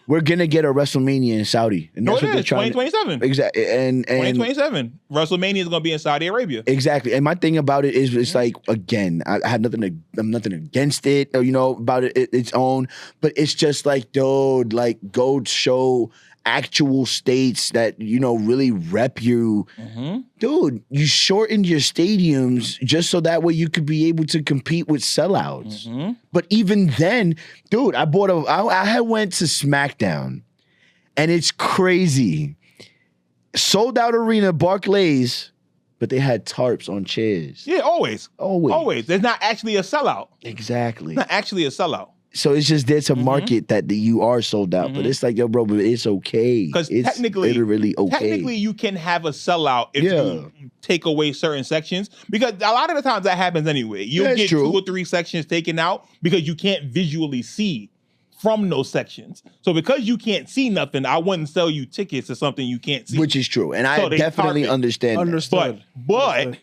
[SPEAKER 3] We're gonna get a WrestleMania in Saudi. And that's what they're trying
[SPEAKER 2] 2027.
[SPEAKER 3] Exactly. And 2027.
[SPEAKER 2] WrestleMania is gonna be in Saudi Arabia.
[SPEAKER 3] Exactly. And my thing about it is it's like, again, I'm nothing against it, or, you know, about its own, but it's just like, dude, like, go show actual states that, you know, really rep you. Dude, you shortened your stadiums just so that way you could be able to compete with sellouts. But even then, dude, I had went to SmackDown, and it's crazy. sold out arena, Barclays, but they had tarps on chairs.
[SPEAKER 2] Yeah, always.
[SPEAKER 3] Always.
[SPEAKER 2] There's not actually a sellout.
[SPEAKER 3] Exactly.
[SPEAKER 2] It's not actually a sellout.
[SPEAKER 3] So it's just there to market that you are sold out. But it's like, yo, bro, but it's okay.
[SPEAKER 2] Because
[SPEAKER 3] it's
[SPEAKER 2] technically,
[SPEAKER 3] literally okay.
[SPEAKER 2] Technically, you can have a sellout if you take away certain sections. Because a lot of the times that happens anyway. You'll get 2 or 3 sections taken out because you can't visually see from those sections. So because you can't see nothing, I wouldn't sell you tickets to something you can't see.
[SPEAKER 3] Which is true. And I definitely understand
[SPEAKER 1] that.
[SPEAKER 2] But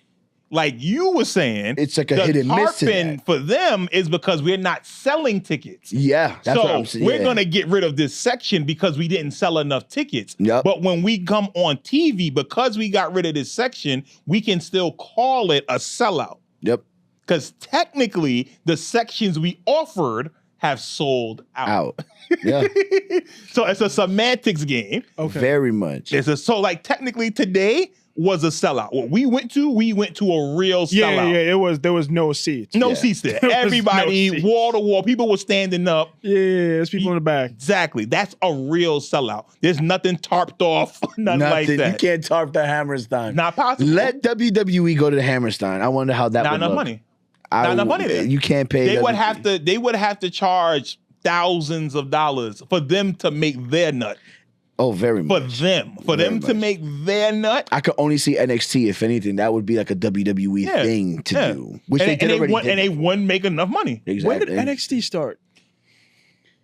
[SPEAKER 2] like you were saying,
[SPEAKER 3] it's like a hit and miss.
[SPEAKER 2] The for them is because we're not selling tickets.
[SPEAKER 3] Yeah, that's what I'm saying.
[SPEAKER 2] We're gonna get rid of this section because we didn't sell enough tickets.
[SPEAKER 3] Yep.
[SPEAKER 2] But when we come on TV, because we got rid of this section, we can still call it a sellout.
[SPEAKER 3] Yep.
[SPEAKER 2] Because technically, the sections we offered have sold out.
[SPEAKER 3] Yeah.
[SPEAKER 2] So it's a semantics game.
[SPEAKER 3] Okay. Very much.
[SPEAKER 2] So like technically today was a sellout. What we went to a real sellout.
[SPEAKER 1] Yeah, there was no seats.
[SPEAKER 2] No seats there. Everybody, wall to wall. People were standing up.
[SPEAKER 1] Yeah, there's people in the back.
[SPEAKER 2] Exactly. That's a real sellout. There's nothing tarped off. Nothing like that.
[SPEAKER 3] You can't tarp the Hammerstein.
[SPEAKER 2] Not possible.
[SPEAKER 3] Let WWE go to the Hammerstein. I wonder how that would look.
[SPEAKER 2] Not enough money. Not enough money there.
[SPEAKER 3] You can't pay.
[SPEAKER 2] They would have to charge thousands of dollars for them to make their nut.
[SPEAKER 3] Oh, very much.
[SPEAKER 2] For them to make their nut.
[SPEAKER 3] I could only see NXT. If anything, that would be like a WWE thing to do. Which they did already.
[SPEAKER 2] And they wouldn't make enough money.
[SPEAKER 3] Exactly.
[SPEAKER 1] When did NXT start?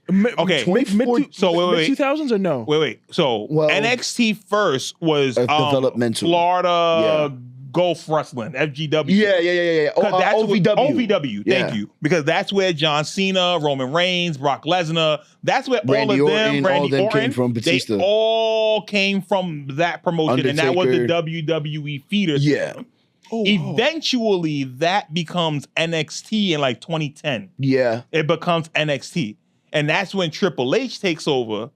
[SPEAKER 2] Okay.
[SPEAKER 1] Mid 2000s or no?
[SPEAKER 2] Wait. So NXT first was
[SPEAKER 3] developmental.
[SPEAKER 2] Florida Gulf Wrestling, FGW.
[SPEAKER 3] Yeah.
[SPEAKER 2] OVW. Thank you. Because that's where John Cena, Roman Reigns, Brock Lesnar, that's where Randy Orton
[SPEAKER 3] came from. Batista.
[SPEAKER 2] They all came from that promotion. And that was the WWE feeder.
[SPEAKER 3] Yeah.
[SPEAKER 2] Eventually, that becomes NXT in like 2010.
[SPEAKER 3] Yeah.
[SPEAKER 2] It becomes NXT. And that's when Triple H takes over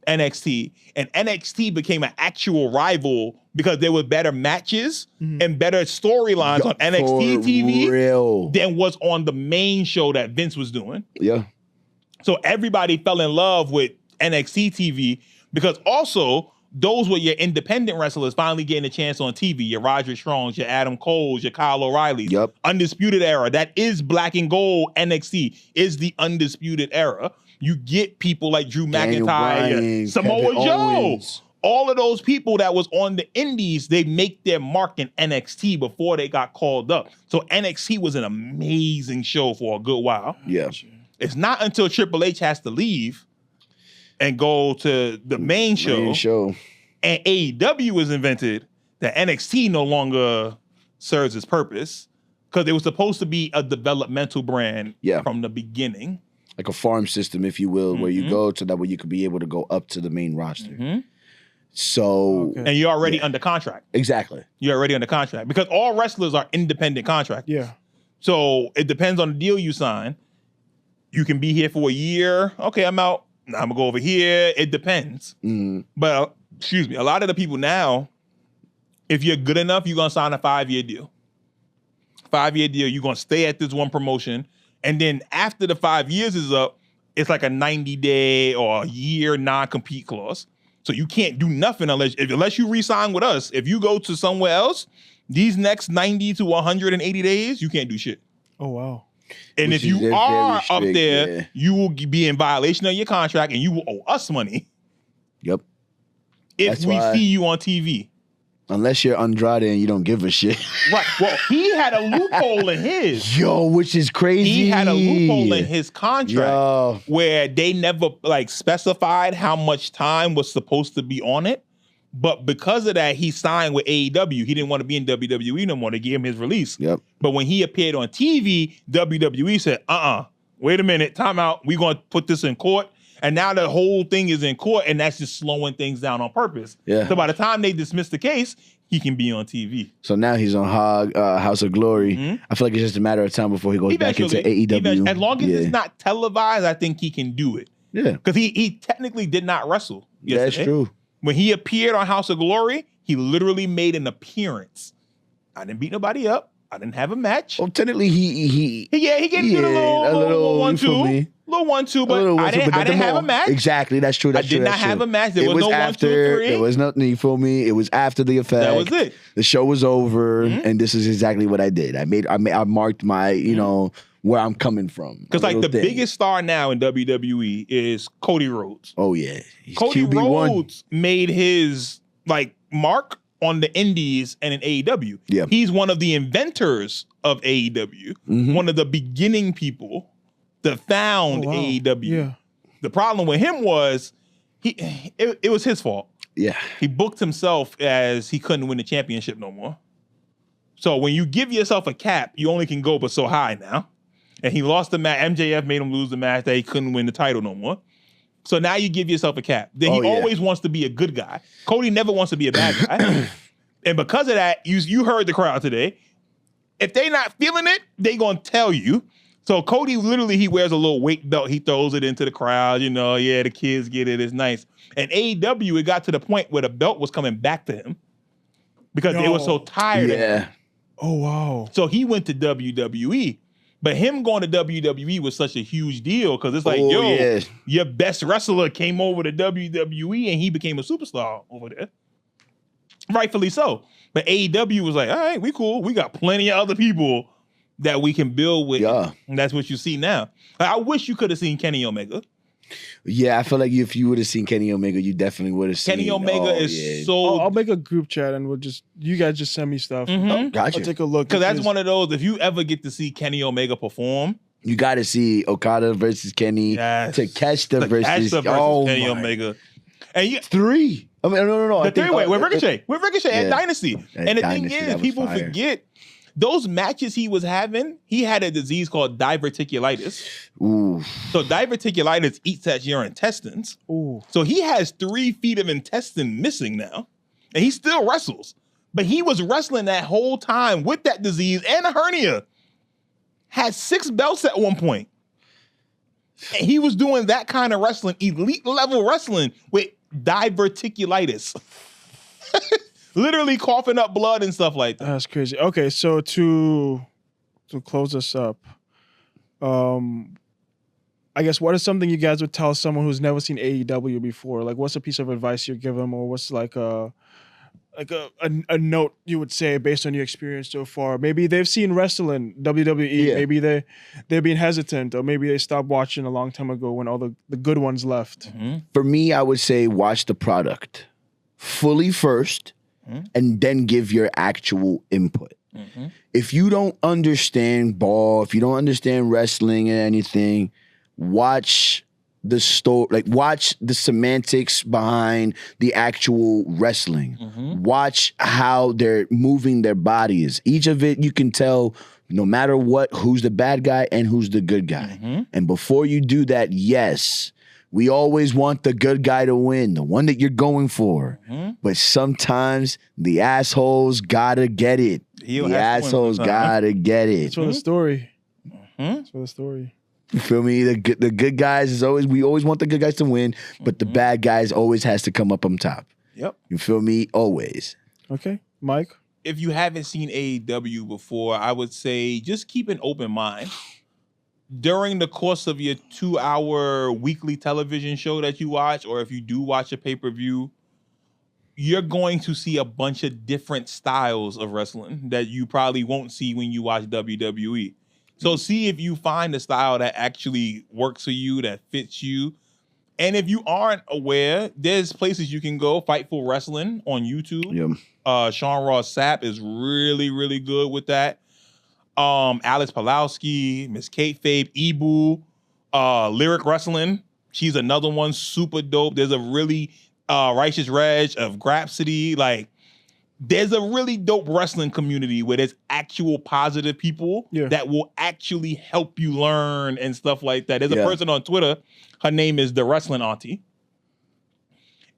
[SPEAKER 2] NXT. And NXT became an actual rival because there were better matches and better storylines on NXT TV than was on the main show that Vince was doing.
[SPEAKER 3] Yeah.
[SPEAKER 2] So everybody fell in love with NXT TV because also those were your independent wrestlers finally getting a chance on TV. Your Roderick Strongs, your Adam Coles, your Kyle O'Reillys.
[SPEAKER 3] Yep.
[SPEAKER 2] Undisputed Era. That is black and gold. NXT is the Undisputed Era. You get people like Drew McIntyre, Samoa Joe. All of those people that was on the indies, they make their mark in NXT before they got called up. So NXT was an amazing show for a good while.
[SPEAKER 3] Yeah.
[SPEAKER 2] It's not until Triple H has to leave and go to the main show. And AEW was invented that NXT no longer serves its purpose because it was supposed to be a developmental brand from the beginning.
[SPEAKER 3] Like a farm system, if you will, where you go to that way you could be able to go up to the main roster. So
[SPEAKER 2] and you're already under contract.
[SPEAKER 3] Exactly.
[SPEAKER 2] You're already under contract because all wrestlers are independent contractors.
[SPEAKER 1] Yeah.
[SPEAKER 2] So it depends on the deal you sign. You can be here for a year. Okay, I'm out. I'm gonna go over here. It depends. But excuse me, a lot of the people now, if you're good enough, you're gonna sign a 5-year deal. 5-year deal. You're gonna stay at this one promotion. And then after the 5 years is up, it's like a 90-day or a year non-compete clause. So you can't do nothing unless you re-sign with us. If you go to somewhere else, these next 90 to 180 days, you can't do shit.
[SPEAKER 1] Oh, wow.
[SPEAKER 2] And if you are up there, you will be in violation of your contract and you will owe us money.
[SPEAKER 3] Yep.
[SPEAKER 2] If we see you on TV.
[SPEAKER 3] Unless you're Andrade and you don't give a shit.
[SPEAKER 2] Right. Well, he had a loophole in his.
[SPEAKER 3] Which is crazy.
[SPEAKER 2] He had a loophole in his contract where they never specified how much time was supposed to be on it. But because of that, he signed with AEW. He didn't want to be in WWE no more. They gave him his release.
[SPEAKER 3] Yep.
[SPEAKER 2] But when he appeared on TV, WWE said, wait a minute, time out. We're going to put this in court. And now the whole thing is in court, and that's just slowing things down on purpose.
[SPEAKER 3] Yeah.
[SPEAKER 2] So by the time they dismiss the case, he can be on TV.
[SPEAKER 3] So now he's on House of Glory. I feel like it's just a matter of time before he goes back into AEW.
[SPEAKER 2] As long as it's not televised, I think he can do it.
[SPEAKER 3] Yeah.
[SPEAKER 2] Because he technically did not wrestle yesterday.
[SPEAKER 3] That's true.
[SPEAKER 2] When he appeared on House of Glory, he literally made an appearance. I didn't beat nobody up. I didn't have a match.
[SPEAKER 3] Well, technically he
[SPEAKER 2] gave a little 1-2. Little 1-2, but I didn't have a match.
[SPEAKER 3] Exactly, that's true.
[SPEAKER 2] I did not have a match. There was no
[SPEAKER 3] after,
[SPEAKER 2] 1, 2, 3.
[SPEAKER 3] There was nothing. You feel me? It was after the effect.
[SPEAKER 2] That was it.
[SPEAKER 3] The show was over, and this is exactly what I did. I marked my, where I'm coming from.
[SPEAKER 2] Because like the biggest star now in WWE is Cody Rhodes.
[SPEAKER 3] Oh yeah,
[SPEAKER 2] Cody
[SPEAKER 3] QB1.
[SPEAKER 2] Rhodes made his like mark on the indies and in AEW.
[SPEAKER 3] Yeah,
[SPEAKER 2] he's one of the inventors of AEW. One of the beginning people that found AEW.
[SPEAKER 1] Yeah.
[SPEAKER 2] The problem with him was it was his fault.
[SPEAKER 3] Yeah,
[SPEAKER 2] he booked himself as he couldn't win the championship no more. So when you give yourself a cap, you only can go but so high now. And he lost the match. MJF made him lose the match that he couldn't win the title no more. So now you give yourself a cap. Then he always wants to be a good guy. Cody never wants to be a bad guy. And because of that, you heard the crowd today. If they not feeling it, they gonna tell you. So Cody literally, he wears a little weight belt. He throws it into the crowd. The kids get it. It's nice. And AEW, it got to the point where the belt was coming back to him because they were so tired of him.
[SPEAKER 1] Oh, wow.
[SPEAKER 2] So he went to WWE. But him going to WWE was such a huge deal because it's like, your best wrestler came over to WWE and he became a superstar over there. Rightfully so. But AEW was like, all right, we cool. We got plenty of other people that we can build with.
[SPEAKER 3] Yeah.
[SPEAKER 2] And that's what you see now. I wish you could have seen Kenny Omega.
[SPEAKER 3] Yeah, I feel like if you would have seen Kenny Omega, you definitely would have seen.
[SPEAKER 2] Kenny Omega is so.
[SPEAKER 1] I'll make a group chat and you guys just send me stuff.
[SPEAKER 3] Gotcha.
[SPEAKER 1] I'll take a look.
[SPEAKER 2] Because that's one of those, if you ever get to see Kenny Omega perform.
[SPEAKER 3] You got to see Okada versus Kenny.
[SPEAKER 2] Yes.
[SPEAKER 3] Takeshita versus
[SPEAKER 2] Kenny Omega. And
[SPEAKER 3] 3. I mean, no.
[SPEAKER 2] The three-way with Ricochet. And Dynasty. And the thing is, people forget, those matches he was having, he had a disease called diverticulitis.
[SPEAKER 3] Ooh.
[SPEAKER 2] So diverticulitis eats at your intestines.
[SPEAKER 1] Ooh.
[SPEAKER 2] So he has 3 feet of intestine missing now. And he still wrestles. But he was wrestling that whole time with that disease and a hernia. Had 6 belts at one point. And he was doing that kind of wrestling, elite level wrestling with diverticulitis. Literally coughing up blood and stuff like that.
[SPEAKER 1] That's crazy. Okay, so to close this up, I guess what is something you guys would tell someone who's never seen AEW before? Like, what's a piece of advice you give them, or what's like a note you would say based on your experience so far? Maybe they've seen wrestling, WWE. Yeah. Maybe they're being hesitant, or maybe they stopped watching a long time ago when all the good ones left.
[SPEAKER 3] For me, I would say watch the product fully first. And then give your actual input. If you don't understand ball, if you don't understand wrestling or anything, watch the story, like watch the semantics behind the actual wrestling. Watch how they're moving their bodies. Each of it, you can tell no matter what, who's the bad guy and who's the good guy. And before you do that, yes, we always want the good guy to win, the one that you're going for. But sometimes the assholes gotta get it. The assholes gotta get it.
[SPEAKER 1] It's for the story. It's for the story.
[SPEAKER 3] You feel me? The good guys is always, we always want the good guys to win, but the bad guys always has to come up on top.
[SPEAKER 2] Yep.
[SPEAKER 3] You feel me? Always.
[SPEAKER 1] Okay. Mike?
[SPEAKER 2] If you haven't seen AEW before, I would say just keep an open mind. During the course of your 2-hour weekly television show that you watch, or if you do watch a pay-per-view, you're going to see a bunch of different styles of wrestling that you probably won't see when you watch WWE. So see if you find a style that actually works for you, that fits you. And if you aren't aware, there's places you can go. Fightful Wrestling on YouTube. Sean Ross Sapp is really, really good with that. Alex Pulowski, Miss Kate Fabe, Ibu, Lyric Wrestling. She's another one, super dope. There's a really Righteous Reg of Grapsity. Like, there's a really dope wrestling community where there's actual positive people that will actually help you learn and stuff like that. There's a person on Twitter. Her name is The Wrestling Auntie.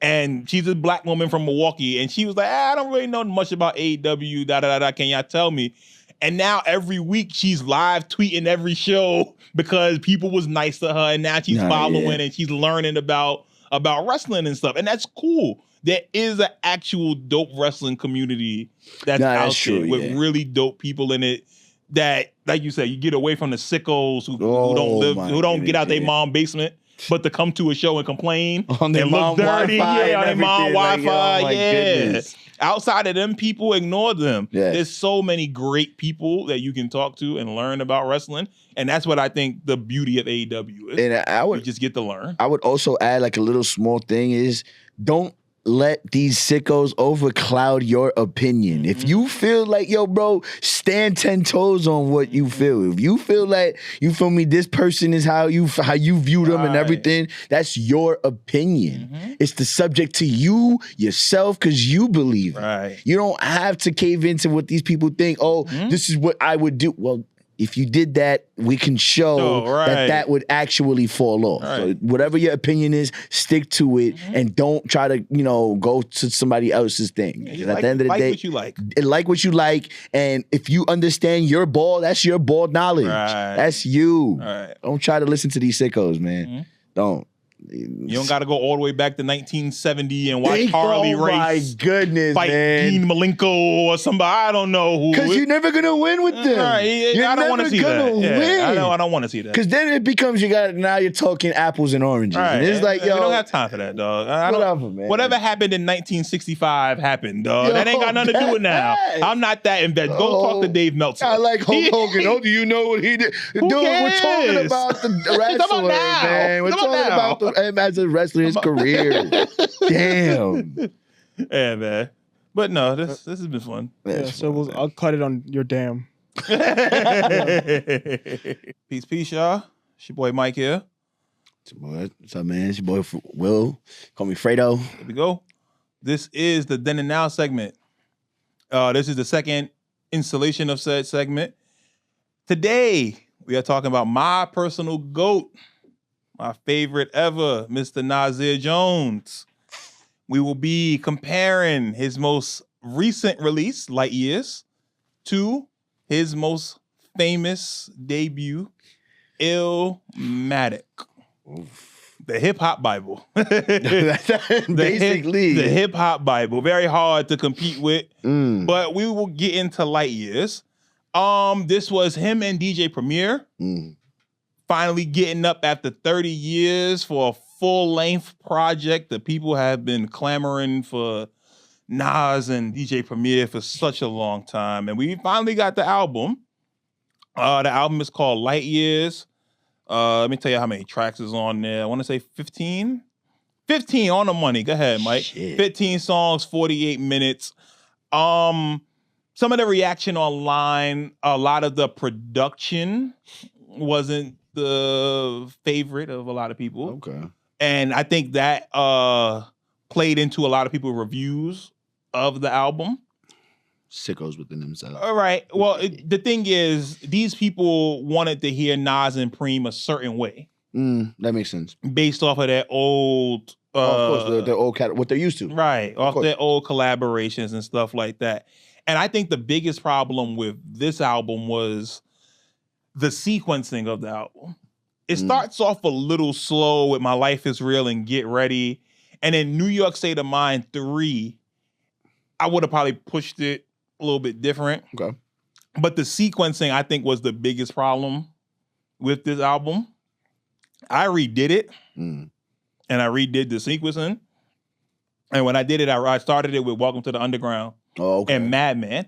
[SPEAKER 2] And she's a black woman from Milwaukee. And she was like, I don't really know much about AEW, Can y'all tell me? And now every week she's live tweeting every show because people was nice to her. And now she's following and she's learning about wrestling and stuff. And that's cool. There is an actual dope wrestling community that's out there with really dope people in it that like you said, you get away from the sickos who don't get out their mom basement, but to come to a show and complain
[SPEAKER 3] on their mom
[SPEAKER 2] dirty,
[SPEAKER 3] Wi-Fi,
[SPEAKER 2] on their mom Wi-Fi,
[SPEAKER 3] goodness.
[SPEAKER 2] Outside of them people, ignore them.
[SPEAKER 3] Yes.
[SPEAKER 2] There's so many great people that you can talk to and learn about wrestling, and that's what I think the beauty of AEW is. And you just get to learn.
[SPEAKER 3] I would also add like a little small thing is don't let these sickos overcloud your opinion. If you feel like, yo, bro, stand 10 toes on what you feel. If you feel like, you feel me, this person is how you view them and everything, that's your opinion. It's the subject to you, yourself, because you believe it. You don't have to cave into what these people think. Oh, this is what I would do. Well, if you did that, we can show that would actually fall off. So whatever your opinion is, stick to it and don't try to, go to somebody else's thing. At the end of the day, like what you like. And if you understand your ball, that's your ball knowledge. That's you. Don't try to listen to these sickos, man. Don't.
[SPEAKER 2] You don't got to go all the way back to 1970 and watch Harley Race.
[SPEAKER 3] Oh my goodness,
[SPEAKER 2] fight
[SPEAKER 3] man.
[SPEAKER 2] Dean Malenko or somebody. I don't know who.
[SPEAKER 3] Because you're never gonna win with them.
[SPEAKER 2] I don't want to see that.
[SPEAKER 3] Win.
[SPEAKER 2] I don't want to see that.
[SPEAKER 3] Because then it becomes now you're talking apples and oranges. And it's like, yo,
[SPEAKER 2] we don't have time for that, dog.
[SPEAKER 3] Whatever, man.
[SPEAKER 2] Whatever happened in 1965 happened, dog. That ain't got nothing to do with now. I'm not that invested. Go talk to Dave Meltzer.
[SPEAKER 3] I like Hulk Hogan. Do you know what he did? Dude, we're talking about the wrestler, man. We're talking about him as a wrestler. His career. Damn.
[SPEAKER 2] Yeah, man. But no, this has been fun.
[SPEAKER 1] So I'll cut it on your damn.
[SPEAKER 2] Peace, y'all. It's your boy Mike here.
[SPEAKER 3] What's up, man? It's your boy Will. Call me Fredo.
[SPEAKER 2] Here we go. This is the Then and Now segment. This is the second installation of said segment. Today, we are talking about my personal GOAT. My favorite ever, Mr. Nasir Jones. We will be comparing his most recent release, Light Years, to his most famous debut, Illmatic. The hip-hop Bible.
[SPEAKER 3] Basically.
[SPEAKER 2] The hip-hop Bible. Very hard to compete with, but we will get into Light Years. This was him and DJ Premier. Finally getting up after 30 years for a full-length project. The people have been clamoring for Nas and DJ Premier for such a long time. And we finally got the album. The album is called Light Years. Let me tell you how many tracks is on there. I want to say 15. 15 on the money. Go ahead, Mike.
[SPEAKER 3] Shit.
[SPEAKER 2] 15 songs, 48 minutes. Some of the reaction online, a lot of the production wasn't the favorite of a lot of people.
[SPEAKER 3] Okay.
[SPEAKER 2] And I think that played into a lot of people's reviews of the album.
[SPEAKER 3] Sickos within themselves.
[SPEAKER 2] All right. Well, the thing is, these people wanted to hear Nas and Preem a certain way.
[SPEAKER 3] That makes sense.
[SPEAKER 2] Based off of their old...
[SPEAKER 3] of course, their old what they're used to.
[SPEAKER 2] Right. Off their old collaborations and stuff like that. And I think the biggest problem with this album was the sequencing of the album. It starts off a little slow with My Life Is Real and Get Ready. And then New York State of Mind 3, I would have probably pushed it a little bit different.
[SPEAKER 3] Okay.
[SPEAKER 2] But the sequencing, I think, was the biggest problem with this album. I redid it. And I redid the sequencing. And when I did it, I started it with Welcome to the Underground and Madman.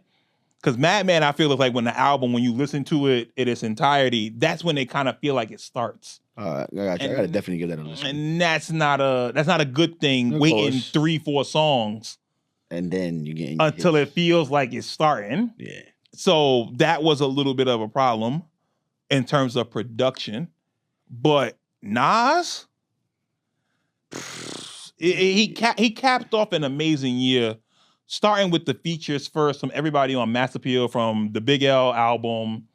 [SPEAKER 2] Because Madman, I feel, is like when the album, when you listen to it in its entirety, that's when they kind of feel like it starts.
[SPEAKER 3] All right, I got you. I gotta definitely give that a listen.
[SPEAKER 2] And that's not a good thing. Waiting 3-4 songs,
[SPEAKER 3] and then you get
[SPEAKER 2] until it feels like it's starting.
[SPEAKER 3] Yeah.
[SPEAKER 2] So that was a little bit of a problem in terms of production, but Nas, he capped off an amazing year. Starting with the features first from everybody on Mass Appeal, from the Big L album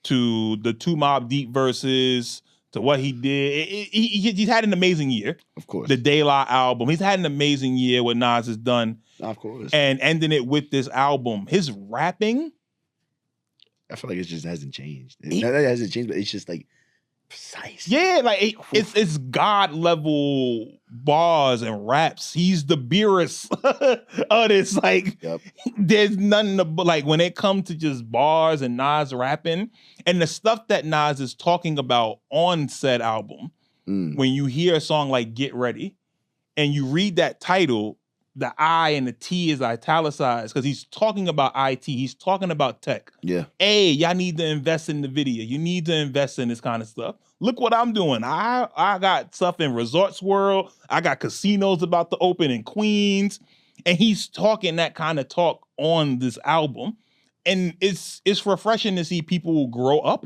[SPEAKER 2] to the 2 Mobb Deep verses to what he did. He's had an amazing year. Of course. The De La album. He's had an amazing year what Nas has done.
[SPEAKER 3] Of course.
[SPEAKER 2] And ending it with this album. His rapping.
[SPEAKER 3] I feel like it just hasn't changed. That hasn't changed, but it's just like precise.
[SPEAKER 2] Yeah, like it's God level bars and raps. He's the Beerus of this. Like, there's nothing like when it comes to just bars and Nas rapping and the stuff that Nas is talking about on said album. When you hear a song like Get Ready and you read that title, the I and the T is italicized because he's talking about IT. He's talking about tech.
[SPEAKER 3] Yeah.
[SPEAKER 2] Hey, y'all need to invest in the video. You need to invest in this kind of stuff. Look what I'm doing. I got stuff in Resorts World. I got casinos about to open in Queens. And he's talking that kind of talk on this album. And it's refreshing to see people grow up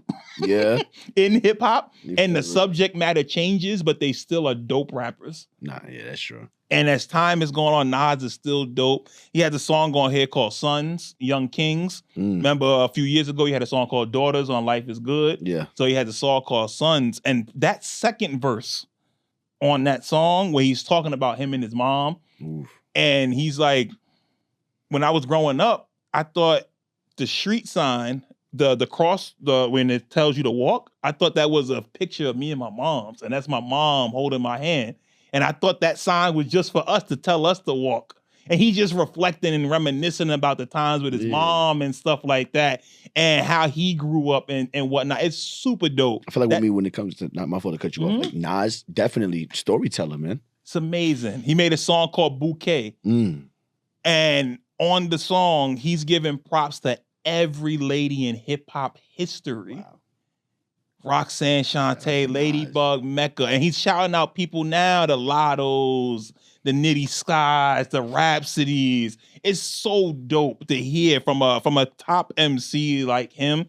[SPEAKER 2] in hip hop and the subject matter changes, but they still are dope rappers.
[SPEAKER 3] Nah, yeah, that's true.
[SPEAKER 2] And as time is going on, Nas is still dope. He has a song on here called Sons, Young Kings. Remember a few years ago, he had a song called Daughters on Life is Good.
[SPEAKER 3] Yeah.
[SPEAKER 2] So he had a song called Sons. And that second verse on that song where he's talking about him and his mom. And he's like, when I was growing up, I thought the street sign, the cross, when it tells you to walk, I thought that was a picture of me and my mom's. And that's my mom holding my hand. And I thought that sign was just for us to tell us to walk. And he just reflecting and reminiscing about the times with his mom and stuff like that and how he grew up and whatnot. It's super dope.
[SPEAKER 3] I feel like with me, when it comes to, not my fault to cut you off, like Nas, definitely storyteller, man.
[SPEAKER 2] It's amazing. He made a song called Bouquet. And on the song, he's giving props to every lady in hip hop history. Wow. Roxanne Shante, Ladybug, Mecca. And he's shouting out people now, the Lottos, the Nitty Skies, the Rhapsodies. It's so dope to hear from a top MC like him.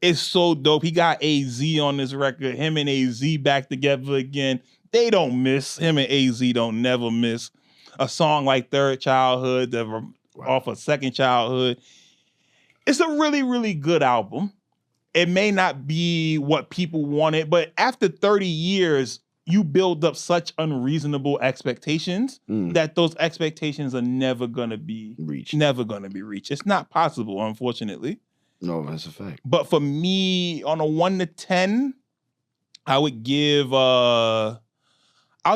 [SPEAKER 2] It's so dope. He got AZ on this record. Him and AZ back together again. They don't miss. Him and AZ don't never miss. A song like Third Childhood, off of Second Childhood. It's a really, really good album. It may not be what people wanted, but after 30 years, you build up such unreasonable expectations that those expectations are never going to be reached. Never going to be reached. It's not possible, unfortunately.
[SPEAKER 3] No, that's a fact.
[SPEAKER 2] But for me, on a 1 to 10, I would give, I'll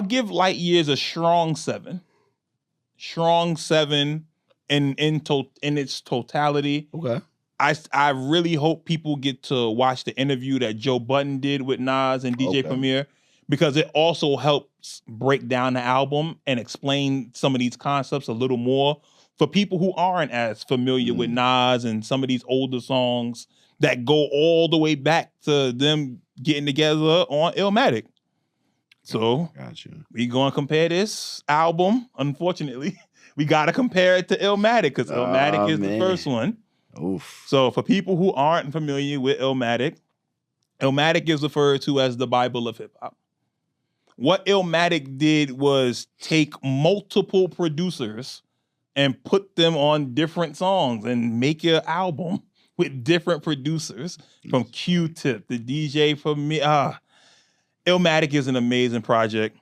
[SPEAKER 2] give Light Years a strong 7. Strong 7 in its totality.
[SPEAKER 3] Okay.
[SPEAKER 2] I really hope people get to watch the interview that Joe Budden did with Nas and DJ Premier, because it also helps break down the album and explain some of these concepts a little more for people who aren't as familiar with Nas and some of these older songs that go all the way back to them getting together on Illmatic. So we going to compare this album. Unfortunately, we got to compare it to Illmatic because Illmatic is the first one.
[SPEAKER 3] Oof.
[SPEAKER 2] So for people who aren't familiar with Illmatic, Illmatic is referred to as the Bible of hip hop. What Illmatic did was take multiple producers and put them on different songs and make an album with different producers from Q-Tip, the DJ for me. Illmatic is an amazing project.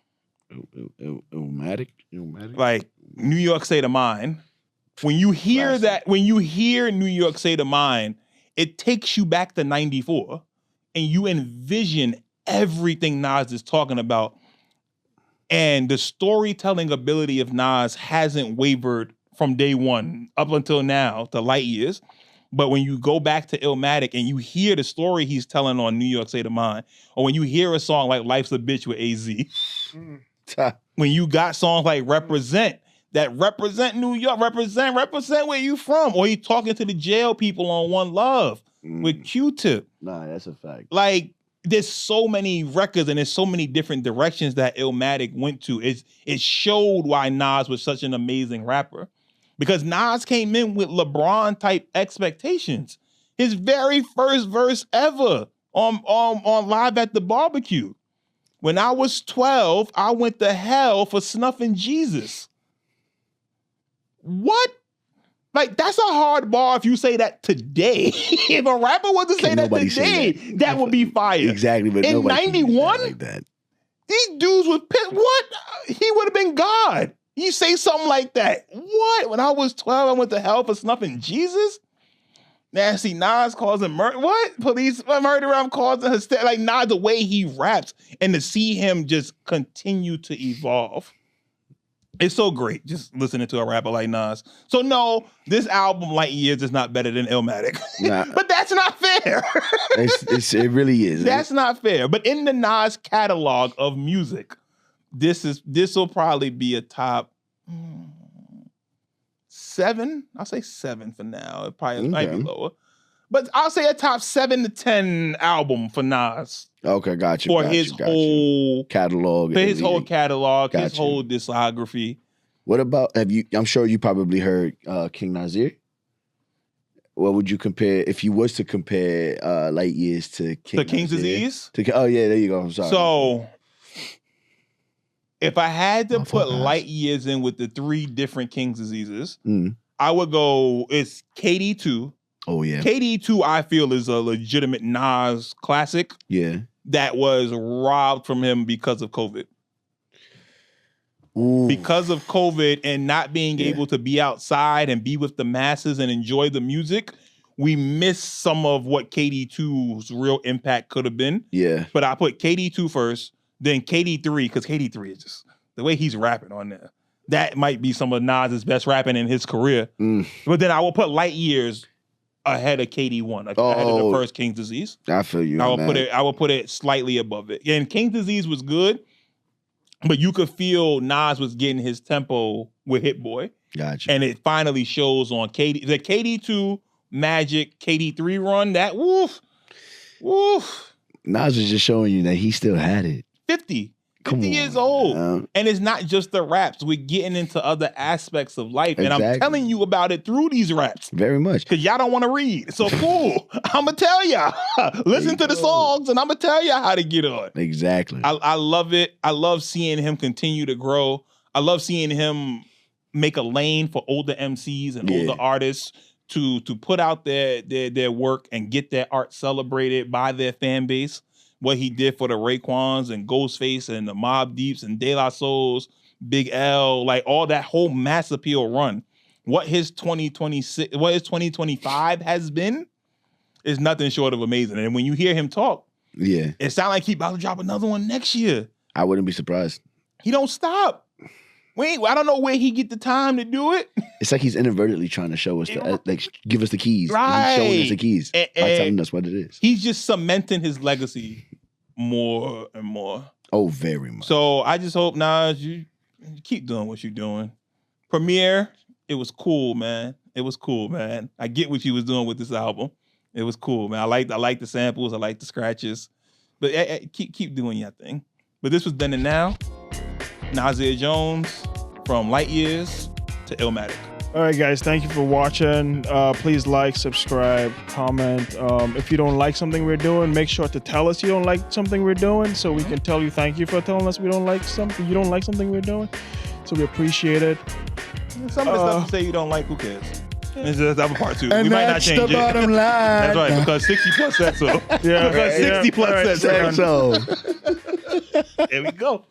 [SPEAKER 3] Illmatic?
[SPEAKER 2] Like New York State of Mind. When you hear when you hear New York State of Mind, it takes you back to 94 and you envision everything Nas is talking about. And the storytelling ability of Nas hasn't wavered from day one up until now, to Light Years. But when you go back to Illmatic and you hear the story he's telling on New York State of Mind, or when you hear a song like Life's a Bitch with AZ, when you got songs like Represent, that represent New York, represent where you from. Or he talking to the jail people on One Love with Q-Tip.
[SPEAKER 3] Nah, that's a fact.
[SPEAKER 2] Like, there's so many records and there's so many different directions that Illmatic went to. It showed why Nas was such an amazing rapper. Because Nas came in with LeBron-type expectations. His very first verse ever on Live at the Barbecue. When I was 12, I went to hell for snuffing Jesus. What? Like, that's a hard bar if you say that today. If a rapper was to say that today, that would be fire.
[SPEAKER 3] Exactly. But
[SPEAKER 2] in 91,
[SPEAKER 3] like that.
[SPEAKER 2] These dudes would piss. What? He would have been God. You say something like that. What? When I was 12, I went to hell for snuffing Jesus? Nasty Nas causing murder. What? Police murder? I'm causing hysteria. Like Nas, the way he raps, and to see him just continue to evolve. It's so great just listening to a rapper like Nas. So no, this album, Light Years, is not better than Illmatic. Nah. But that's not fair.
[SPEAKER 3] It really is.
[SPEAKER 2] That's not fair. But in the Nas catalog of music, this will probably be a top 7. I'll say 7 for now. It probably might be lower. But I'll say a top 7 to 10 album for Nas.
[SPEAKER 3] Okay, got you.
[SPEAKER 2] For his whole
[SPEAKER 3] catalog.
[SPEAKER 2] For his whole catalog, his whole discography.
[SPEAKER 3] What about, I'm sure you probably heard King Nasir. What would you compare, if you was to compare Light Years to King
[SPEAKER 2] The King's Disease?
[SPEAKER 3] Oh yeah, there you go. I'm sorry.
[SPEAKER 2] So, if I had to put Light Years in with the 3 different King's Diseases, I would go, it's KD2.
[SPEAKER 3] Oh, yeah.
[SPEAKER 2] KD2, I feel, is a legitimate Nas classic.
[SPEAKER 3] Yeah.
[SPEAKER 2] That was robbed from him because of COVID.
[SPEAKER 3] Ooh.
[SPEAKER 2] Because of COVID and not being able to be outside and be with the masses and enjoy the music, we missed some of what KD2's real impact could have been.
[SPEAKER 3] Yeah.
[SPEAKER 2] But I put KD2 first, then KD3, because KD3 is just, the way he's rapping on there, that might be some of Nas's best rapping in his career. But then I will put Light Years ahead of KD1, ahead of the first King's Disease.
[SPEAKER 3] I feel you.
[SPEAKER 2] I will put it slightly above it. And King's Disease was good, but you could feel Nas was getting his tempo with Hit Boy.
[SPEAKER 3] Gotcha.
[SPEAKER 2] And it finally shows on KD. The KD2 Magic KD3 run, that woof.
[SPEAKER 3] Nas was just showing you that he still had it.
[SPEAKER 2] 50 years old. And it's not just the raps. We're getting into other aspects of life. And I'm telling you about it through these raps.
[SPEAKER 3] Very much.
[SPEAKER 2] Because y'all don't want to read. So cool. I'm going to tell y'all. Listen to the songs and I'm going to tell y'all how to get on.
[SPEAKER 3] Exactly.
[SPEAKER 2] I love it. I love seeing him continue to grow. I love seeing him make a lane for older MCs and older artists to put out their work and get their art celebrated by their fan base. What he did for the Raekwons and Ghostface and the Mobb Deeps and De La Souls, Big L, like all that whole Mass Appeal run. What his 2025 has been is nothing short of amazing. And when you hear him talk, it sounds like he about to drop another one next year.
[SPEAKER 3] I wouldn't be surprised.
[SPEAKER 2] He don't stop. I don't know where he get the time to do it.
[SPEAKER 3] It's like he's inadvertently trying to show us, give us the keys.
[SPEAKER 2] Right.
[SPEAKER 3] He's showing us the keys by telling us what it is.
[SPEAKER 2] He's just cementing his legacy more and more.
[SPEAKER 3] Oh, very much.
[SPEAKER 2] So I just hope, Nas, you keep doing what you're doing. Premiere, it was cool, man. It was cool, man. I get what you was doing with this album. It was cool, man. I like the samples. I like the scratches. But keep doing your thing. But this was Then and Now. Nasir Jones, from Light Years to Illmatic.
[SPEAKER 1] All right, guys, thank you for watching. Please like, subscribe, comment. If you don't like something we're doing, make sure to tell us you don't like something we're doing so we can tell you thank you for telling us you don't like something we're doing. So we appreciate it.
[SPEAKER 2] Some of the stuff you say you don't like, who cares? It's just that part 2.
[SPEAKER 3] And
[SPEAKER 2] we might not change
[SPEAKER 3] the bottom line.
[SPEAKER 2] That's right, because 60 plus said so.
[SPEAKER 1] Yeah,
[SPEAKER 2] because 60 plus said so.
[SPEAKER 3] So.
[SPEAKER 2] There we go.